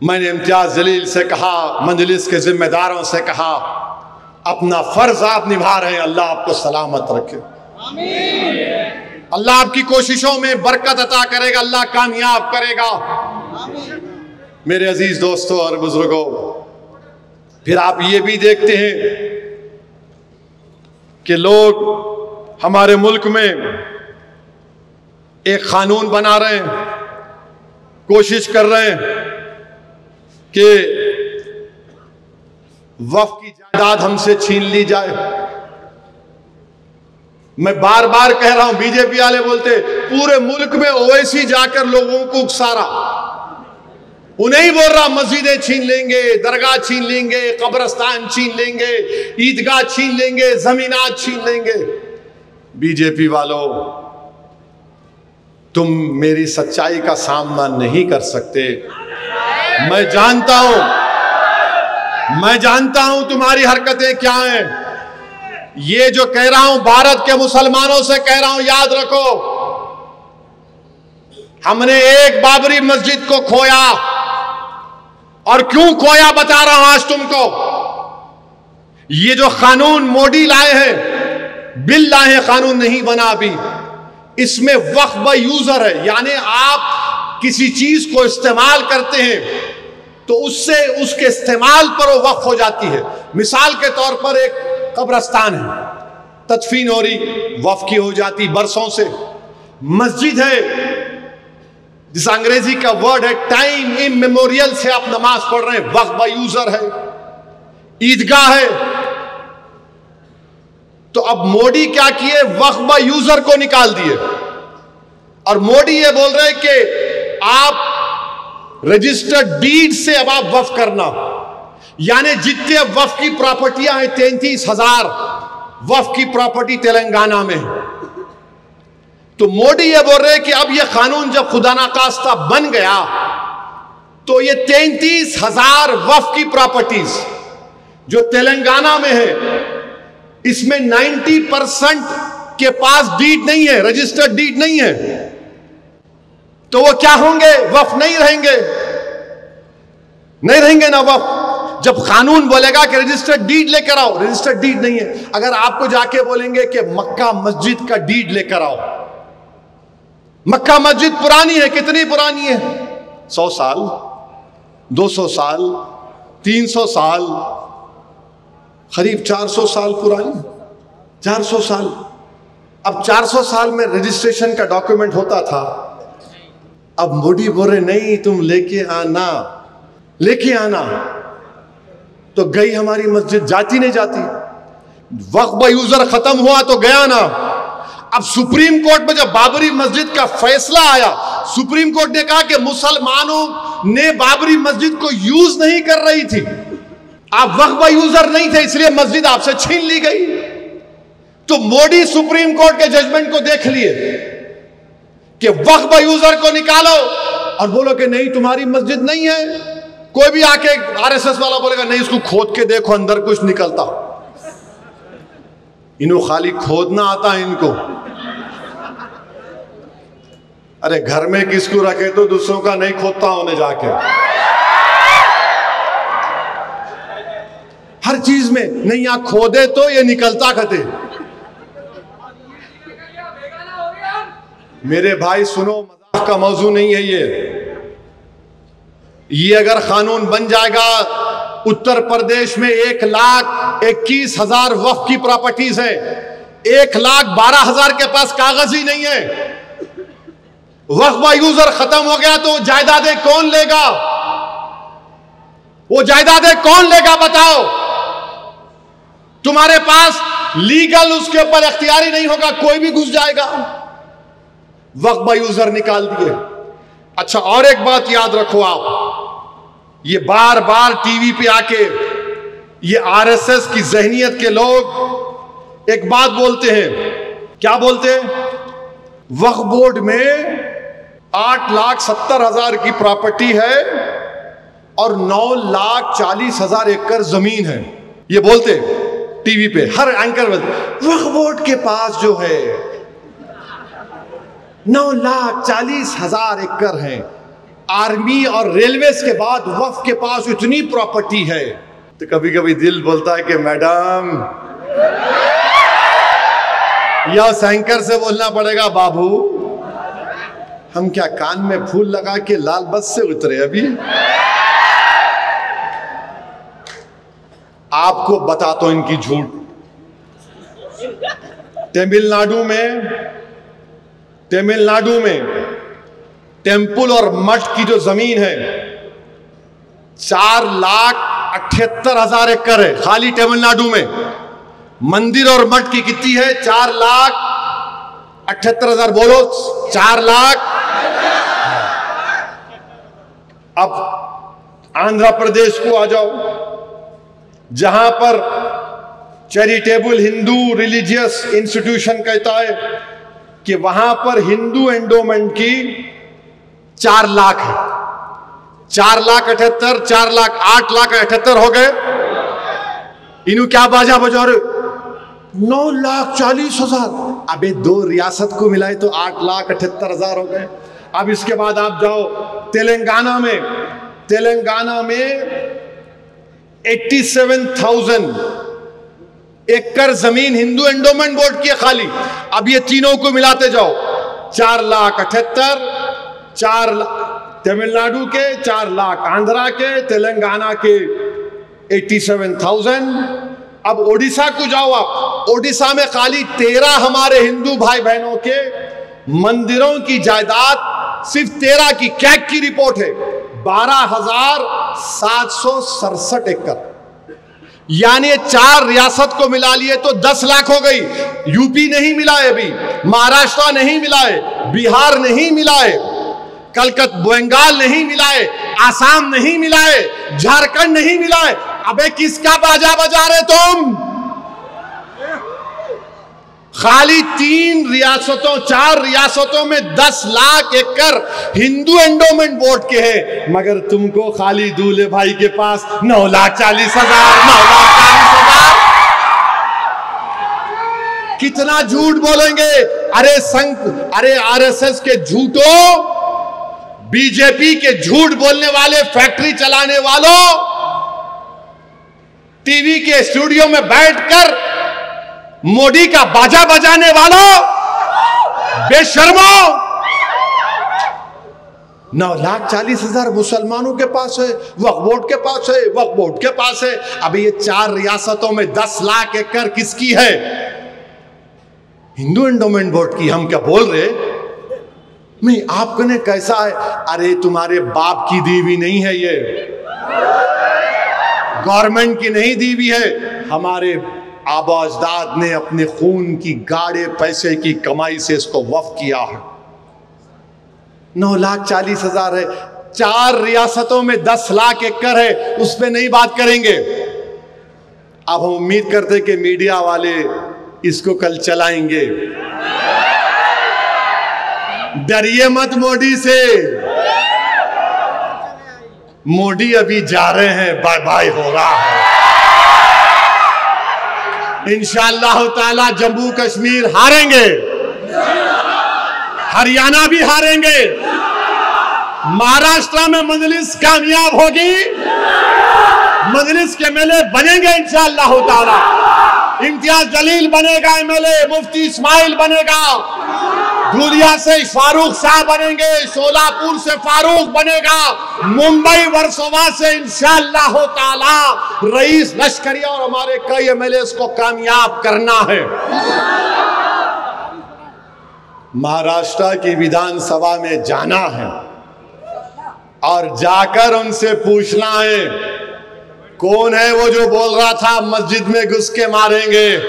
मैंने इम्तियाज जलील से कहा, मजलिस के जिम्मेदारों से कहा, अपना फर्ज आप निभा रहे हैं, अल्लाह आपको सलामत रखे, अल्लाह आपकी कोशिशों में बरकत अता करेगा, अल्लाह कामयाब करेगा। मेरे अजीज दोस्तों और बुजुर्गों, फिर आप ये भी देखते हैं कि लोग हमारे मुल्क में एक कानून बना रहे हैं, कोशिश कर रहे हैं कि वक्फ की जायदाद हमसे छीन ली जाए। मैं बार बार कह रहा हूं, बीजेपी वाले बोलते पूरे मुल्क में ओवैसी जाकर लोगों को उकसारा, उन्हें ही बोल रहा मस्जिदें छीन लेंगे, दरगाह छीन लेंगे, कब्रस्तान छीन लेंगे, ईदगाह छीन लेंगे, जमीनात छीन लेंगे। बीजेपी वालों, तुम मेरी सच्चाई का सामना नहीं कर सकते। मैं जानता हूं तुम्हारी हरकतें क्या हैं। ये जो कह रहा हूं भारत के मुसलमानों से कह रहा हूं, याद रखो, हमने एक बाबरी मस्जिद को खोया, और क्यों खोया बता रहा हूं आज तुमको। ये जो कानून मोदी लाए हैं, बिल लाए हैं, कानून नहीं बना अभी, इसमें वक्फ बाय यूजर है, यानी आप किसी चीज को इस्तेमाल करते हैं तो उससे उसके इस्तेमाल पर वो वक्फ हो जाती है। मिसाल के तौर पर एक कब्रस्तान है, तदफीन हो रही, वक्फ की हो जाती बरसों से। मस्जिद है, जिस अंग्रेजी का वर्ड है टाइम इमेमोरियल से आप नमाज पढ़ रहे हैं, वक्फ बाय यूजर है। ईदगाह है, तो अब मोदी क्या किए, वक्फ बाय यूजर को निकाल दिए, और मोदी ये बोल रहे कि आप रजिस्टर्ड डीड से अब आप वक्फ करना, यानी जितने वक्फ की प्रॉपर्टियां हैं 33,000 वक्फ की प्रॉपर्टी तेलंगाना में। तो मोदी ये बोल रहे हैं कि अब ये कानून जब खुदा ना खास्ता बन गया तो ये 33,000 वक्फ की प्रॉपर्टीज जो तेलंगाना में है, इसमें 90% के पास डीड नहीं है, रजिस्टर्ड डीड नहीं है, तो वो क्या होंगे, वक्फ नहीं रहेंगे ना वक्फ। जब कानून बोलेगा कि रजिस्टर्ड डीड लेकर आओ, रजिस्टर्ड डीड नहीं है। अगर आपको जाके बोलेंगे कि मक्का मस्जिद का डीड लेकर आओ, मक्का मस्जिद पुरानी है, कितनी पुरानी है, 100 साल, 200 साल, 300 साल, करीब 400 साल पुरानी, 400 साल। अब 400 साल में रजिस्ट्रेशन का डॉक्यूमेंट होता था। अब मोदी बोल रहे नहीं, तुम लेके आना, तो गई हमारी मस्जिद, जाती नहीं जाती। वक्फ बाय यूजर खत्म हुआ तो गया ना। अब सुप्रीम कोर्ट में जब बाबरी मस्जिद का फैसला आया, सुप्रीम कोर्ट ने कहा कि मुसलमानों ने बाबरी मस्जिद को यूज नहीं कर रही थी, आप वक्फ बाय यूजर नहीं थे, इसलिए मस्जिद आपसे छीन ली गई। तो मोदी सुप्रीम कोर्ट के जजमेंट को देख लिए कि वक्फ बाय यूजर को निकालो, और बोलो कि नहीं तुम्हारी मस्जिद नहीं है। कोई भी आके आरएसएस वाला बोलेगा नहीं, इसको खोद के देखो, अंदर कुछ निकलता। इनको खाली खोदना आता है इनको। अरे घर में किसको रखे तो दूसरों का नहीं खोदता उन्हें जाके, हर चीज में नहीं, यहां खोदे तो ये निकलता कते। मेरे भाई सुनो, मजाक का मौजू नहीं है ये अगर कानून बन जाएगा, उत्तर प्रदेश में 1,21,000 वक्फ की प्रॉपर्टीज है, 1,12,000 के पास कागज ही नहीं है। वक्फ बाय यूजर खत्म हो गया तो जायदादें कौन लेगा, वो जायदादें कौन लेगा बताओ। तुम्हारे पास लीगल उसके ऊपर इख्तियारी नहीं होगा, कोई भी घुस जाएगा। वक्फ बाय यूजर निकाल दिए। अच्छा, और एक बात याद रखो आप, ये बार बार टीवी पे आके ये आरएसएस की जहनियत के लोग एक बात बोलते हैं, क्या बोलते हैं, वक्फ बोर्ड में 8,70,000 की प्रॉपर्टी है और 9,40,000 एकड़ जमीन है। ये बोलते टीवी पे हर एंकर, वक्फ बोर्ड के पास जो है 9,40,000 एकड़ है। आर्मी और रेलवेज के बाद वक्फ के पास इतनी प्रॉपर्टी है। तो कभी कभी दिल बोलता है कि मैडम, या एंकर से बोलना पड़ेगा, बाबू हम क्या कान में फूल लगा के लाल बस से उतरे अभी। आपको बताता हूं इनकी झूठ। तमिलनाडु में टेम्पल और मठ की जो जमीन है 4,78,000 एकड़ है खाली तमिलनाडु में। मंदिर और मठ की कितनी है, 4,78,000, बोलो 4 लाख। अब आंध्र प्रदेश को आ जाओ, जहां पर चैरिटेबल हिंदू रिलीजियस इंस्टीट्यूशन कहता है कि वहां पर हिंदू एंडोमेंट की 4 लाख है। 4,78,000, 4,08,78,000 हो गए। इन्हों क्या बाजा बजा रहे? 9,40,000। अबे 2 रियासत को मिलाए तो 8,78,000 हो गए। अब इसके बाद आप जाओ तेलंगाना में 87,000 एकड़ जमीन हिंदू एंडोमेंट बोर्ड की है खाली। अब ये तीनों को मिलाते जाओ, 4,78,000, 4 तमिलनाडु के, 4 लाख आंध्रा के, तेलंगाना के 87,000। अब ओडिशा को जाओ आप, ओडिशा में खाली 13 हमारे हिंदू भाई बहनों के मंदिरों की जायदाद, सिर्फ 13 की कैग की रिपोर्ट है 12,767 एकड़। यानी 4 रियासत को मिला लिए तो 10 लाख हो गई। यूपी नहीं मिलाए, अभी महाराष्ट्र नहीं मिलाए, बिहार नहीं मिलाए, कलकत्ता बंगाल नहीं मिलाए, आसाम नहीं मिलाए, झारखंड नहीं मिलाए। अबे किसका बाजा बजा रहे तुम? खाली 4 रियासतों में 10 लाख एकड़ हिंदू एंडोमेंट बोर्ड के हैं, मगर तुमको खाली दूल्हे भाई के पास 9,40,000, 9,40,000। कितना झूठ बोलेंगे? अरे आरएसएस के झूठो, बीजेपी के झूठ बोलने वाले, फैक्ट्री चलाने वालों, टीवी के स्टूडियो में बैठकर मोदी का बाजा बजाने वालों, बेशर्मो। 9,40,000 मुसलमानों के पास है, वक्फ बोर्ड के पास है, वक्फ बोर्ड के पास है। अभी ये 4 रियासतों में 10 लाख एकड़ किसकी है? हिंदू एंडोमेंट बोर्ड की। हम क्या बोल रहे? नहीं, आपने कैसा है? अरे तुम्हारे बाप की दीवी नहीं है, ये गवर्नमेंट की नहीं दीवी है, हमारे आबा अजदाद ने अपने खून की गाढ़े पैसे की कमाई से इसको वक्फ किया है। 9,40,000 है। 4 रियासतों में 10 लाख एकड़ है, उस पर नहीं बात करेंगे। अब हम उम्मीद करते कि मीडिया वाले इसको कल चलाएंगे। डरिए मत मोदी से, मोदी अभी जा रहे हैं, बाय बाय हो रहा है। इंशाअल्लाह ताला जम्मू कश्मीर हारेंगे, हरियाणा भी हारेंगे, महाराष्ट्र में मजलिस कामयाब होगी, मजलिस के एमएलए बनेंगे इंशाअल्लाह ताला। इम्तियाज जलील बनेगा एमएलए, मुफ्ती इस्माइल बनेगा, धुलिया से फारूक शाह बनेंगे, सोलापुर से फारूक बनेगा, मुंबई वर्सोवा से इंशाअल्लाह ताला रईस लश्करी और हमारे कई एमएलए को कामयाब करना है। महाराष्ट्र की विधानसभा में जाना है और जाकर उनसे पूछना है, कौन है वो जो बोल रहा था मस्जिद में घुस के मारेंगे?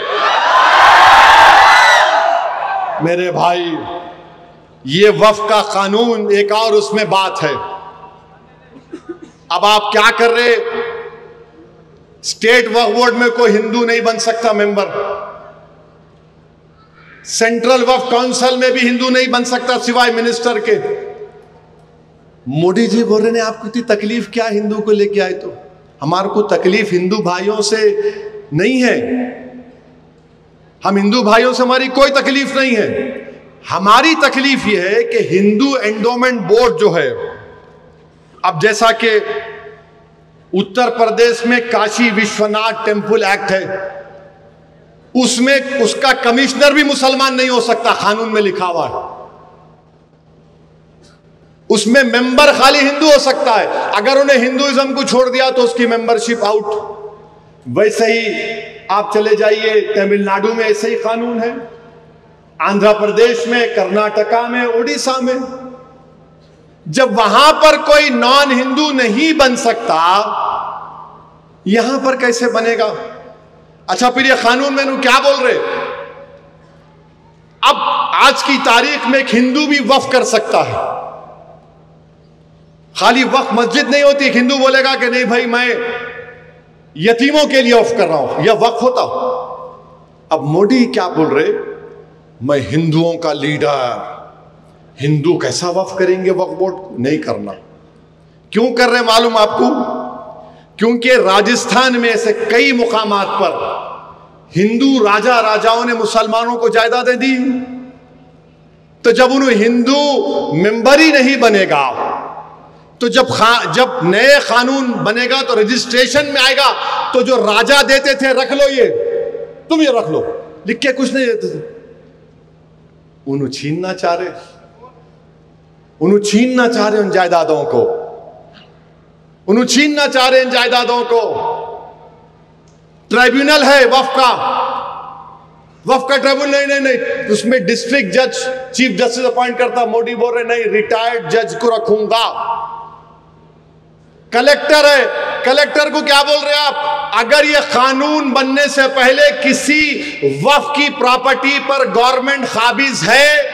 मेरे भाई, ये वक्फ का कानून एक और उसमें बात है। अब आप क्या कर रहे? स्टेट वक्फ बोर्ड में कोई हिंदू नहीं बन सकता मेंबर, सेंट्रल वक्फ काउंसिल में भी हिंदू नहीं बन सकता सिवाय मिनिस्टर के। मोदी जी बोल रहे हैं आपको इतनी तकलीफ क्या हिंदू को लेके आए? तो हमारे को तकलीफ हिंदू भाइयों से नहीं है, हम हिंदू भाइयों से हमारी कोई तकलीफ नहीं है। हमारी तकलीफ यह है कि हिंदू एंडोमेंट बोर्ड जो है, अब जैसा कि उत्तर प्रदेश में काशी विश्वनाथ टेम्पल एक्ट है, उसमें उसका कमिश्नर भी मुसलमान नहीं हो सकता, कानून में लिखा हुआ है। उसमें मेंबर खाली हिंदू हो सकता है, अगर उन्हें हिंदुइज्म को छोड़ दिया तो उसकी मेंबरशिप आउट। वैसे ही आप चले जाइए तमिलनाडु में ऐसे ही कानून है, आंध्र प्रदेश में, कर्नाटका में, उड़ीसा में। जब वहां पर कोई नॉन हिंदू नहीं बन सकता, यहां पर कैसे बनेगा? अच्छा, फिर ये कानून में क्या बोल रहे? अब आज की तारीख में एक हिंदू भी वक्फ कर सकता है, खाली वक्फ मस्जिद नहीं होती। हिंदू बोलेगा कि नहीं भाई मैं यतीमों के लिए वक्फ कर रहा हूं, यह वक्फ होता। अब मोदी क्या बोल रहे, मैं हिंदुओं का लीडर, हिंदू कैसा वक्फ करेंगे, वक्फ बोर्ड नहीं करना। क्यों कर रहे मालूम आपको? क्योंकि राजस्थान में ऐसे कई मुकामात पर हिंदू राजा राजाओं ने मुसलमानों को जायदादें दी। तो जब उन्हें हिंदू मेंबर ही नहीं बनेगा, तो जब नए कानून बनेगा तो रजिस्ट्रेशन में आएगा, तो जो राजा देते थे रख लो, ये तुम ये रख लो, लिख के कुछ नहीं देते थे, उन्हें छीनना चाह रहे, उन्हें छीनना चाह रहे उन जायदादों को, उन्हें छीनना चाह रहे इन जायदादों को। ट्राइब्यूनल है वक्फ का ट्राइब्यूनल, नहीं नहीं नहीं, उसमें डिस्ट्रिक्ट जज चीफ जस्टिस अपॉइंट करता। मोदी बोल रहे नहीं, रिटायर्ड जज को रखूंगा। कलेक्टर है, कलेक्टर को क्या बोल रहे आप? अगर ये कानून बनने से पहले किसी वक्फ की प्रॉपर्टी पर गवर्नमेंट काबिज है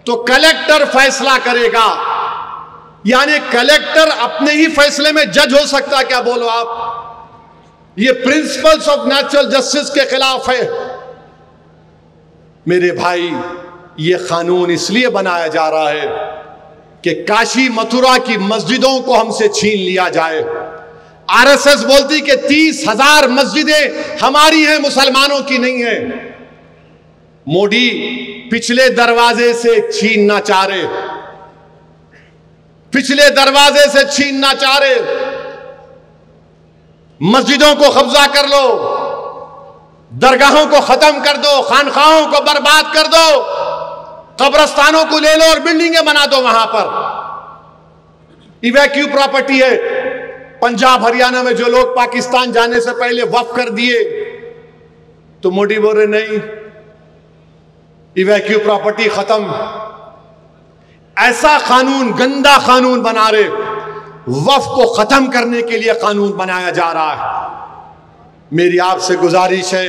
तो कलेक्टर फैसला करेगा। यानी कलेक्टर अपने ही फैसले में जज हो सकता। क्या बोलो आप? ये प्रिंसिपल्स ऑफ नेचुरल जस्टिस के खिलाफ है। मेरे भाई, ये कानून इसलिए बनाया जा रहा है कि काशी मथुरा की मस्जिदों को हमसे छीन लिया जाए। आरएसएस बोलती कि 30,000 मस्जिदें हमारी हैं, मुसलमानों की नहीं है। मोदी पिछले दरवाजे से छीनना चाह रहे, पिछले दरवाजे से छीनना चाह रहे। मस्जिदों को कब्जा कर लो, दरगाहों को खत्म कर दो, खानखाहों को बर्बाद कर दो, कब्रस्तानों को ले लो और बिल्डिंगें बना दो वहां पर। इवैक्यू प्रॉपर्टी है। पंजाब हरियाणा में जो लोग पाकिस्तान जाने से पहले वक्फ कर दिए, तो मोदी बोल रहे नहीं, इवैक्यू प्रॉपर्टी खत्म। ऐसा कानून, गंदा कानून बना रहे, वक्फ को खत्म करने के लिए कानून बनाया जा रहा है। मेरी आपसे गुजारिश है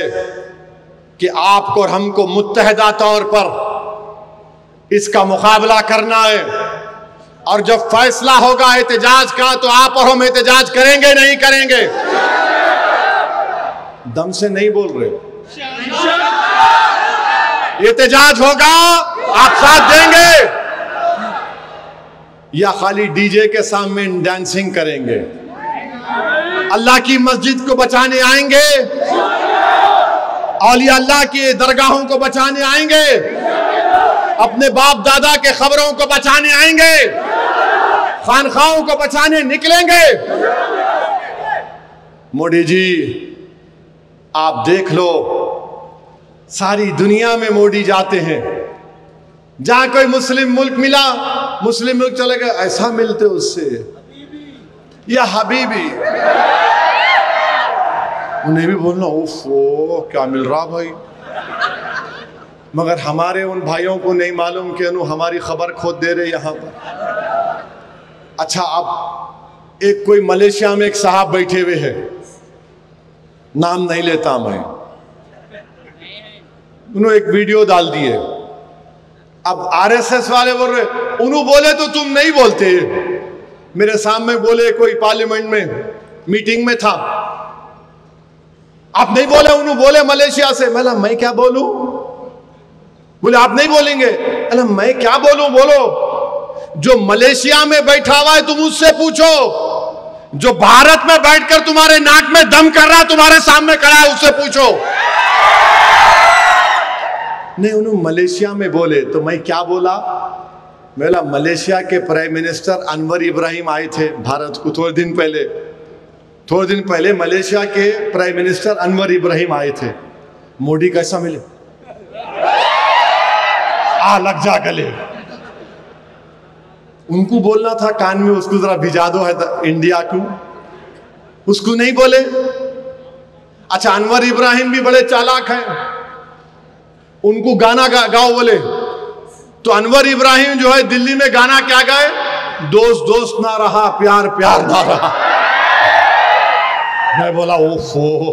कि आपको और हमको मुत्तहदा तौर पर इसका मुकाबला करना है। और जब फैसला होगा एहतजाज का, तो आप और हम एहतजाज करेंगे नहीं करेंगे? दम से नहीं बोल रहे, एहतजाज होगा, आप साथ देंगे या खाली डीजे के सामने डांसिंग करेंगे? अल्लाह की मस्जिद को बचाने आएंगे, औलिया अल्लाह की दरगाहों को बचाने आएंगे, अपने बाप दादा के खबरों को बचाने आएंगे, खानखाहों को बचाने निकलेंगे? मोदी जी आप देख लो, सारी दुनिया में मोदी जाते हैं, जहां कोई मुस्लिम मुल्क मिला, मुस्लिम मुल्क चले गए, ऐसा मिलते उससे, या हबीबी, उन्हें भी बोलना ओफो क्या मिल रहा भाई। मगर हमारे उन भाइयों को नहीं मालूम कि हमारी खबर खोद दे रहे यहां पर। अच्छा, अब एक कोई मलेशिया में एक साहब बैठे हुए हैं, नाम नहीं लेता मैं, उन्होंने एक वीडियो डाल दिए। अब आरएसएस वाले बोल रहे, उन्होंने बोले तो तुम नहीं बोलते। मेरे सामने बोले, कोई पार्लियामेंट में मीटिंग में था, आप नहीं बोले, उन्होंने बोले मलेशिया से। मैं क्या बोलूं? बोले आप नहीं बोलेंगे। अरे मैं क्या बोलूं? बोलो, जो मलेशिया में बैठा हुआ है तुम उससे पूछो, जो भारत में बैठकर तुम्हारे नाक में दम कर रहा है, तुम्हारे सामने खड़ा है, उससे पूछो। नहीं, उन्होंने मलेशिया में बोले, तो मैं क्या बोला? बोला मलेशिया के प्राइम मिनिस्टर अनवर इब्राहिम आए थे भारत को थोड़े दिन पहले मलेशिया के प्राइम मिनिस्टर अनवर इब्राहिम आए थे। मोदी कैसा मिले? लग जा गले। उनको बोलना था कान में, उसको जरा भिजा दो है इंडिया को, उसको नहीं बोले। अच्छा, अनवर इब्राहिम भी बड़े चालाक हैं, उनको गाना गाओ बोले, तो अनवर इब्राहिम जो है दिल्ली में गाना क्या गाए? दोस्त दोस्त ना रहा, प्यार प्यार ना रहा। मैं बोला ओफो,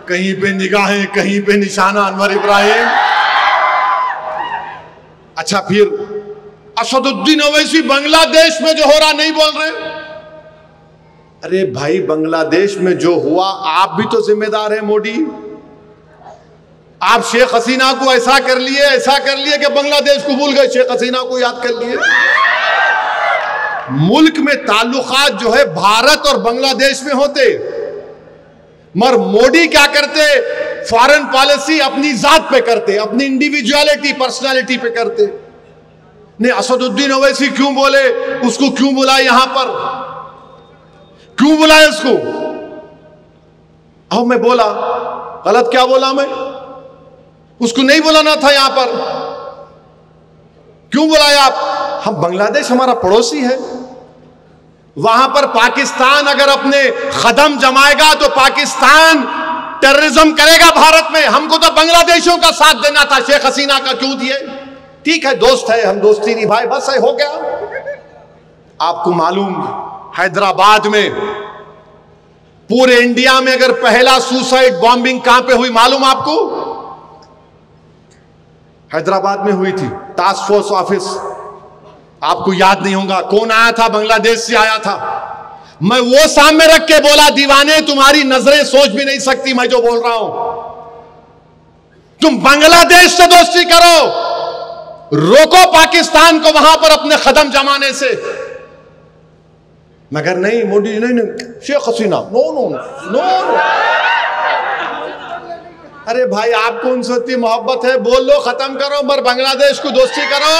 कहीं पे निगाहें कहीं पे निशाना अनवर इब्राहिम। अच्छा, फिर असदुद्दीन ओवैसी बांग्लादेश में जो हो रहा नहीं बोल रहे। अरे भाई, बांग्लादेश में जो हुआ आप भी तो जिम्मेदार हैं मोदी। आप शेख हसीना को ऐसा कर लिए कि बांग्लादेश को भूल गए, शेख हसीना को याद कर लिए। मुल्क में ताल्लुकात जो है भारत और बांग्लादेश में होते, मगर मोदी क्या करते, फॉरेन पॉलिसी अपनी जात पे करते, अपनी इंडिविजुअलिटी पर्सनालिटी पे करते। नहीं, असदुद्दीन ओवैसी क्यों बोले, उसको क्यों बुलाए, यहां पर क्यों बुलाए उसको? अब मैं बोला गलत, क्या बोला मैं? उसको नहीं बुलाना था यहां पर, क्यों बुलाया आप? हम बांग्लादेश हमारा पड़ोसी है, वहां पर पाकिस्तान अगर अपने कदम जमाएगा तो पाकिस्तान टेररिज्म करेगा भारत में। हमको तो बांग्लादेशियों का साथ देना था, शेख हसीना का क्यों दिए? ठीक है, दोस्त है, हम दोस्ती निभाए, बस है, हो गया। आपको मालूम, हैदराबाद में पूरे इंडिया में अगर पहला सुसाइड बॉम्बिंग कहां पे हुई मालूम आपको? हैदराबाद में हुई थी, टास्क फोर्स ऑफिस। आपको याद नहीं होगा कौन आया था, बांग्लादेश से आया था। मैं वो सामने रख के बोला, दीवाने तुम्हारी नजरें सोच भी नहीं सकती मैं जो बोल रहा हूं। तुम बांग्लादेश से दोस्ती करो, रोको पाकिस्तान को वहां पर अपने कदम जमाने से। मगर नहीं, मोदी नहीं, Sheikh Hasina, no no no. अरे भाई, आपको उनसे इतनी मोहब्बत है, बोल लो, खत्म करो, मगर बांग्लादेश को दोस्ती करो।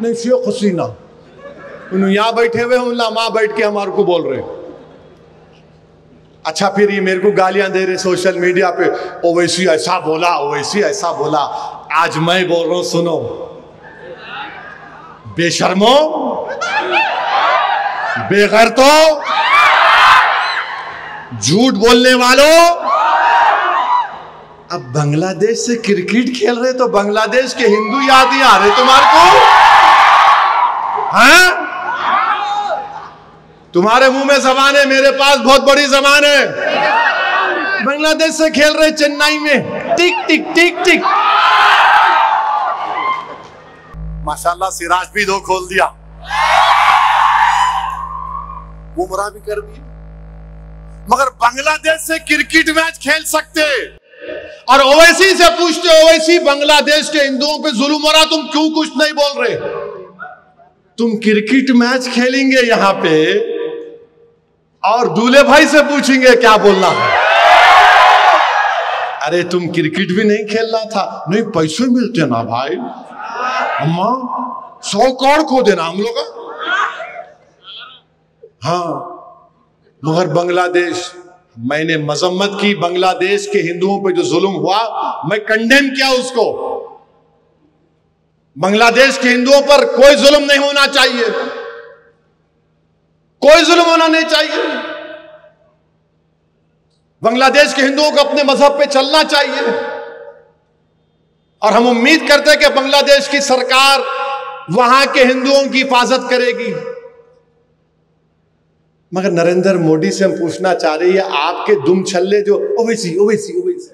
नहीं, शेख हसीना यहां बैठे हुए हैं, वहां बैठ के हमारे को बोल रहे। अच्छा, फिर ये मेरे को गालियां दे रहे सोशल मीडिया पे, ओवैसी ऐसा बोला, ओवैसी ऐसा बोला। आज मैं बोल रहा हूं, सुनो बेशर्मो, बेगैरतो, झूठ बोलने वालों, अब बांग्लादेश से क्रिकेट खेल रहे तो बांग्लादेश के हिंदू याद नहीं आ रहे तुम्हारे को? हाँ, तुम्हारे मुंह में जबान है, मेरे पास बहुत बड़ी जबान है। बांग्लादेश से खेल रहे चेन्नई में, टिक टिक टिक टिक। माशाल्लाह, सिराज भी दो खोल दिया, बुमराह भी कर दिया, मगर बांग्लादेश से क्रिकेट मैच खेल सकते। और ओवैसी से पूछते, ओवैसी बांग्लादेश के हिंदुओं पे जुल्म हो रहा, तुम क्यों कुछ नहीं बोल रहे? तुम क्रिकेट मैच खेलेंगे यहां पे और दूल्हे भाई से पूछेंगे क्या बोलना है। अरे तुम क्रिकेट भी नहीं खेलना था? नहीं, पैसे मिलते ना भाई, अम्मा 100 करोड़ को देना हम लोग। हाँ, मगर बांग्लादेश, मैंने मजम्मत की बांग्लादेश के हिंदुओं पे जो जुल्म हुआ, मैं कंडेम किया उसको। बांग्लादेश के हिंदुओं पर कोई जुल्म नहीं होना चाहिए, कोई जुल्म होना नहीं चाहिए। बांग्लादेश के हिंदुओं को अपने मजहब पे चलना चाहिए। और हम उम्मीद करते हैं कि बांग्लादेश की सरकार वहां के हिंदुओं की हिफाजत करेगी। मगर नरेंद्र मोदी से हम पूछना चाह रहे हैं, आपके दुम छल्ले जो ओवैसी ओवैसी ओवैसी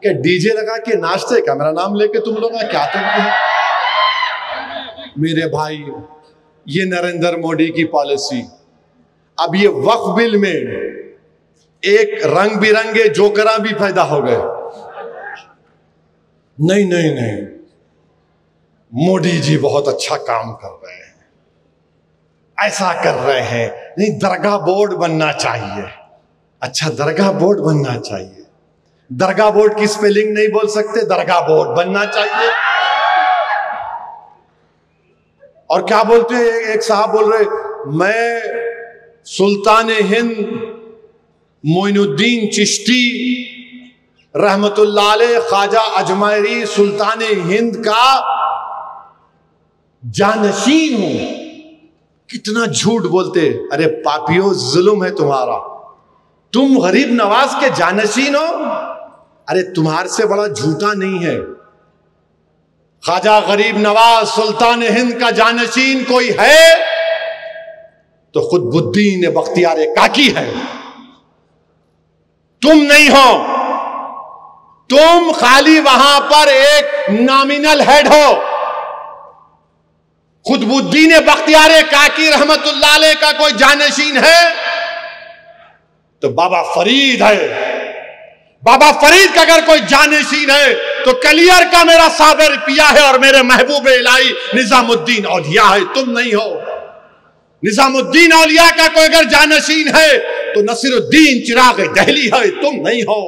क्या डीजे लगा के नाचते, क्या मेरा नाम लेके तुम लोग क्या तुम? मेरे भाई, ये नरेंद्र मोदी की पॉलिसी। अब ये वक्फ बिल में एक रंग बिरंगे जोकरा भी पैदा हो गए। नहीं नहीं नहीं, मोदी जी बहुत अच्छा काम कर रहे हैं, ऐसा कर रहे हैं। नहीं, दरगाह बोर्ड बनना चाहिए। अच्छा, दरगाह बोर्ड बनना चाहिए। दरगाह बोर्ड की स्पेलिंग नहीं बोल सकते, दरगाह बोर्ड बनना चाहिए। और क्या बोलते हैं, एक साहब बोल रहे, मैं सुल्तान हिंद मोइनुद्दीन चिश्ती रहमतुल्लाह अलैह ख्वाजा अजमेरी सुल्तान हिंद का जानशीन हूं। कितना झूठ बोलते। अरे पापियों, जुल्म है तुम्हारा, तुम गरीब नवाज के जानशीन हो। अरे तुम्हारे से बड़ा झूठा नहीं है। ख्वाजा गरीब नवाज सुल्तान हिंद का जानशीन कोई है तो खुतबुद्दीन बख्तियार काकी है, तुम नहीं हो। तुम खाली वहां पर एक नॉमिनल हेड हो, खुतबुद्दीन बख्तियार काकी रहमतुल्लाह अलैह का कोई जानशीन है तो बाबा फरीद है। बाबा फरीद का अगर कोई जानशीन है तो कलियर का मेरा साबिर पिया है और मेरे महबूब इलाही निजामुद्दीन औलिया है, तुम नहीं हो। निजामुद्दीन औलिया का कोई अगर जानशीन है तो नसीरुद्दीन चिराग दहली है, तुम नहीं हो।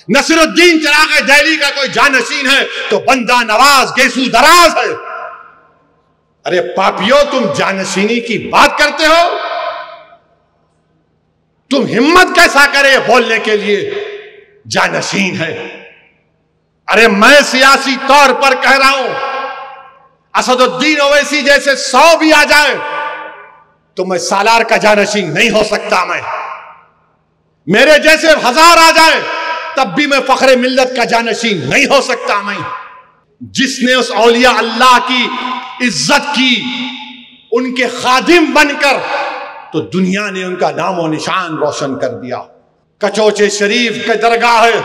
नसीरुद्दीन चिराग दहली का कोई जानशीन है तो बंदा नवाज गेसू दराज है। अरे पापियों, तुम जानशीनी की बात करते हो? तुम हिम्मत कैसा करे बोलने के लिए जानशीन है? अरे मैं सियासी तौर पर कह रहा हूं, असदुद्दीन ओवैसी जैसे 100 भी आ जाए तो मैं सालार का जानशीन नहीं हो सकता। मैं मेरे जैसे 1000 आ जाए तब भी मैं फखरे मिल्लत का जानशीन नहीं हो सकता। मैं जिसने उस औलिया अल्लाह की इज्जत की, उनके खादिम बनकर, तो दुनिया ने उनका नामो निशान रोशन कर दिया। कचौचे शरीफ के दरगाह है,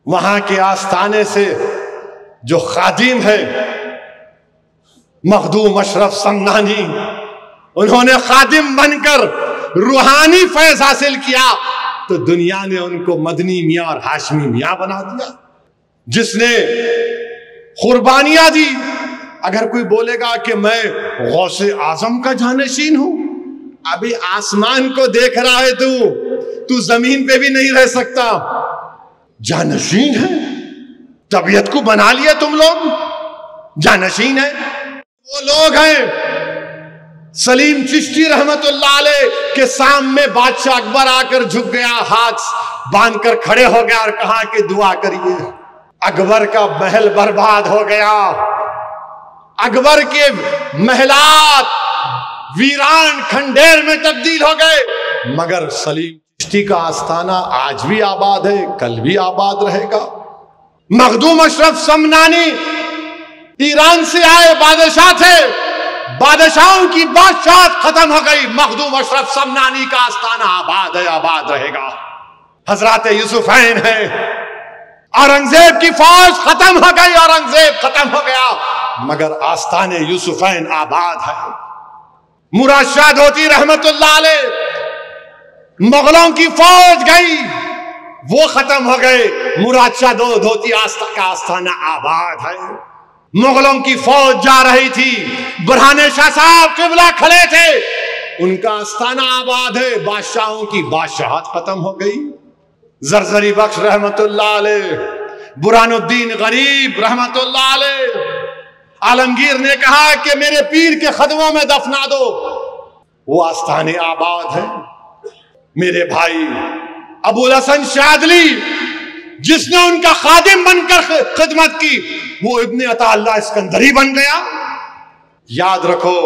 वहां के आस्थाने से जो खादिम है मखदूम अशरफ समनानी, उन्होंने खादिम बनकर रूहानी फैज हासिल किया तो दुनिया ने उनको मदनी मियां और हाशमी मियां बना दिया। जिसने कुर्बानियां दी, अगर कोई बोलेगा कि मैं गौसे आजम का जानशीन हूं, अभी आसमान को देख रहा है तू जमीन पे भी नहीं रह सकता। जानशीन है, तबीयत को बना लिया तुम लोग, जानशीन है। वो लोग हैं सलीम चिश्ती रहमतुल्लाह अलैह के सामने बादशाह अकबर आकर झुक गया, हाथ बांधकर खड़े हो गया और कहा कि दुआ करिए। अकबर का महल बर्बाद हो गया, अकबर के महलात वीरान खंडेर में तब्दील हो गए, मगर सलीम चिश्ती का आस्थाना आज भी आबाद है, कल भी आबाद रहेगा। मखदूम अशरफ समनानी ईरान से आए बादशाह थे, बादशाहों की बादशाह खत्म हो गई, मखदूम अशरफ समनानी का आस्थाना आबाद है, आबाद रहेगा। हजरत यूसुफैन है, औरंगजेब की फौज खत्म हो गई, औरंगजेब खत्म हो गया, मगर आस्थाने यूसुफैन आबाद है। मुराद शाह धोती रहमतुल्लाह अलैह, मुगलों की फौज गई, वो खत्म हो गए, मुराद शाह धोती का आस्थाना आबाद है। मुगलों की फौज जा रही थी, बुरहाने शाह साहब किबला खड़े थे, उनका आस्थाना आबाद है, बादशाहों की बादशाहत खत्म हो गई। जरजरी बख्श रहमतुल्लाह अलैह, बुरहानुद्दीन गरीब रहमतुल्लाह अलैह, आलमगीर ने कहा कि मेरे पीर के खदमों में दफना दो, वो आस्थाने आबाद है। मेरे भाई अबुल हसन शादली, जिसने उनका खादिम बनकर खिदमत की, वो इब्ने अताअल्लाह इस्कंदरी बन गया। याद रखो,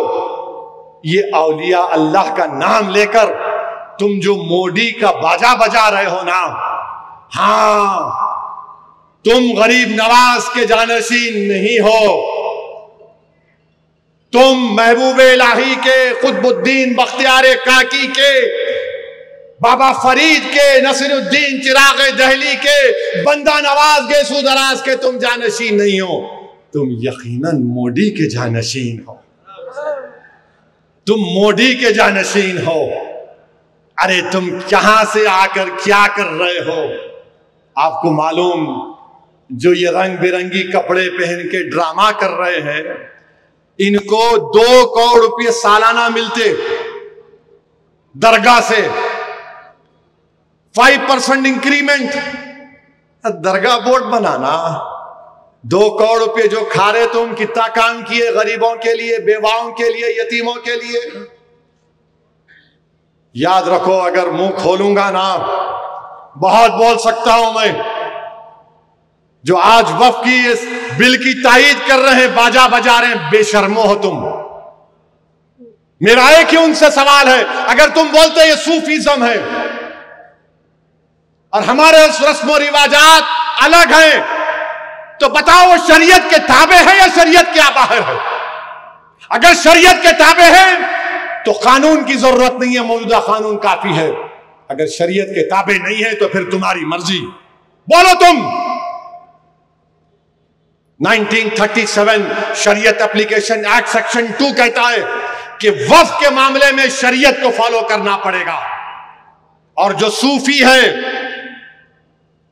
ये औलिया अल्लाह का नाम लेकर तुम जो मोदी का बाजा बजा रहे हो ना, हाँ, तुम गरीब नवाज के जानशीन नहीं हो, तुम महबूब इलाही के, कुतुबुद्दीन बख्तियार काकी के, बाबा फरीद के, नसीरुद्दीन चिराग दहली के, बंदा नवाज गेसू दराज के तुम जानशीन नहीं हो, तुम यकीनन मोदी के जानशीन हो, तुम मोदी के जानशीन हो। अरे तुम कहां से आकर क्या कर रहे हो? आपको मालूम, जो ये रंग बिरंगी कपड़े पहन के ड्रामा कर रहे हैं, इनको 2 करोड़ रुपये सालाना मिलते दरगाह से, 5% इंक्रीमेंट। दरगाह बोर्ड बनाना, 2 करोड़ रुपये जो खा रहे तुम, कितना काम किए गरीबों के लिए, बेवाओं के लिए, यतीमों के लिए। याद रखो, अगर मुंह खोलूंगा ना, बहुत बोल सकता हूं मैं। जो आज वक्फ की इस बिल की तायीद कर रहे हैं, बाजा बजा रहे हैं, बेशर्मो हो तुम। मेरा एक ही उनसे सवाल है, अगर तुम बोलते ये सूफीज्म है और हमारे रस्म रिवाजात अलग हैं, तो बताओ वो शरीयत के ताबे है या शरीयत के बाहर है? अगर शरीयत के ताबे है तो कानून की जरूरत नहीं है, मौजूदा कानून काफी है। अगर शरीयत के ताबे नहीं है तो फिर तुम्हारी मर्जी, बोलो तुम। 1937 शरीयत एप्लीकेशन एक्ट सेक्शन 2 कहता है कि वक्फ के मामले में शरीयत को फॉलो करना पड़ेगा। और जो सूफी है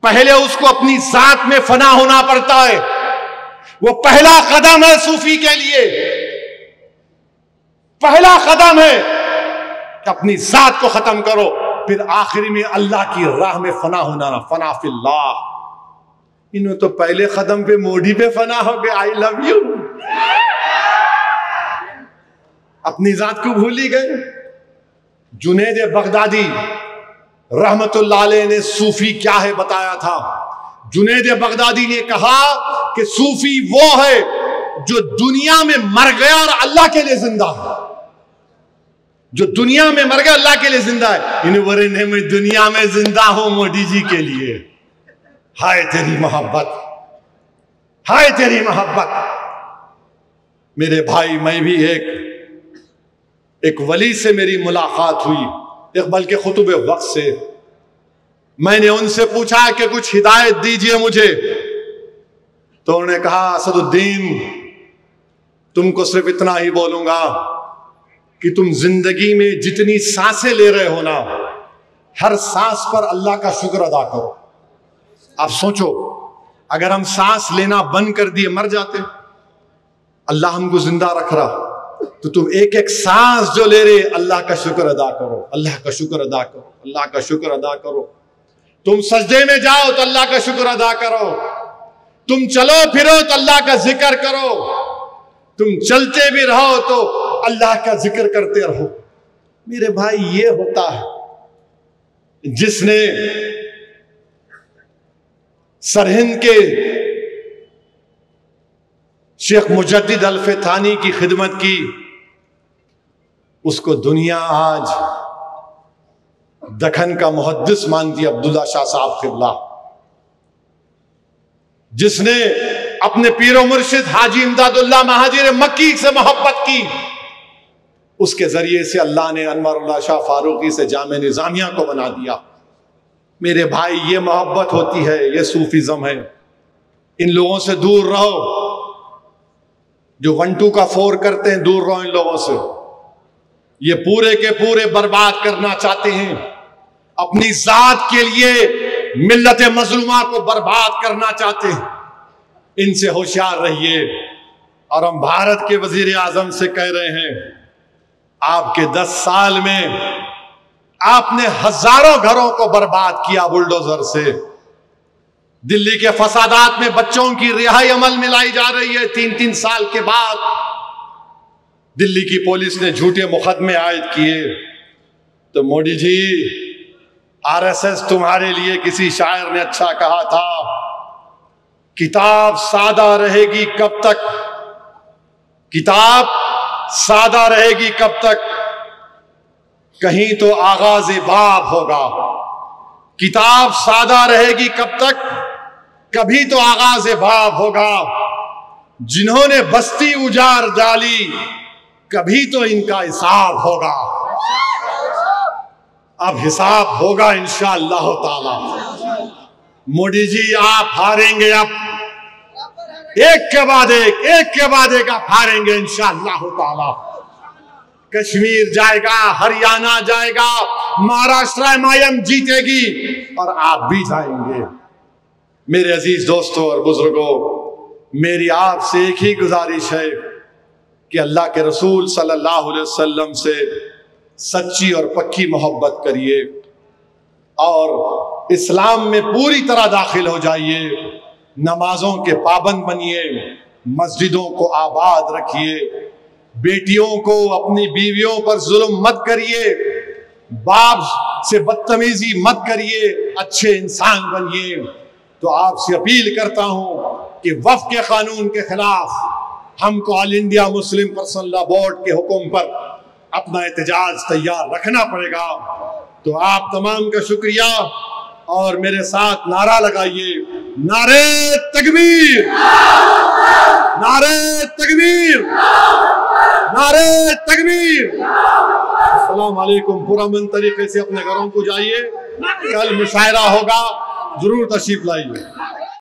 पहले उसको अपनी जात में फना होना पड़ता है। वो पहला कदम है सूफी के लिए, पहला कदम है कि अपनी जात को खत्म करो, फिर आखिरी में अल्लाह की राह में फना होना, फना फिल्लाह। इन्होंने तो पहले कदम पे मोदी पे फना हो गए, आई लव यू, अपनी जात को भूल ही गए। जुनैद बगदादी रहमतुल्लाह अलैह ने सूफी क्या है बताया था। जुनैद बगदादी ने कहा कि सूफी वो है जो दुनिया में मर गया और अल्लाह के लिए जिंदा है। जो दुनिया में मर गया अल्लाह के लिए जिंदा है। इन वरने में दुनिया में जिंदा हूं मोदी जी के लिए। हाय तेरी मोहब्बत, हाय तेरी मोहब्बत। मेरे भाई, मैं भी एक वली से मेरी मुलाकात हुई, एक बल्कि खुतुब वक्त से। मैंने उनसे पूछा कि कुछ हिदायत दीजिए मुझे, तो उन्होंने कहा असदुद्दीन, तुमको सिर्फ इतना ही बोलूंगा कि तुम जिंदगी में जितनी सांसें ले रहे हो ना, हर सांस पर अल्लाह का शुक्र अदा करो। आप सोचो, अगर हम सांस लेना बंद कर दिए मर जाते, अल्लाह हमको जिंदा रख रहा, तो तुम एक एक सांस जो ले रहे अल्लाह का शुक्र अदा करो, अल्लाह का शुक्र अदा करो, अल्लाह का शुक्र अदा करो। तुम सजदे में जाओ तो अल्लाह का शुक्र अदा करो, तुम चलो फिरो तो अल्लाह का जिक्र करो, तुम चलते भी रहो तो अल्लाह का जिक्र करते रहो। मेरे भाई, ये होता है जिसने सरहिंद के शेख मुजद्दिद अल्फे-थानी की खिदमत की, उसको दुनिया आज दखन का मुहद्दिस मानती है, अब्दुल्ला शाह साहब क़िबला। जिसने अपने पीरो मुर्शिद हाजी इमदादुल्लाह महाजिर मक्की से मोहब्बत की, उसके जरिए से अल्लाह ने अनवरुल्लाह शाह फारूकी से जामे निजामिया को बना दिया। मेरे भाई, ये मोहब्बत होती है, ये सूफिज्म है। इन लोगों से दूर रहो जो 1-2 का 4 करते हैं, दूर रहो इन लोगों से। ये पूरे के पूरे बर्बाद करना चाहते हैं, अपनी जात के लिए मिल्लत मजलूमा को बर्बाद करना चाहते हैं। इनसे होशियार रहिए। और हम भारत के वजीर आजम से कह रहे हैं, आपके 10 साल में आपने हजारों घरों को बर्बाद किया बुलडोजर से। दिल्ली के फसादात में बच्चों की रिहाई अमल में लाई जा रही है। 3-3 साल के बाद दिल्ली की पुलिस ने झूठे मुकदमे आयद किए। तो मोदी जी, आरएसएस तुम्हारे लिए किसी शायर ने अच्छा कहा था, किताब सादा रहेगी कब तक, किताब सादा रहेगी कब तक, कहीं तो आगाज बाब होगा। किताब सादा रहेगी कब तक, कभी तो आगाज बाब होगा। जिन्होंने बस्ती उजाड़ डाली, कभी तो इनका हिसाब होगा। अब हिसाब होगा इंशाअल्लाह ताला। मोदी जी, आप हारेंगे, अब एक के बाद एक आप हारेंगे इंशाअल्लाह ताला। कश्मीर जाएगा, हरियाणा जाएगा, महाराष्ट्र एमआईएम जीतेगी और आप भी जाएंगे। मेरे अजीज दोस्तों और बुजुर्गों, मेरी आपसे एक ही गुजारिश है कि अल्लाह के रसूल सल्लल्लाहु अलैहि वसल्लम से सच्ची और पक्की मोहब्बत करिए और इस्लाम में पूरी तरह दाखिल हो जाइए। नमाजों के पाबंद बनिए, मस्जिदों को आबाद रखिए, बेटियों को, अपनी बीवियों पर जुल्म मत करिए, बाप से बदतमीजी मत करिए, अच्छे इंसान बनिए। तो आपसे अपील करता हूं कि वक्फ के कानून के खिलाफ हमको all India Muslim personal law board के हुक्म पर अपना एहतजाज तैयार रखना पड़ेगा। तो आप तमाम का शुक्रिया और मेरे साथ नारा लगाइए, नारे तकबीर, नारे तकबीर, नारे तकबीर। अस्सलाम वालेकुम। पुरअमन तरीके से अपने घरों को जाइए। कल मुशायरा होगा, जरूर तशरीफ लाइए।